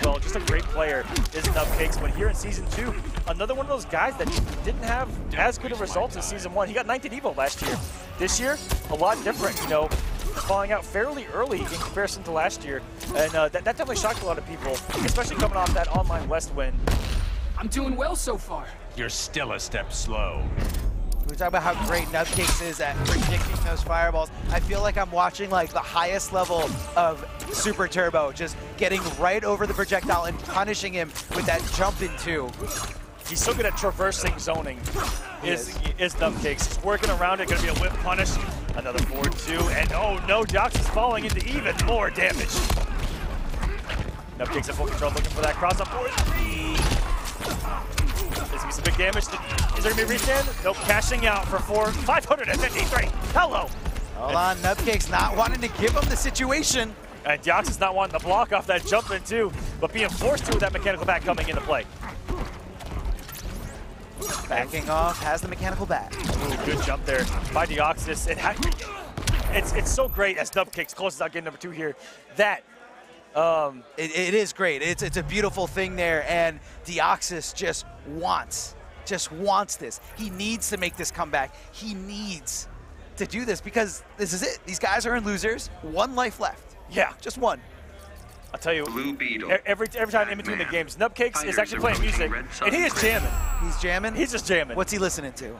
well. Just a great player is Nubcakes. But here in Season 2, another one of those guys that didn't have as good of results as Season 1. He got 9th in Evo last year. This year, a lot different, you know, falling out fairly early in comparison to last year. And that definitely shocked a lot of people, especially coming off that Online West win. I'm doing well so far. You're still a step slow. We talk about how great Nubcakes is at predicting those fireballs. I feel like I'm watching like the highest level of Super Turbo, just getting right over the projectile and punishing him with that jump in two. He's so good at traversing zoning, is Nubcakes. He's working around it, gonna be a whip punish. Another 4-2, and oh no, Deoxys is falling into even more damage. Nubcakes at full control, looking for that cross up 4-3. There's gonna be some big damage. Is there gonna be a restand? Nope, cashing out for 553. Hello. Hold on, Nubcakes not wanting to give him the situation. And Deoxys not wanting to block off that jump in too, but being forced to with that mechanical back coming into play. Backing off, has the mechanical back. Ooh, good jump there by Deoxys. It's so great as Nubcakes closes out game number 2 here. That it is great. It's a beautiful thing there, and Deoxys just wants this. He needs to make this comeback. He needs to do this because this is it. These guys are in losers. 1 life left. Yeah, just 1. I'll tell you, Blue Beetle, every time in between the games, Nubcakes is actually playing music, and he is jamming. He's jamming? He's just jamming. What's he listening to?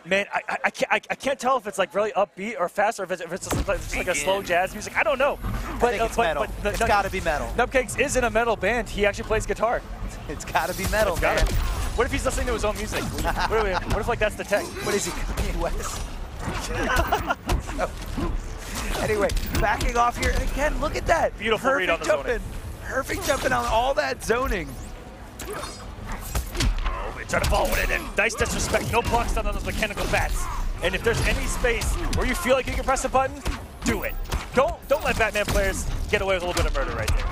Man, I can't tell if it's like really upbeat or fast, or if it's just like a slow jazz music. I don't know. I think it's metal. It's got to be metal. Nubcakes is in a metal band. He actually plays guitar. It's got to be metal, man. What if he's listening to his own music? What if like that's the tech? What is he, Kanye West? Anyway, backing off here again. Look at that. Beautiful read on the zoning. Perfect jumping on all that zoning. Try to follow it in. Nice disrespect. No blocks done on those mechanical bats. And if there's any space where you feel like you can press a button, do it. Don't let Batman players get away with a little bit of murder right there.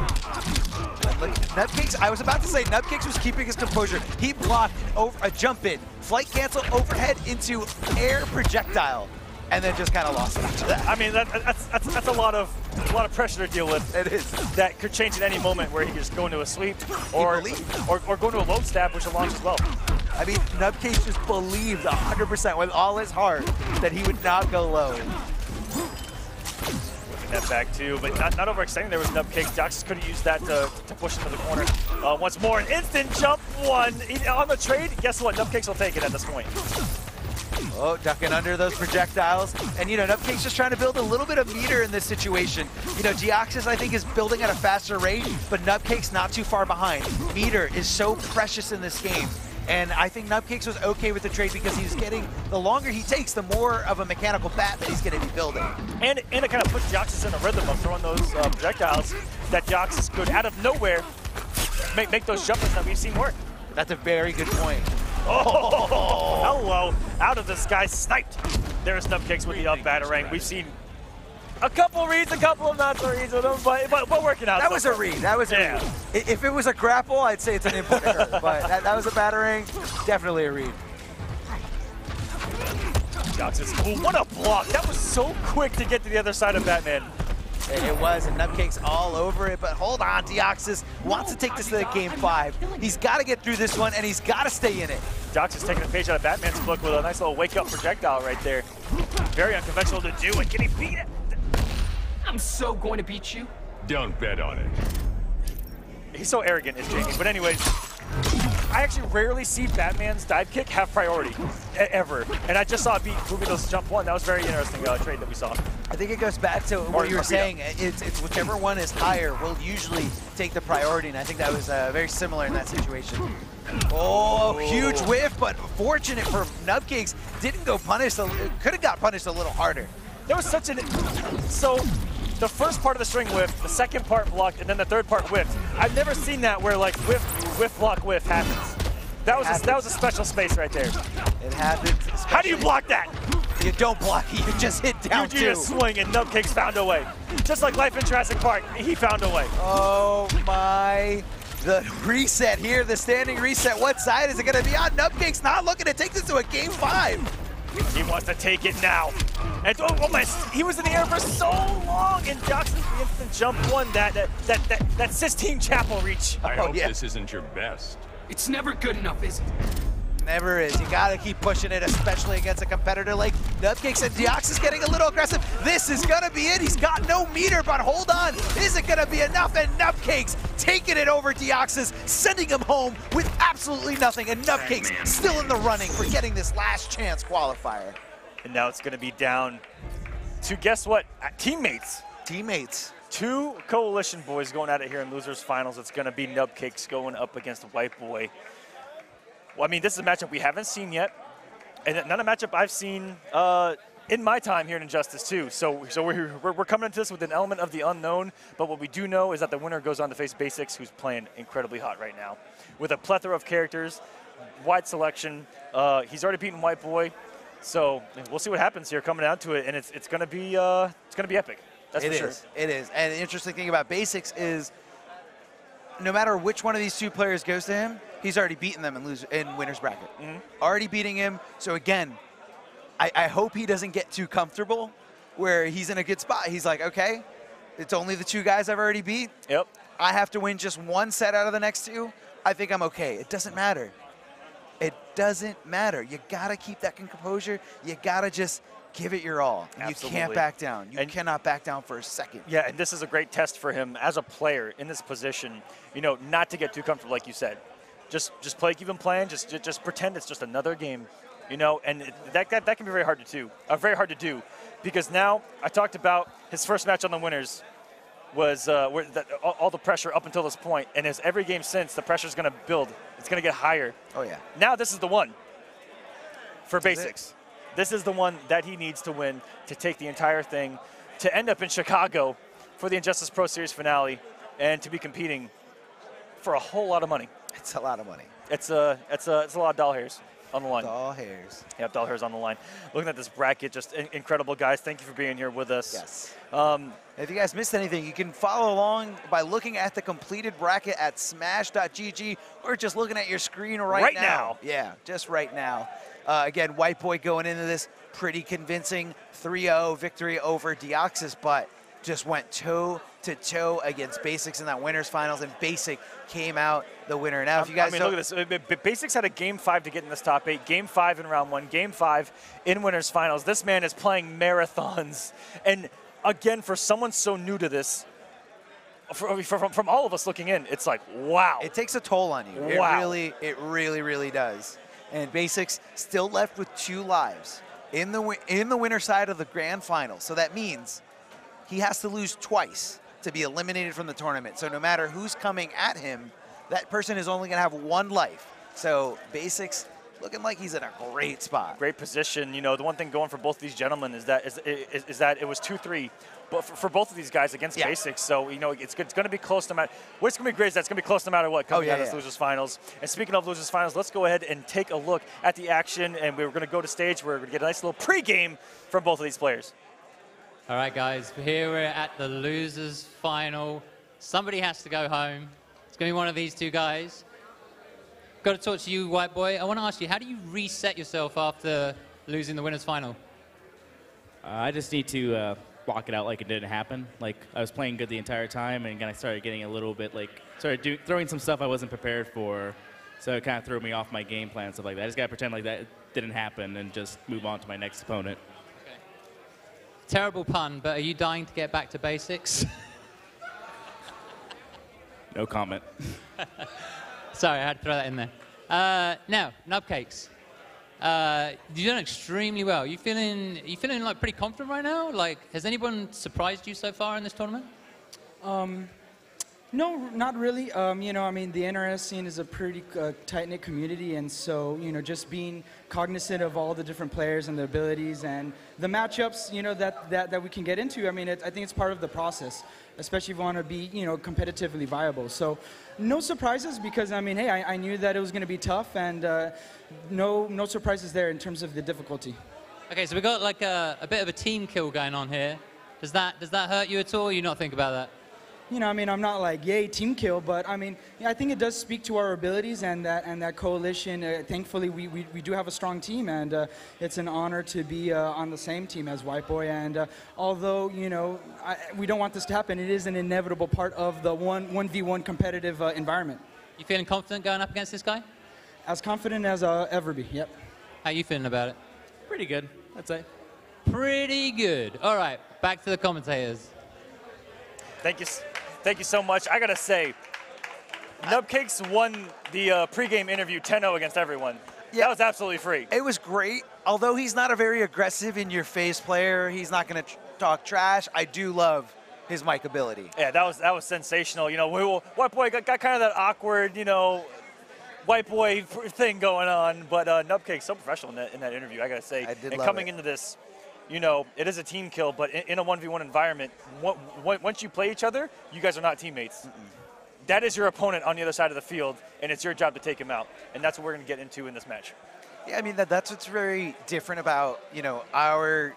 Nubcakes, I was about to say, Nubcakes was keeping his composure. He blocked a jump in, flight cancel overhead into air projectile, and then just kind of lost it after that. I mean, that's a lot of pressure to deal with. It is. That could change at any moment where he can just go into a sweep or go into a load stab, which alongs as well. I mean, Nubcakes just believed 100% with all his heart that he would not go low. That back too, but not overextending there was Nubcakes. Deoxys could have used that to push him to the corner. Once more, an instant jump one. On the trade, guess what? Nubcakes will take it at this point. Oh, ducking under those projectiles. And, you know, Nubcakes just trying to build a little bit of meter in this situation. You know, Deoxys, I think, is building at a faster rate, but Nubcakes not too far behind. Meter is so precious in this game. And I think Nubcakes was okay with the trade because he's getting, the longer he takes, the more of a mechanical bat that he's going to be building. And it kind of puts Deoxys in a rhythm of throwing those projectiles that Deoxys could, out of nowhere, make those jumpers that we've seen work. That's a very good point. Oh, hello. Out of the sky, sniped. There's Nubcakes with the up batarang. We've seen a couple reads, a couple of not so reads with them, but working out. That was a read. That was a read. If it was a grapple, I'd say it's an input error, but that was a batarang. Definitely a read. Deoxys, oh, what a block. That was so quick to get to the other side of Batman. It was, and Nubcakes all over it, but hold on, Deoxys wants to take this to Game 5. He's got to get through this one, and he's got to stay in it. Deoxys taking a page out of Batman's book with a nice little wake-up projectile right there. Very unconventional to do, and can he beat it? I'm so going to beat you. Don't bet on it. He's so arrogant, is Jamie. But anyways, I actually rarely see Batman's dive kick have priority, ever. And I just saw it beat Burrito's jump one. That was a very interesting trade that we saw. I think it goes back to what you were saying. It's whichever one is higher will usually take the priority, and I think that was very similar in that situation. Oh, huge whiff, but fortunate for Nubcakes, didn't go punished. Could have got punished a little harder. There was such an... So, the first part of the string whiff, the second part blocked, and then the third part whiffed. I've never seen that where, like, whiff, block, whiff happens. That was a special space right there. It happens. How do you block that? You don't block it, you just hit down two. You just swing, and Nubcakes found a way. Just like life in Jurassic Park, he found a way. Oh, my... The reset here, the standing reset. What side is it going to be on? Nubcakes not looking to take this to a Game 5. He wants to take it now. And oh my, he was in the air for so long, and Deoxys the instant jump one, that Sistine Chapel reach. I hope this isn't your best. It's never good enough, is it? Never is. You gotta keep pushing it, especially against a competitor like Nubcakes. And Deoxys getting a little aggressive. This is gonna be it. He's got no meter, but hold on. Is it gonna be enough? And Nubcakes taking it over Deoxys, sending him home with absolutely nothing. And Nubcakes still in the running for getting this last chance qualifier. And now it's gonna be down to, guess what? Teammates. Teammates. Two Coalition boys going at it here in losers finals. It's gonna be Nubcakes going up against WhiteBoi. Well, I mean, this is a matchup we haven't seen yet, and not a matchup I've seen in my time here in Injustice 2. So we're coming into this with an element of the unknown, but what we do know is that the winner goes on to face Basics, who's playing incredibly hot right now. With a plethora of characters, wide selection, he's already beaten WhiteBoi, so we'll see what happens here coming down to it, and it's gonna be epic. That's for sure. It is. And the interesting thing about Basics is no matter which one of these two players goes to him, he's already beaten them in winner's bracket. Already beating him. So again, I hope he doesn't get too comfortable where he's in a good spot. He's like, okay, it's only the two guys I've already beat. Yep. I have to win just one set out of the next two. I think I'm okay. It doesn't matter. It doesn't matter. You got to keep that composure. You got to just give it your all. Absolutely. You can't back down. You cannot back down for a second. Yeah, and this is a great test for him as a player in this position, you know, not to get too comfortable, like you said. Just play, keep him playing, just pretend it's just another game. You know, and that can be very hard to do, because now I talked about his first match on the winners was all the pressure up until this point, and as every game since, the pressure is going to build. It's going to get higher. Oh yeah. Now this is the one for Basics. This is the one that he needs to win to take the entire thing, to end up in Chicago for the Injustice Pro Series finale, and to be competing for a whole lot of money. It's a lot of money. It's a lot of doll hairs on the line. Doll hairs. Yep, doll hairs on the line. Looking at this bracket, just incredible, guys. Thank you for being here with us. Yes. If you guys missed anything, you can follow along by looking at the completed bracket at smash.gg, or just looking at your screen right now. Yeah, just right now. Again, WhiteBoi going into this pretty convincing 3-0 victory over Deoxys, but just went toe-to-toe against Basics in that winners finals, and Basic came out the winner. Now, if you guys look at this. Basics had a Game 5 to get in this top 8, Game 5 in round 1, Game 5 in winners finals. This man is playing marathons. And again, for someone so new to this, from all of us looking in, it's like, wow. It takes a toll on you. Wow. It really does. And Basics still left with 2 lives in the winner side of the grand final. So that means he has to lose twice to be eliminated from the tournament. So no matter who's coming at him, that person is only going to have 1 life. So Basics looking like he's in a great spot. Great position. You know, the one thing going for both of these gentlemen is that it was 2-3, but for both of these guys against Basics. So, you know, it's going to be close no matter. What's going to be great is that's going to be close no matter what coming out of this losers finals. And speaking of losers finals, let's go ahead and take a look at the action. And we're going to go to stage. We're going to get a nice little pregame from both of these players. All right, guys, here we're at the losers final. Somebody has to go home. It's going to be one of these 2 guys. Got to talk to you, WhiteBoi. I want to ask you, how do you reset yourself after losing the winners final? I just need to block it out like it didn't happen. Like, I was playing good the entire time, and I started getting a little bit, throwing some stuff I wasn't prepared for. So it kind of threw me off my game plan and stuff like that. I just got to pretend like that didn't happen and just move on to my next opponent. Okay. Terrible pun, but are you dying to get back to Basics? No comment. Sorry, I had to throw that in there. Now, Nubcakes. You've done extremely well. You feeling like pretty confident right now? Like, has anyone surprised you so far in this tournament? No, not really. You know, I mean, the NRS scene is a pretty tight-knit community, and so, you know, just being cognizant of all the different players and their abilities and the matchups, you know, that we can get into. I mean, I think it's part of the process, especially if you want to be, you know, competitively viable. So, no surprises because, I mean, hey, I knew that it was going to be tough, and no surprises there in terms of the difficulty. Okay, so we got like a bit of a team kill going on here. Does that hurt you at all? Or you not think about that? You know, I mean, I'm not like, yay, team kill, but I mean, yeah, I think it does speak to our abilities and that coalition. Thankfully, we do have a strong team, and it's an honor to be on the same team as WhiteBoi. And although, you know, we don't want this to happen, it is an inevitable part of the 1v1 competitive environment. You feeling confident going up against this guy? As confident as I'll ever be, yep. How you feeling about it? Pretty good, I'd say. Pretty good. All right, back to the commentators. Thank you so much. I got to say, Nubcakes won the pregame interview 10-0 against everyone. Yeah. That was absolutely free. It was great. Although he's not a very aggressive in-your-face player, he's not going to talk trash. I do love his mic ability. Yeah, that was sensational. You know, WhiteBoi got kind of that awkward, you know, WhiteBoi thing going on, but Nubcakes so professional in that interview, I got to say. And coming into this, you know, it is a team kill, but in a 1v1 environment, once you play each other, you guys are not teammates. That is your opponent on the other side of the field, and it's your job to take him out. And that's what we're going to get into in this match. Yeah, I mean, that's what's very different about, you know, our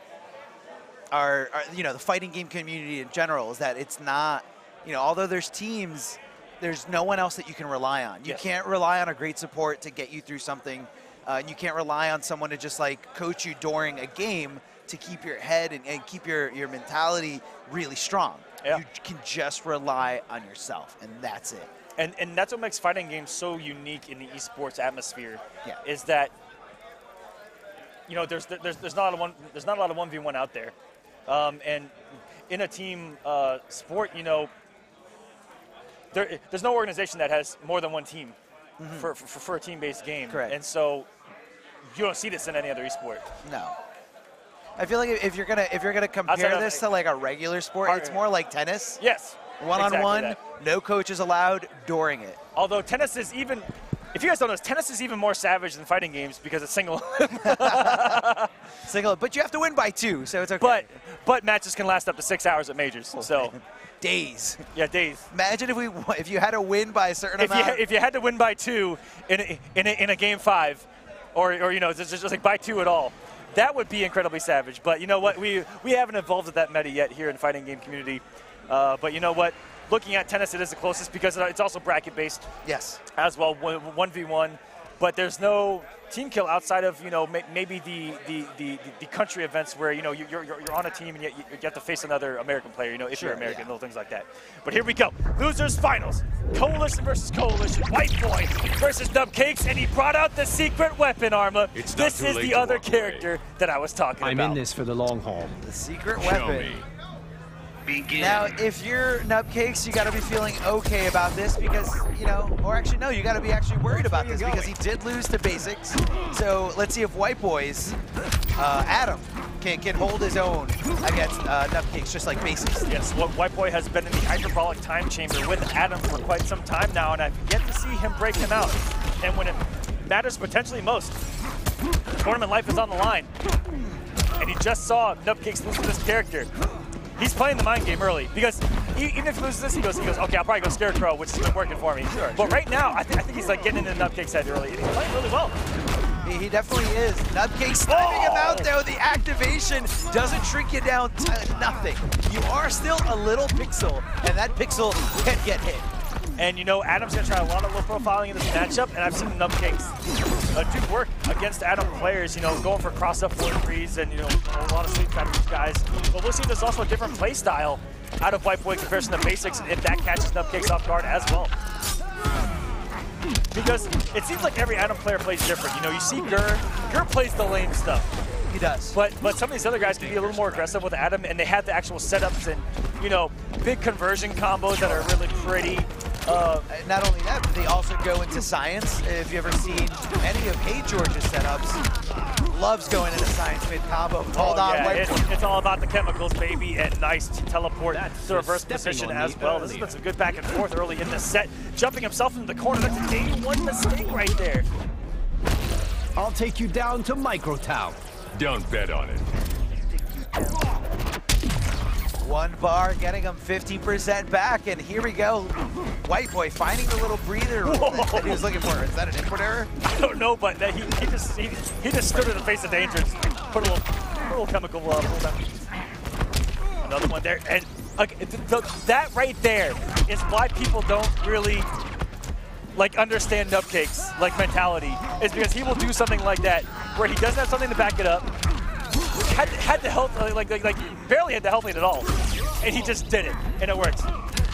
you know, the fighting game community in general, is that it's not, you know, although there's teams, there's no one else that you can rely on. You can't rely on a great support to get you through something. And you can't rely on someone to just, like, coach you during a game to keep your head and keep your mentality really strong. Yeah. You can just rely on yourself, and that's it. And that's what makes fighting games so unique in the esports atmosphere. Yeah. Is that, you know, there's not a lot of 1v1 out there, and in a team sport, you know, there's no organization that has more than one team for a team-based game. Correct. And so don't see this in any other esport. No. I feel like if you're gonna compare this to like a regular sport, it's more like tennis. Yes. One-on-one, no coaches allowed during it. Although tennis is even, if you guys don't know, tennis is even more savage than fighting games because it's single. Single, but you have to win by 2, so it's okay. But matches can last up to 6 hours at majors. So man. Days. Yeah, days. Imagine if you had to win by a certain amount. If you had to win by 2 in a game 5, or you know, just like by 2 at all, that would be incredibly savage. But you know what? We haven't evolved at that meta yet here in the fighting game community. But you know what? Looking at tennis, it is the closest because it's also bracket-based. Yes. As well, 1v1. But there's no team kill outside of, you know, maybe the country events where, you know, you're on a team and you have to face another American player, you know, if you're American, little things like that. But here we go. Losers finals. Coalition versus Coalition. WhiteBoi versus Nubcakes, and he brought out the secret weapon, Arma. This is the other character that I was talking about. I'm in this for the long haul. The secret weapon. Begin. Now, if you're Nubcakes, you got to be feeling okay about this because, you know, or actually, no, you got to be actually worried about this because he did lose to basics. So let's see if WhiteBoi's Adam can hold his own against Nubcakes, just like basics. Yes, WhiteBoi has been in the hyperbolic time chamber with Adam for quite some time now, and I've yet to see him break him out. And when it matters potentially most, tournament life is on the line. And he just saw Nubcakes lose to this character. He's playing the mind game early because even if he loses this, he goes, okay, I'll probably go Scarecrow, which has been working for me. Sure, but right now, I think he's like getting into Nubcakes' head early, and he's playing really well. He definitely is. Nubcakes sniping him out, though. The activation doesn't shrink you down to nothing. You are still a little pixel, and that pixel can get hit. And you know, Adam's going to try a lot of low profiling in this matchup, and I've seen Nubcakes do work against Adam players, you know, going for cross-up 4-3s and, you know, a lot of sleep patterns guys. But we'll see there's also a different play style out of WhiteBoi in comparison to basics, if that catches Nubcakes off guard as well. Because it seems like every Adam player plays different. You know, you see Gur plays the lame stuff. He does. But some of these other guys can be a little more aggressive with Adam, and they have the actual setups and, you know, big conversion combos that are really pretty. Not only that, but they also go into science. If you've ever seen any of Hey George's setups, loves going into science mid-combo. Hold on, WhiteBoi. It's all about the chemicals, baby, and nice teleport to reverse position as well. This has been some good back and forth early in the set. Jumping himself into the corner, that's a day 1 mistake right there. I'll take you down to Microtown. Don't bet on it. 1 bar, getting him 50% back, and here we go. WhiteBoi finding the little breather that he was looking for. Is that an input error? I don't know, but he just stood in the face of danger and put a little chemical down. Another one there, and that right there is why people don't really like understand Nubcakes like mentality. Is because he will do something like that where he doesn't have something to back it up. Had the health, like barely had the health lead at all, and he just did it, and it worked.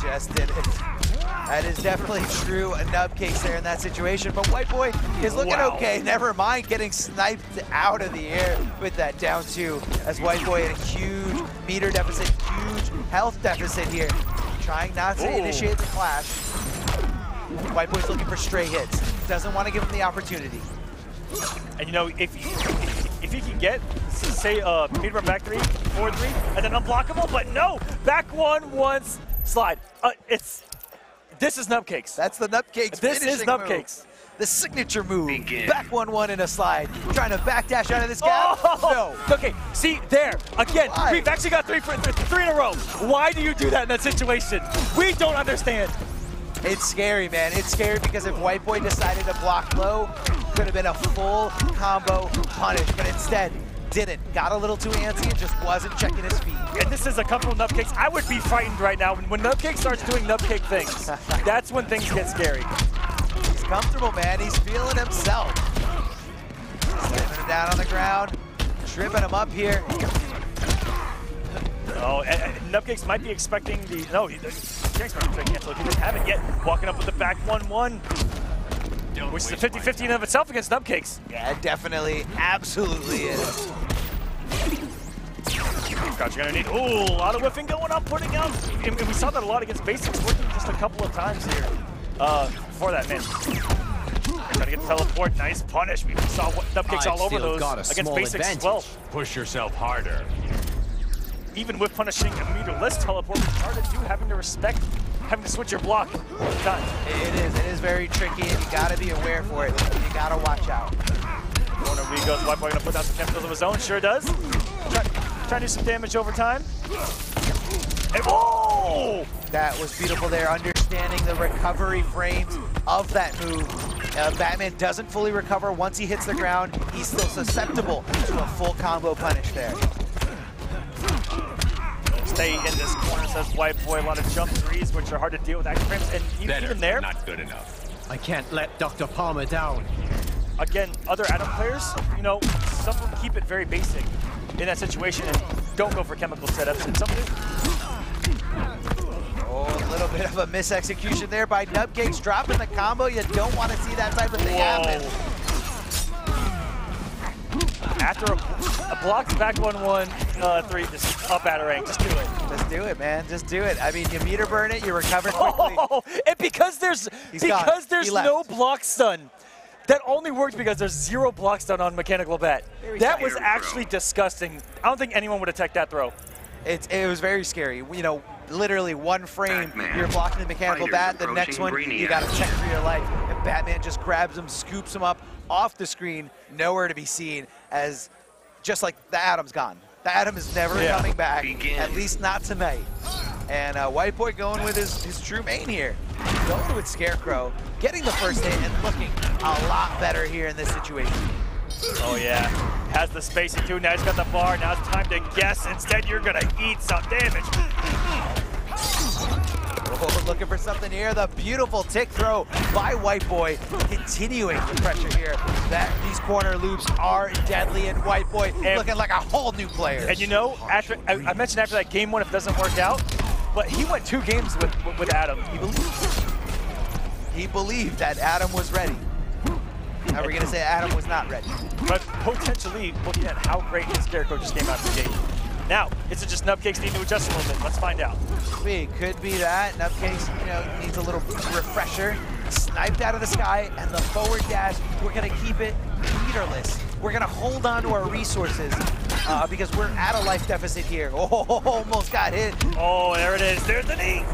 Just did it. That is definitely true. A Nubcakes there in that situation, but WhiteBoi is looking okay. Never mind getting sniped out of the air with that down 2, as WhiteBoi had a huge meter deficit, huge health deficit here, trying not to initiate the clash. WhiteBoi's looking for stray hits. Doesn't want to give him the opportunity. And you know, if he can get, say, meter run back 3, forward 3, and then unblockable, but no, back 1 once, slide. This is Nubcakes. That's the Nubcakes. This is Nubcakes. Move. The signature move. Back 1-1 in a slide. Trying to backdash out of this gap. No. Okay, see, there. Again, we've actually got 3 in a row. Why do you do that in that situation? We don't understand. It's scary, man. It's scary because if WhiteBoi decided to block low, could have been a full combo punish, but instead didn't. Got a little too antsy and just wasn't checking his feet. And this is a comfortable Nubcakes. I would be frightened right now. When Nubcakes starts doing Nubcake things, that's when things get scary. He's comfortable, man. He's feeling himself. Slamming him down on the ground, tripping him up here. Oh, and Nubcakes might be expecting the... No, Jake's might be expecting cancel. He doesn't have it yet. Walking up with the back 1-1. Which is a 50-50 in of itself against Nubcakes. Yeah, it definitely, absolutely is. Scott, you're gonna need, a lot of whiffing going on, putting out. And we saw that a lot against basics, working just a couple of times here for that man. Trying to get the teleport. Nice punish. We saw Nupcakes all over those against basics as well. Push yourself harder. Even with punishing a meterless teleport, it's hard to do, having to respect, having to switch your block all the time. It is very tricky, and you gotta be aware for it. You gotta watch out. Corner B goes, WhiteBoi gonna put down some chemicals of his own, sure does. Try to do some damage over time. And whoa! That was beautiful there, understanding the recovery frames of that move. Batman doesn't fully recover once he hits the ground. He's still susceptible to a full combo punish there. Stay in this corner, says WhiteBoi. A lot of jump threes, which are hard to deal with action frames, and even there, not good enough. I can't let Dr. Palmer down. Again, other Adam players, you know, some of them keep it very basic in that situation and don't go for chemical setups, and some do. Oh, a little bit of a misexecution there by Nupcakes, dropping the combo. You don't want to see that type of thing happen. After a blocked back 1-1-3, just up Batarang, just do it. Just do it, man. Just do it. I mean, you meter burn it, you recover quickly. Oh, and because there's no block stun, that only works because there's 0 block stun on Mechanical Bat. That was actually disgusting. I don't think anyone would have teched that throw. It was very scary. You know, literally one frame, you're blocking the Mechanical Bat. The next one, you got to check for your life. And Batman just grabs him, scoops him up off the screen, nowhere to be seen, as just like the Atom's gone. The Atom is never coming back, at least not tonight. And WhiteBoi going with his true main here. Going with Scarecrow, getting the first hit and looking a lot better here in this situation. Oh yeah, has the spacing too, now he's got the bar, now it's time to guess. Instead, you're gonna eat some damage. Oh, looking for something here. The beautiful tick throw by WhiteBoi, continuing the pressure here. These corner loops are deadly, and WhiteBoi looking like a whole new player. And you know, after I mentioned after that game 1, if it doesn't work out, but he went 2 games with Adam. He believed that Adam was ready. Now we're gonna say Adam was not ready. But potentially looking at how great his Scarecrow just came out of the gate. Now, is it just Nupcakes need to adjust a little bit? Let's find out. Could be that. Nupcakes, you know, needs a little refresher. Sniped out of the sky, and the forward dash, we're gonna keep it meterless. We're gonna hold on to our resources because we're at a life deficit here. Oh, almost got hit. Oh, there it is. There's the knee.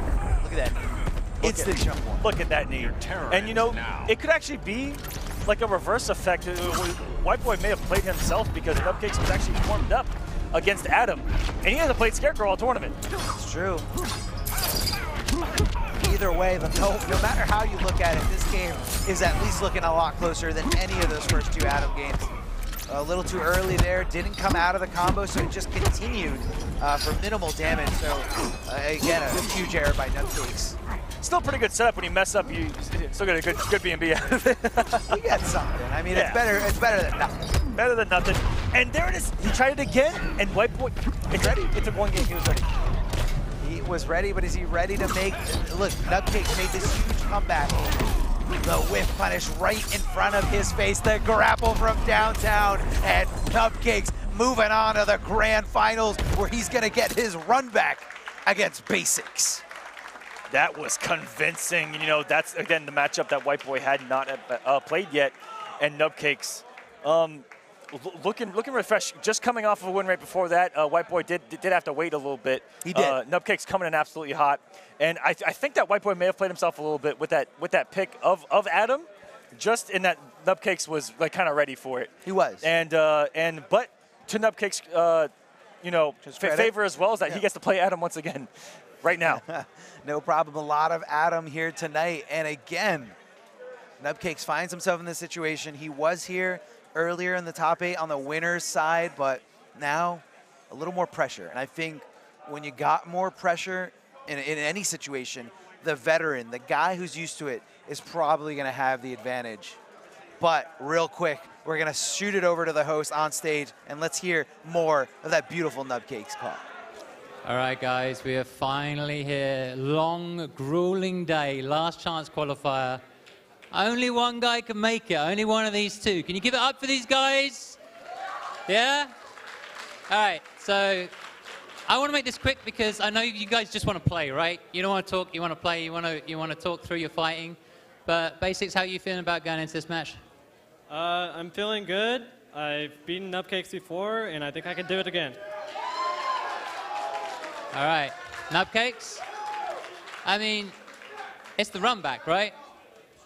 Look at that knee. Instant jump one. Look at that knee. And you know, it could actually be like a reverse effect. WhiteBoi may have played himself because Nupcakes was actually warmed up against Adam, and he hasn't played Scarecrow all tournament. It's true. Either way, no matter how you look at it, this game is at least looking a lot closer than any of those first 2 Adam games. A little too early there, didn't come out of the combo, so it just continued for minimal damage. So again, a huge error by Nupcakes. Still pretty good setup. When you mess up, you still get a good B&B out of it. You get something. I mean, it's better than nothing. Better than nothing. And there it is. He tried it again, and WhiteBoi, it's ready. It took 1 game. He was ready. He was ready, but is he ready to make? Look, Nupcakes made this huge comeback. The whiff punish right in front of his face. The grapple from downtown, and Nupcakes moving on to the grand finals, where he's gonna get his run back against Basics. That was convincing. You know, that's, again, the matchup that WhiteBoi had not played yet. And Nupcakes looking refreshed. Just coming off of a win right before that, WhiteBoi did have to wait a little bit. He did. Nupcakes coming in absolutely hot. And I think that WhiteBoi may have played himself a little bit with that pick of Adam, just in that Nupcakes was like kind of ready for it. He was. But to Nupcakes, you know, favor as well is that he gets to play Adam once again. Right now. No problem. A lot of Adam here tonight. And again, Nupcakes finds himself in this situation. He was here earlier in the top 8 on the winner's side, but now a little more pressure. And I think when you got more pressure in any situation, the veteran, the guy who's used to it, is probably going to have the advantage. But real quick, we're going to shoot it over to the host on stage, and let's hear more of that beautiful Nupcakes call. All right, guys, we are finally here. Long, grueling day, last chance qualifier. Only one guy can make it, only one of these 2. Can you give it up for these guys? Yeah? All right, so I want to make this quick because I know you guys just want to play, right? You don't want to talk, you want to play, you want to talk through your fighting. But Basics, how are you feeling about going into this match? I'm feeling good. I've beaten Nubcakes before, and I think I can do it again. All right, Nubcakes. I mean, it's the run back, right?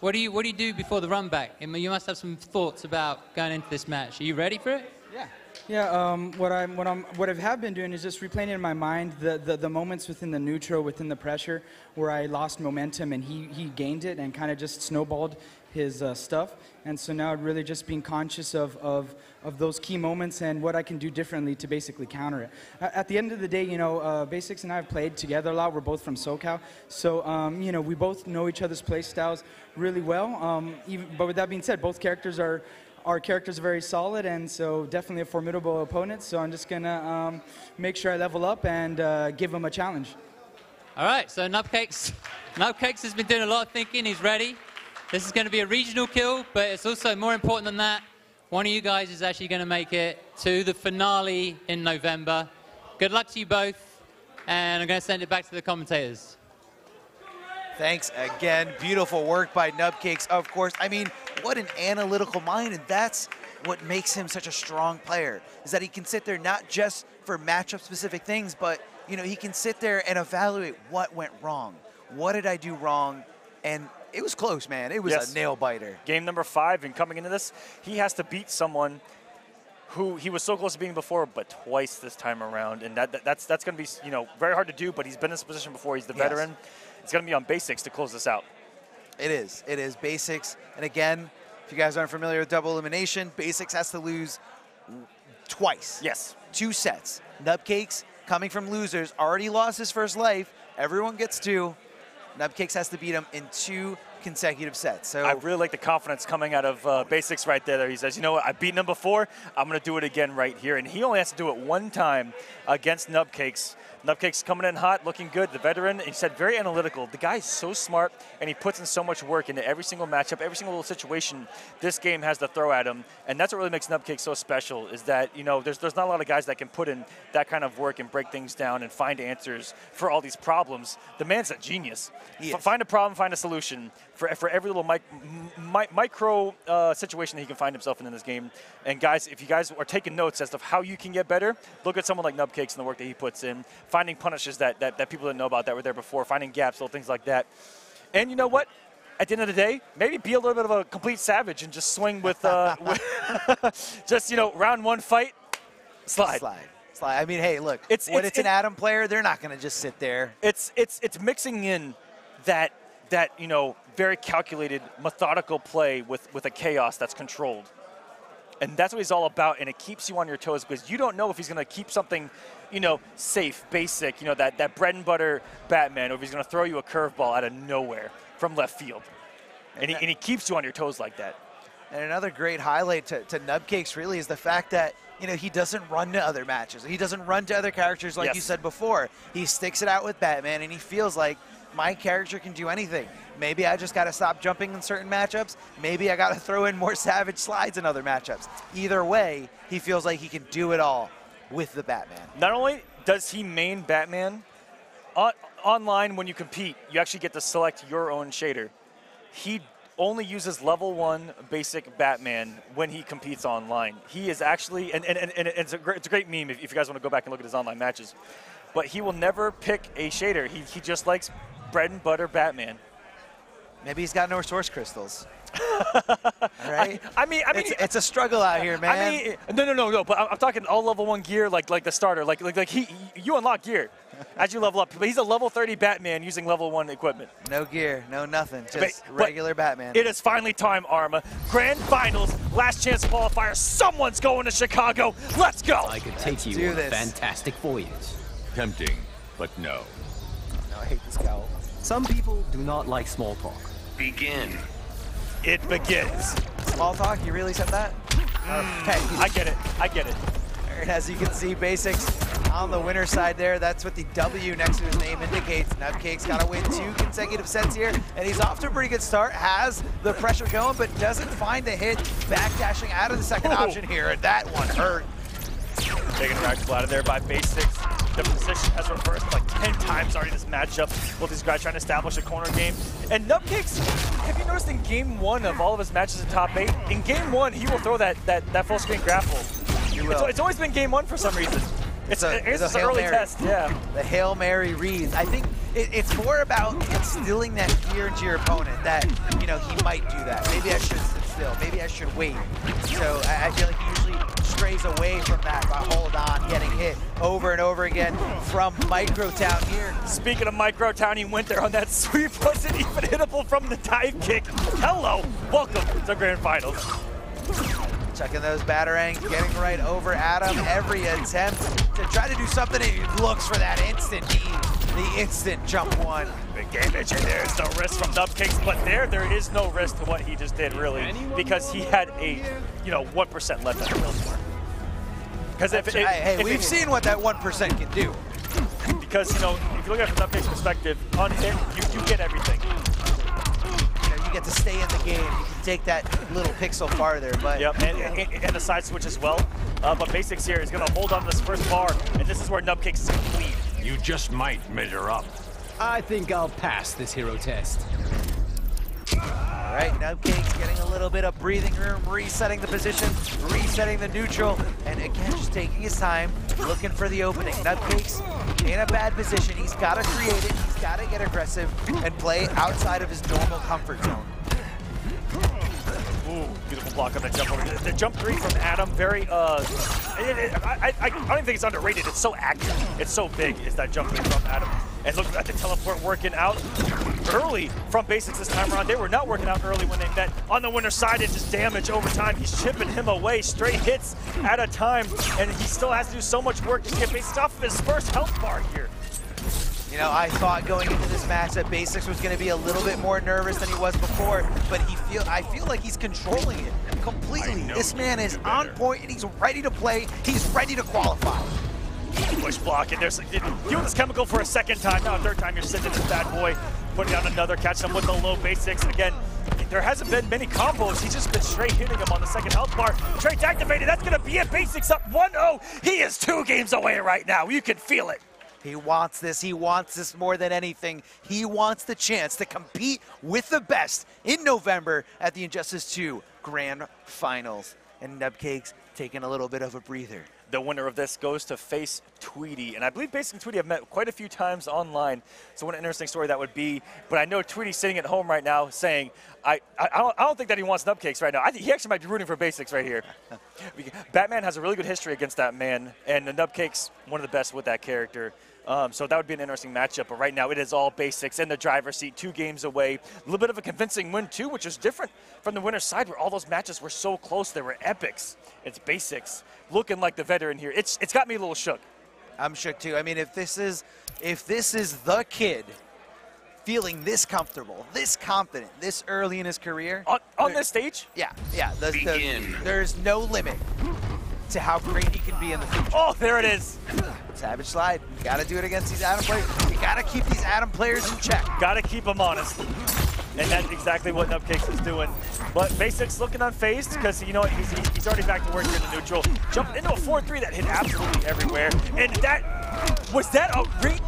What do you do before the run back? I mean, you must have some thoughts about going into this match. Are you ready for it? Yeah. Yeah, what I have been doing is just replaying in my mind the moments within the neutral, within the pressure, where I lost momentum and he gained it and kind of just snowballed his stuff. And so now really just being conscious of those key moments and what I can do differently to basically counter it. At the end of the day, you know, Basics and I have played together a lot. We're both from SoCal, so you know, we both know each other's play styles really well. But with that being said, both characters are. Our characters are very solid, and so definitely a formidable opponent. So I'm just going to make sure I level up and give him a challenge. All right, so Nubcakes has been doing a lot of thinking. He's ready. This is going to be a regional kill, but it's also more important than that. One of you guys is actually going to make it to the finale in November. Good luck to you both, and I'm going to send it back to the commentators. Thanks again. Beautiful work by Nubcakes, of course. I mean, what an analytical mind, and that's what makes him such a strong player, is that he can sit there not just for matchup-specific things, but, you know, he can sit there and evaluate what went wrong. What did I do wrong? And it was close, man. It was a nail-biter. Game number 5, and coming into this, he has to beat someone who he was so close to beating before, but twice this time around. And that's going to be, you know, very hard to do, but he's been in this position before. He's the veteran. It's going to be on Basics to close this out. It is. It is Basics. And again, if you guys aren't familiar with double elimination, Basics has to lose twice. Yes. 2 sets. Nubcakes, coming from losers, already lost his first life. Everyone gets 2. Nubcakes has to beat him in 2 consecutive sets. So I really like the confidence coming out of Basics right there. He says, you know what, I've beaten him before. I'm going to do it again right here. And he only has to do it 1 time against Nubcakes. Nubcakes coming in hot, looking good. The veteran, he said, very analytical. The guy's so smart, and he puts in so much work into every single matchup, every single little situation this game has to throw at him. And that's what really makes Nubcakes so special, is that, you know, there's not a lot of guys that can put in that kind of work and break things down and find answers for all these problems. The man's a genius. Find a problem, find a solution for every little micro situation that he can find himself in this game. And guys, if you guys are taking notes as to how you can get better, look at someone like Nubcakes and the work that he puts in, finding punishes that people didn't know about that were there before, finding gaps, little things like that. And you know what? At the end of the day, maybe be a little bit of a complete savage and just swing with just, you know, round 1 fight, slide. I mean, hey, look, it's an Atom player, they're not going to just sit there. It's mixing in that you know, very calculated, methodical play with a chaos that's controlled. And that's what he's all about, and it keeps you on your toes because you don't know if he's going to keep something, you know, safe, basic, you know, that bread and butter Batman, or if he's going to throw you a curveball out of nowhere from left field. And he keeps you on your toes like that. And another great highlight to Nubcakes really is the fact that, you know, he doesn't run to other matches. He doesn't run to other characters like you said before. He sticks it out with Batman, and he feels like, my character can do anything. Maybe I just got to stop jumping in certain matchups. Maybe I got to throw in more savage slides in other matchups. Either way, he feels like he can do it all with the Batman. Not only does he main Batman, online when you compete, you actually get to select your own shader. He only uses level 1 basic Batman when he competes online. He is actually, and it's a great meme if you guys want to go back and look at his online matches, but he will never pick a shader. He just likes bread and butter Batman. Maybe he's got no source crystals. Right? I mean, it's a struggle out here, man. I mean, no. But I'm talking all level 1 gear, like the starter. Like you unlock gear as you level up. But he's a level 30 Batman using level 1 equipment. No gear, no nothing, just regular Batman. It is finally time, Arma. Grand Finals, last chance qualifier. Someone's going to Chicago. Let's go. I could take you on a fantastic voyage. Tempting, but no. No, I hate this cowl. Some people do not like small talk. Begin. It begins. Small talk? You really said that? Hey, I get it. And as you can see, Basics on the winner's side there. That's what the W next to his name indicates. Nubcakes got to win 2 consecutive sets here, and he's off to a pretty good start. Has the pressure going, but doesn't find the hit. Backdashing out of the second option here, and that one hurt. Taking a rifle out of there by Basics. The position has reversed like 10 times already this matchup. Both these guys trying to establish a corner game. And Nubcakes, have you noticed in game 1 of all of his matches in top 8, in game 1 he will throw that full screen grapple. It's always been game 1 for some reason. It's an early test, yeah. The Hail Mary reads. I think it's more about instilling that fear into your opponent that, you know, he might do that. Maybe I should sit still. Maybe I should wait. So I feel like he usually strays away from that by hold on, getting hit over and over again from Microtown here. Speaking of Microtown, he went there on that sweep. Wasn't even hittable from the dive kick. Hello, welcome to Grand Finals. Checking those batarangs, getting right over Adam. Every attempt to try to do something, he looks for that instant knee, the instant jump one. Big damage, and there's no risk from Nubcakes, but there is no risk to what he just did, really, because he had a, 1% left on the build score. Because we've seen what that 1% can do. Because, if you look at it from Nubcakes' perspective, on him, you get everything. You get to stay in the game. You can take that little pixel farther. But yep, and the side switch as well. But Basics here is going to hold on to this first bar, and this is where Nubcakes is going to lead. You just might measure up. I think I'll pass this hero test. All right, Nubcakes getting a little bit of breathing room, resetting the position, resetting the neutral, and again, just taking his time, looking for the opening. Nubcakes in a bad position. He's got to create it. He's got to get aggressive and play outside of his normal comfort zone. Ooh, beautiful block on the jump over. The jump 3 from Adam, very, I don't even think it's underrated. It's so accurate. It's so big, is that jump 3 from Adam. And look at the teleport working out early from Basics this time around. They were not working out early when they met on the winner's side. It's just damage over time. He's chipping him away, straight hits at a time, and he still has to do so much work to get Basics off of his first health bar here. I thought going into this match that Basics was going to be a little bit more nervous than he was before, but I feel like he's controlling it completely. This man is on point and he's ready to play. He's ready to qualify. Push block, and there's doing this chemical for a second time. Now a third time you're sitting this bad boy, putting down another, catching him with the low Basics. Again, there hasn't been many combos. He's just been straight hitting him on the second health bar. Straight activated. That's going to be it. Basics up 1-0. He is 2 games away right now. You can feel it. He wants this. He wants this more than anything. He wants the chance to compete with the best in November at the Injustice 2 Grand Finals. And Nubcakes taking a little bit of a breather. The winner of this goes to face Tweety. And I believe Basic and Tweety have met quite a few times online. So what an interesting story that would be. But I know Tweety's sitting at home right now saying, I don't think that he wants Nubcakes right now. I think he actually might be rooting for Basics right here. Batman has a really good history against that man. And the Nubcakes, one of the best with that character. So that would be an interesting matchup. But right now it is all Basics in the driver's seat, 2 games away. A little bit of a convincing win too, which is different from the winner's side where all those matches were so close. They were epics. It's Basics looking like the veteran here. It's got me a little shook. I'm shook too. I mean, if this is the kid feeling this comfortable, this confident, this early in his career. On this stage? Yeah. There's no limit to how great he can be in the future. Oh, there it is. Savage slide. You got to do it against these Adam players. You got to keep these Adam players in check. Got to keep them honest. And that's exactly what Nubcakes is doing. But Basics looking unfazed because, he's already back to work here in the neutral. Jumped into a 4-3 that hit absolutely everywhere. And was that a read?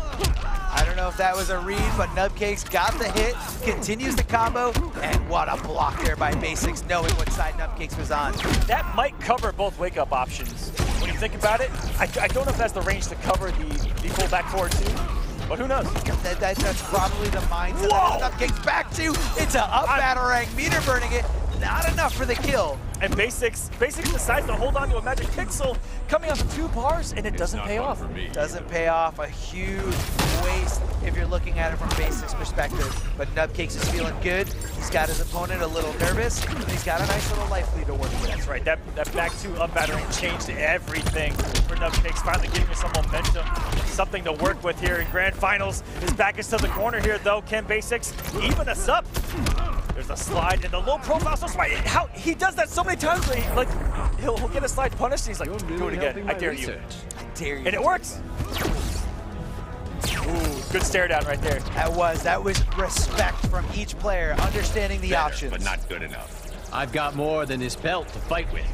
I don't know if that was a read, but Nubcakes got the hit, continues the combo, and what a block there by Basics, knowing what side Nubcakes was on. That might cover both wake-up options. When you think about it, I don't know if that's the range to cover the full back forward too, but who knows? That's probably the mindset that Nubcakes back to. It's a up batarang, meter burning it, not enough for the kill. And Basics decides to hold on to a magic pixel coming off 2 bars, and it doesn't pay off. Doesn't pay off. A huge waste if you're looking at it from Basics' perspective. But Nubcakes is feeling good. He's got his opponent a little nervous, and he's got a nice little life lead to work with. That's right. That back 2 up battering changed everything for Nubcakes, finally giving us some momentum, something to work with here in Grand Finals. His back is to the corner here, though. Can Basics even us up? There's a slide and the low profile. So smart. How he does that so many times. He'll get a slide punished. And he's like, do it again. I dare you. I dare you. And it works. Ooh, good stare down right there. That was respect from each player, understanding the options. But not good enough. I've got more than this belt to fight with.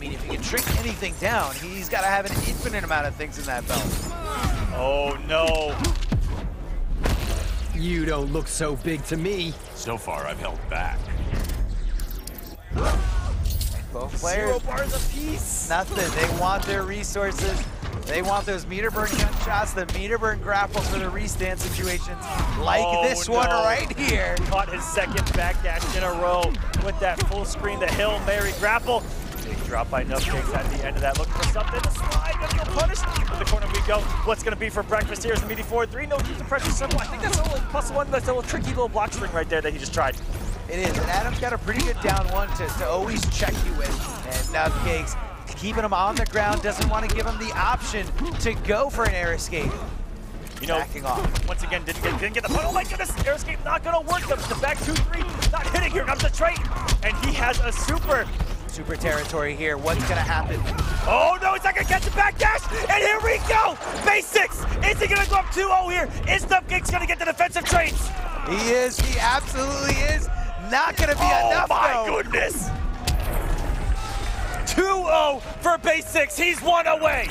mean, if he can shrink anything down, he's got to have an infinite amount of things in that belt. Oh, no. You don't look so big to me. So far, I've held back. Both players, 0 bars apiece. Nothing. They want their resources. They want those meter burn gunshots, the meter burn grapples for the restand situations, like this one right here. Caught his second backdash in a row with that full screen, the Hail Mary grapple. Big drop by Nupcakes at the end of that, looking for something to slide, gonna get punished. In the corner we go. What's gonna be for breakfast here is the meaty forward 3, no use of pressure circle. I think that's a little +1, that's a little tricky little block string right there that he just tried. It is, and Adam's got a pretty good down one to always check you with, and Nupcakes keeping him on the ground, doesn't want to give him the option to go for an air escape. You know, backing off. Once again, didn't get the putt. Oh my goodness, air escape not gonna work. The back 2-3, not hitting. Here comes the trade, and he has a super territory here. What's gonna happen? Oh no, he's not gonna catch the back dash, and here we go. Basics. Is he gonna go up 2-0 here? Is Nupcakes gonna get the defensive trades? He is. He absolutely is. Not gonna be enough. Oh my though. goodness. 2-0 for Basics. He's 1 away.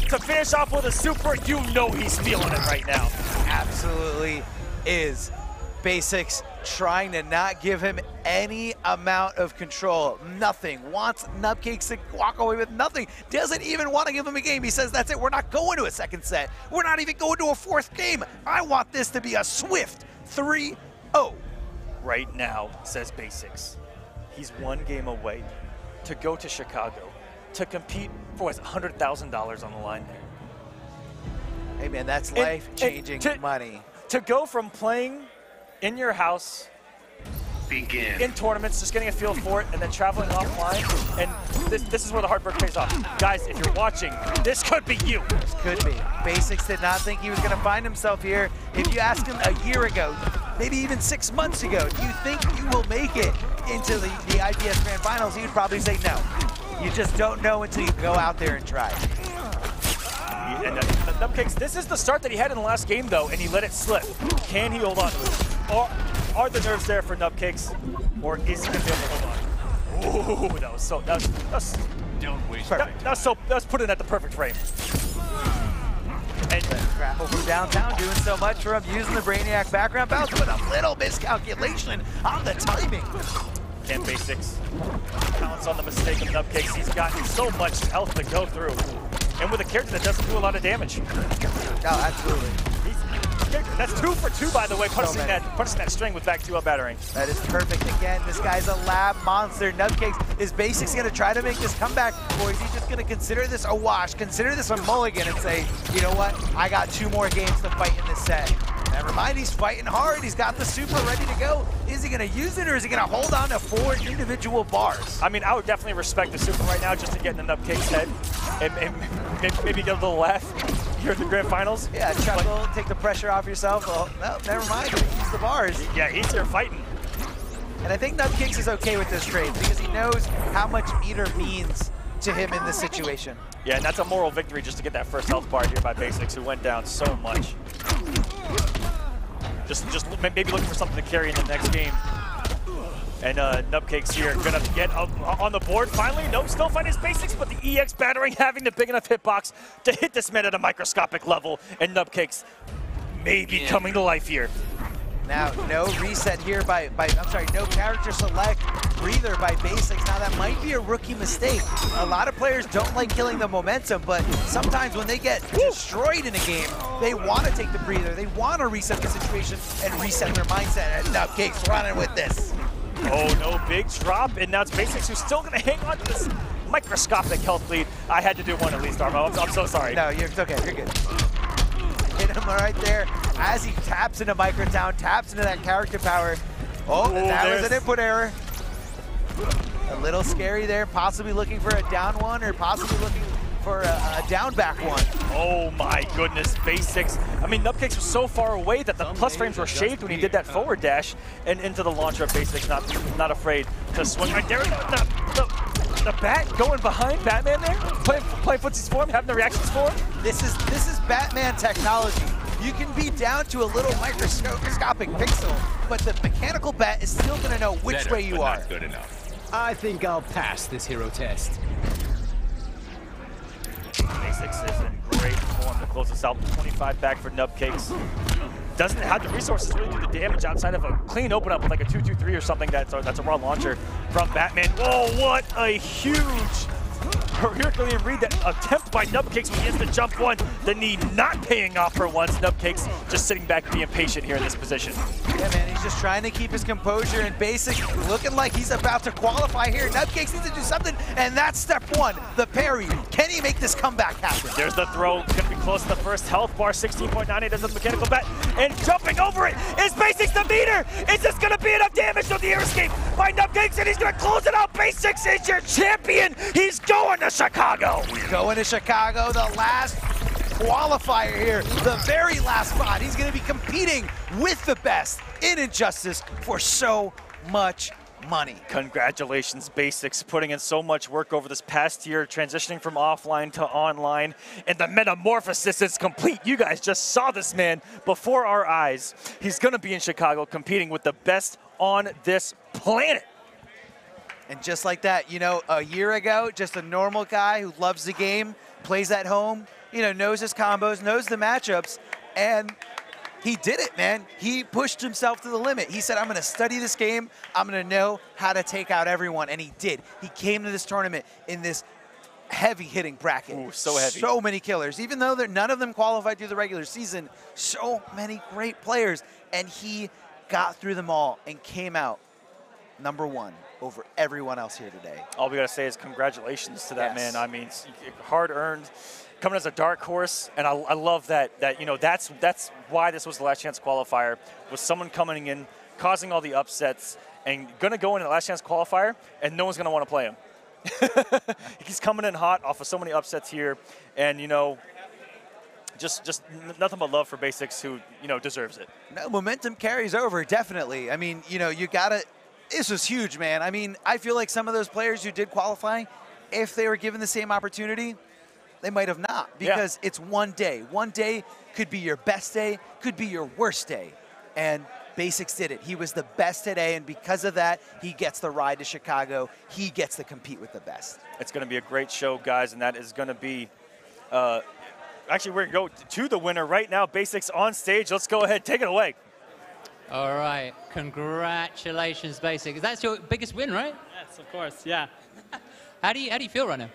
To finish off with a super, you know he's feeling it right now. Absolutely is. Basics trying to not give him any amount of control. Nothing. Wants Nupcakes to walk away with nothing. Doesn't even want to give him a game. He says, that's it. We're not going to a second set. We're not even going to a fourth game. I want this to be a swift 3-0. Right now, says Basics. He's 1 game away to go to Chicago to compete for $100,000 on the line there. Hey man, that's life-changing money. To go from playing in your house, in tournaments, just getting a feel for it, and then traveling offline, and this is where the hard work pays off. Guys, if you're watching, this could be you. This could be. Basics did not think he was going to find himself here. If you asked him a year ago, maybe even 6 months ago, do you think you will make it into the IPS Grand Finals? He would probably say no. You just don't know until you go out there and try. And Nupcakes, this is the start that he had in the last game, though, and he let it slip. Can he hold on to it? Are the nerves there for Nupcakes, or is he going to be able to hold on? Ooh, that was Don't waste that's put in at the perfect frame. And grapple from downtown doing so much for him, using the Brainiac background bounce, but a little miscalculation on the timing. Can Basics pounce on the mistake of Nupcakes? He's got so much health to go through. And with a character that doesn't do a lot of damage. No, absolutely. That's 2 for 2, by the way, punishing that string with back 2-up battering. That is perfect. Again, this guy's a lab monster. Nupcakes, is Basics going to try to make this comeback, or is he just going to consider this a wash, consider this a mulligan, and say, you know what, I got 2 more games to fight in this set. Never mind, he's fighting hard. He's got the super ready to go. Is he going to use it, or is he going to hold on to 4 individual bars? I mean, I would definitely respect the super right now just to get in the Nupcakes' head and maybe get a little laugh here in the Grand Finals. Yeah, chuckle, take the pressure off yourself. Well, no, never mind, use the bars. Yeah, he's here fighting. And I think Nupcakes is okay with this trade because he knows how much meter means to him in this situation. Yeah, and that's a moral victory just to get that first health bar here by Basics, who went down so much. Just maybe looking for something to carry in the next game. And Nupcakes here gonna get up on the board finally. Nope, still find his Basics, but the EX battering having the big enough hitbox to hit this man at a microscopic level. And Nupcakes may be coming to life here. Now, no reset here no character select, breather by Basics. Now that might be a rookie mistake. A lot of players don't like killing the momentum, but sometimes when they get destroyed in a game, they want to take the breather. They want to reset the situation and reset their mindset. And Nupcakes running with this. Oh no, big drop, and now it's Basics who's still gonna hang on to this microscopic health lead. I had to do one at least, Armo. I'm so sorry. No, it's okay, you're good. Hit him right there as he taps into Microtown, taps into that character power. Oh, that was an input error. A little scary there, possibly looking for a down one or possibly looking for a down back one. Oh my goodness, Basics. I mean, Nupcakes was so far away that the plus frames were shaved when he did that forward dash and into the launcher of Basics, not afraid to swing right there. The bat going behind Batman there, playing footsies for him, having the reactions for him. This is Batman technology. You can be down to a little microscopic pixel, but the mechanical bat is still going to know which way you are. Not good enough. I think I'll pass this hero test. Basics is in great form to close this out. 25 back for Nubcakes. Doesn't have the resources to really do the damage outside of a clean open up with like a 2-2-3 or something. That's a raw launcher from Batman. Oh, what a huge Herculean read that attempt by Nubcakes when he hits the jump one. The knee not paying off for once. Nubcakes just sitting back being patient here in this position. Yeah, man, he's just trying to keep his composure and Basic looking like he's about to qualify here. Nubcakes needs to do something, and that's step one, the parry. Can he make this comeback happen? There's the throw, gonna be close to the first health bar, 16.98 as a mechanical bat, and jumping over it is Basics the meter! Is this gonna be enough damage to the air escape by Nubcakes, and he's gonna close it out? Basics is your champion! He's going to Chicago! Going to Chicago, the last qualifier here, the very last spot. He's gonna be competing with the best in Injustice for so much money. Congratulations, Basics, putting in so much work over this past year, transitioning from offline to online, and the metamorphosis is complete. You guys just saw this man before our eyes. He's gonna be in Chicago competing with the best on this planet. And just like that, you know, a year ago, just a normal guy who loves the game, plays at home, you know, knows his combos, knows the matchups, and he did it, man. He pushed himself to the limit. He said, I'm gonna study this game, I'm gonna know how to take out everyone, and he did. He came to this tournament in this heavy hitting bracket. Ooh, so heavy. So many killers. Even though none of them qualified through the regular season, so many great players, and he got through them all and came out #1 over everyone else here today. All we gotta say is congratulations to that Yes. man. I mean, hard earned, coming as a dark horse, and I love that you know that's why this was the last chance qualifier, was someone coming in, causing all the upsets, and gonna go into the last chance qualifier, and no one's gonna want to play him. He's coming in hot off of so many upsets here, and you know, just nothing but love for Basics, who you know deserves it. No, momentum carries over, definitely. I mean, you know, you gotta. This was huge, man. I mean, I feel like some of those players who did qualify, if they were given the same opportunity, they might have not, because it's one day. One day could be your best day, could be your worst day. And Basics did it. He was the best today, and because of that, he gets the ride to Chicago. He gets to compete with the best. It's going to be a great show, guys, and that is going to be actually, we're going to go to the winner right now. Basics on stage. Let's go ahead. Take it away. All right. Congratulations, Basics. That's your biggest win, right? Yes, of course. Yeah. How do you feel right now?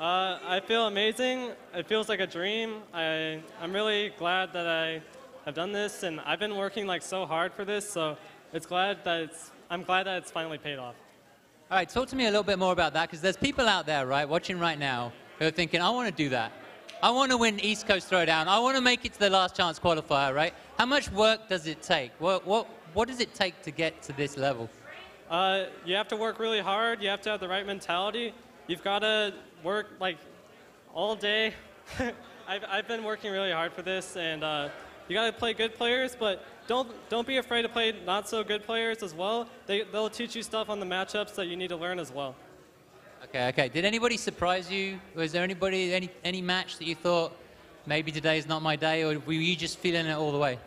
I feel amazing. It feels like a dream. I'm really glad that I have done this, and I've been working like so hard for this. So I'm glad that it's finally paid off. All right, talk to me a little bit more about that, because there's people out there, right, watching right now who are thinking, I want to do that. I want to win East Coast Throwdown. I want to make it to the last chance qualifier, right? How much work does it take? What does it take to get to this level? You have to work really hard. You have to have the right mentality. You've got to work like all day. I've been working really hard for this, and you got to play good players, but don't be afraid to play not so good players as well. They'll teach you stuff on the matchups that you need to learn as well. Okay. Did anybody surprise you? Was there any match that you thought maybe today's not my day, or were you just feeling it all the way?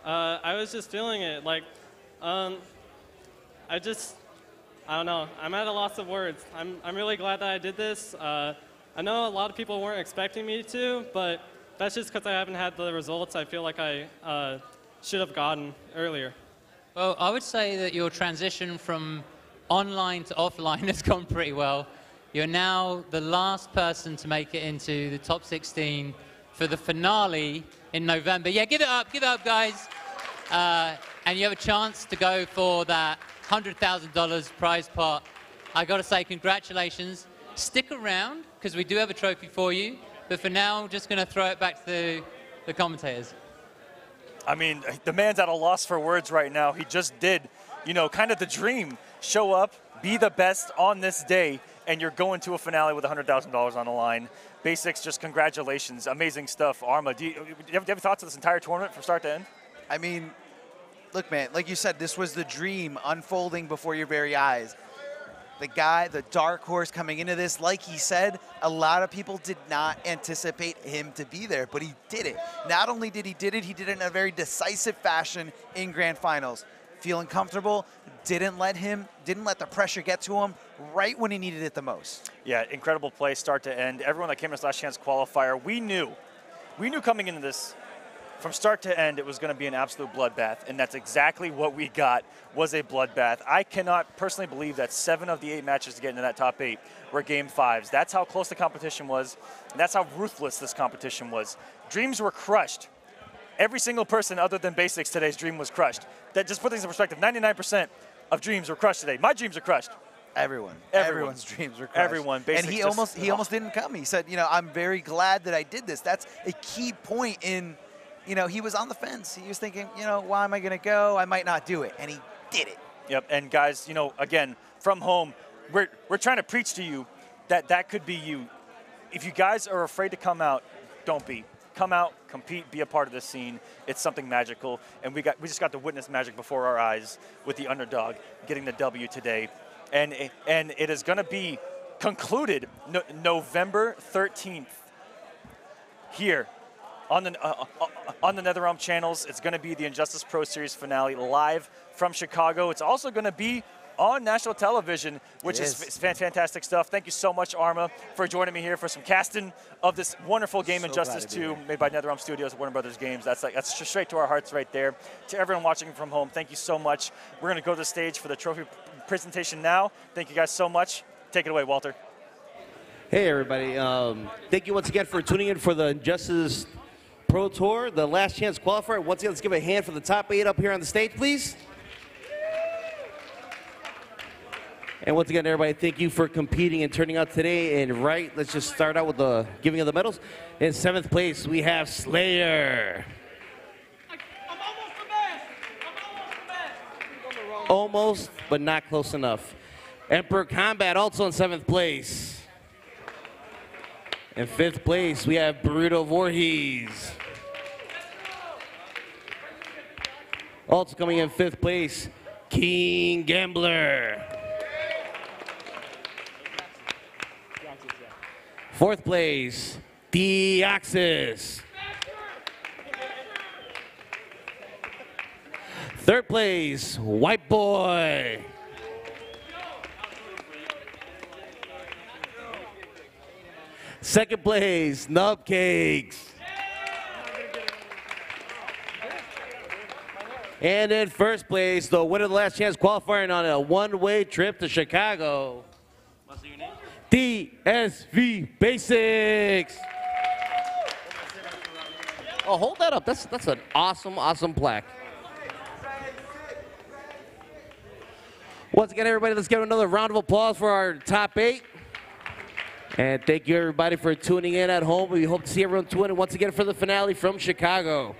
I was just feeling it. Like, I don't know. I'm at a loss of words. I'm really glad that I did this. I know a lot of people weren't expecting me to, but that's just because I haven't had the results I feel like I should have gotten earlier. Well, I would say that your transition from online to offline has gone pretty well. You're now the last person to make it into the top 16 for the finale in November. Yeah, give it up, guys. And you have a chance to go for that $100,000 prize pot. I got to say, congratulations. Stick around, because we do have a trophy for you. But for now, I'm just going to throw it back to the commentators. I mean, the man's at a loss for words right now. He just did, you know, kind of the dream. Show up, be the best on this day, and you're going to a finale with $100,000 on the line. Basics, just congratulations. Amazing stuff. Arma, do you have thoughts of this entire tournament from start to end? I mean, look, man, like you said, this was the dream unfolding before your very eyes. The guy, the dark horse coming into this, like he said, a lot of people did not anticipate him to be there, but he did it. Not only did he did it in a very decisive fashion in Grand Finals. feeling comfortable, didn't let the pressure get to him right when he needed it the most. Yeah, incredible play, start to end. Everyone that came in this last chance qualifier, we knew coming into this, from start to end, it was going to be an absolute bloodbath, and that's exactly what we got, was a bloodbath. I cannot personally believe that 7 of the 8 matches to get into that top 8 were Game 5s. That's how close the competition was, and that's how ruthless this competition was. Dreams were crushed. Every single person other than Basics today's dream was crushed. That just put things in perspective, 99% of dreams were crushed today. My dreams are crushed. Everyone's dreams were crushed. Everyone. And he almost didn't come. He said, I'm very glad that I did this. That's a key point in, he was on the fence. He was thinking, why am I going to go? I might not do it. And he did it. Yep, and guys, again, from home, we're trying to preach to you that could be you. If you guys are afraid to come out, don't be. Come out, compete, be a part of this scene. It's something magical, and we just got to witness magic before our eyes with the underdog getting the W today. And it is going to be concluded November 13th here on the NetherRealm channels. It's going to be the Injustice Pro Series finale live from Chicago. It's also going to be on national television, which is fantastic stuff. Thank you so much, Arma, for joining me here for some casting of this wonderful game, Injustice 2, made by NetherRealm Studios, Warner Brothers Games. That's just straight to our hearts right there. To everyone watching from home, thank you so much. We're going to go to the stage for the trophy presentation now. Thank you guys so much. Take it away, Walter. Hey, everybody. Thank you once again for tuning in for the Injustice Pro Tour, the last chance qualifier. Once again, let's give a hand for the top 8 up here on the stage, please. And once again, everybody, thank you for competing and turning out today. And let's just start out with the giving of the medals. In 7th place, we have Slayer. I'm almost the best. I'm almost the best. Almost, but not close enough. Emperor Combat also in 7th place. In 5th place, we have Burrito Voorhees. Also coming in 5th place, King Gambler. 4th place, Deoxys. 3rd place, WhiteBoi. 2nd place, Nubcakes. And in 1st place, the winner of the last chance qualifying on a one-way trip to Chicago, DSV Basics. Oh, hold that up. That's an awesome plaque. Once again, everybody, let's give another round of applause for our top 8. And thank you, everybody, for tuning in at home. We hope to see everyone tune in once again for the finale from Chicago.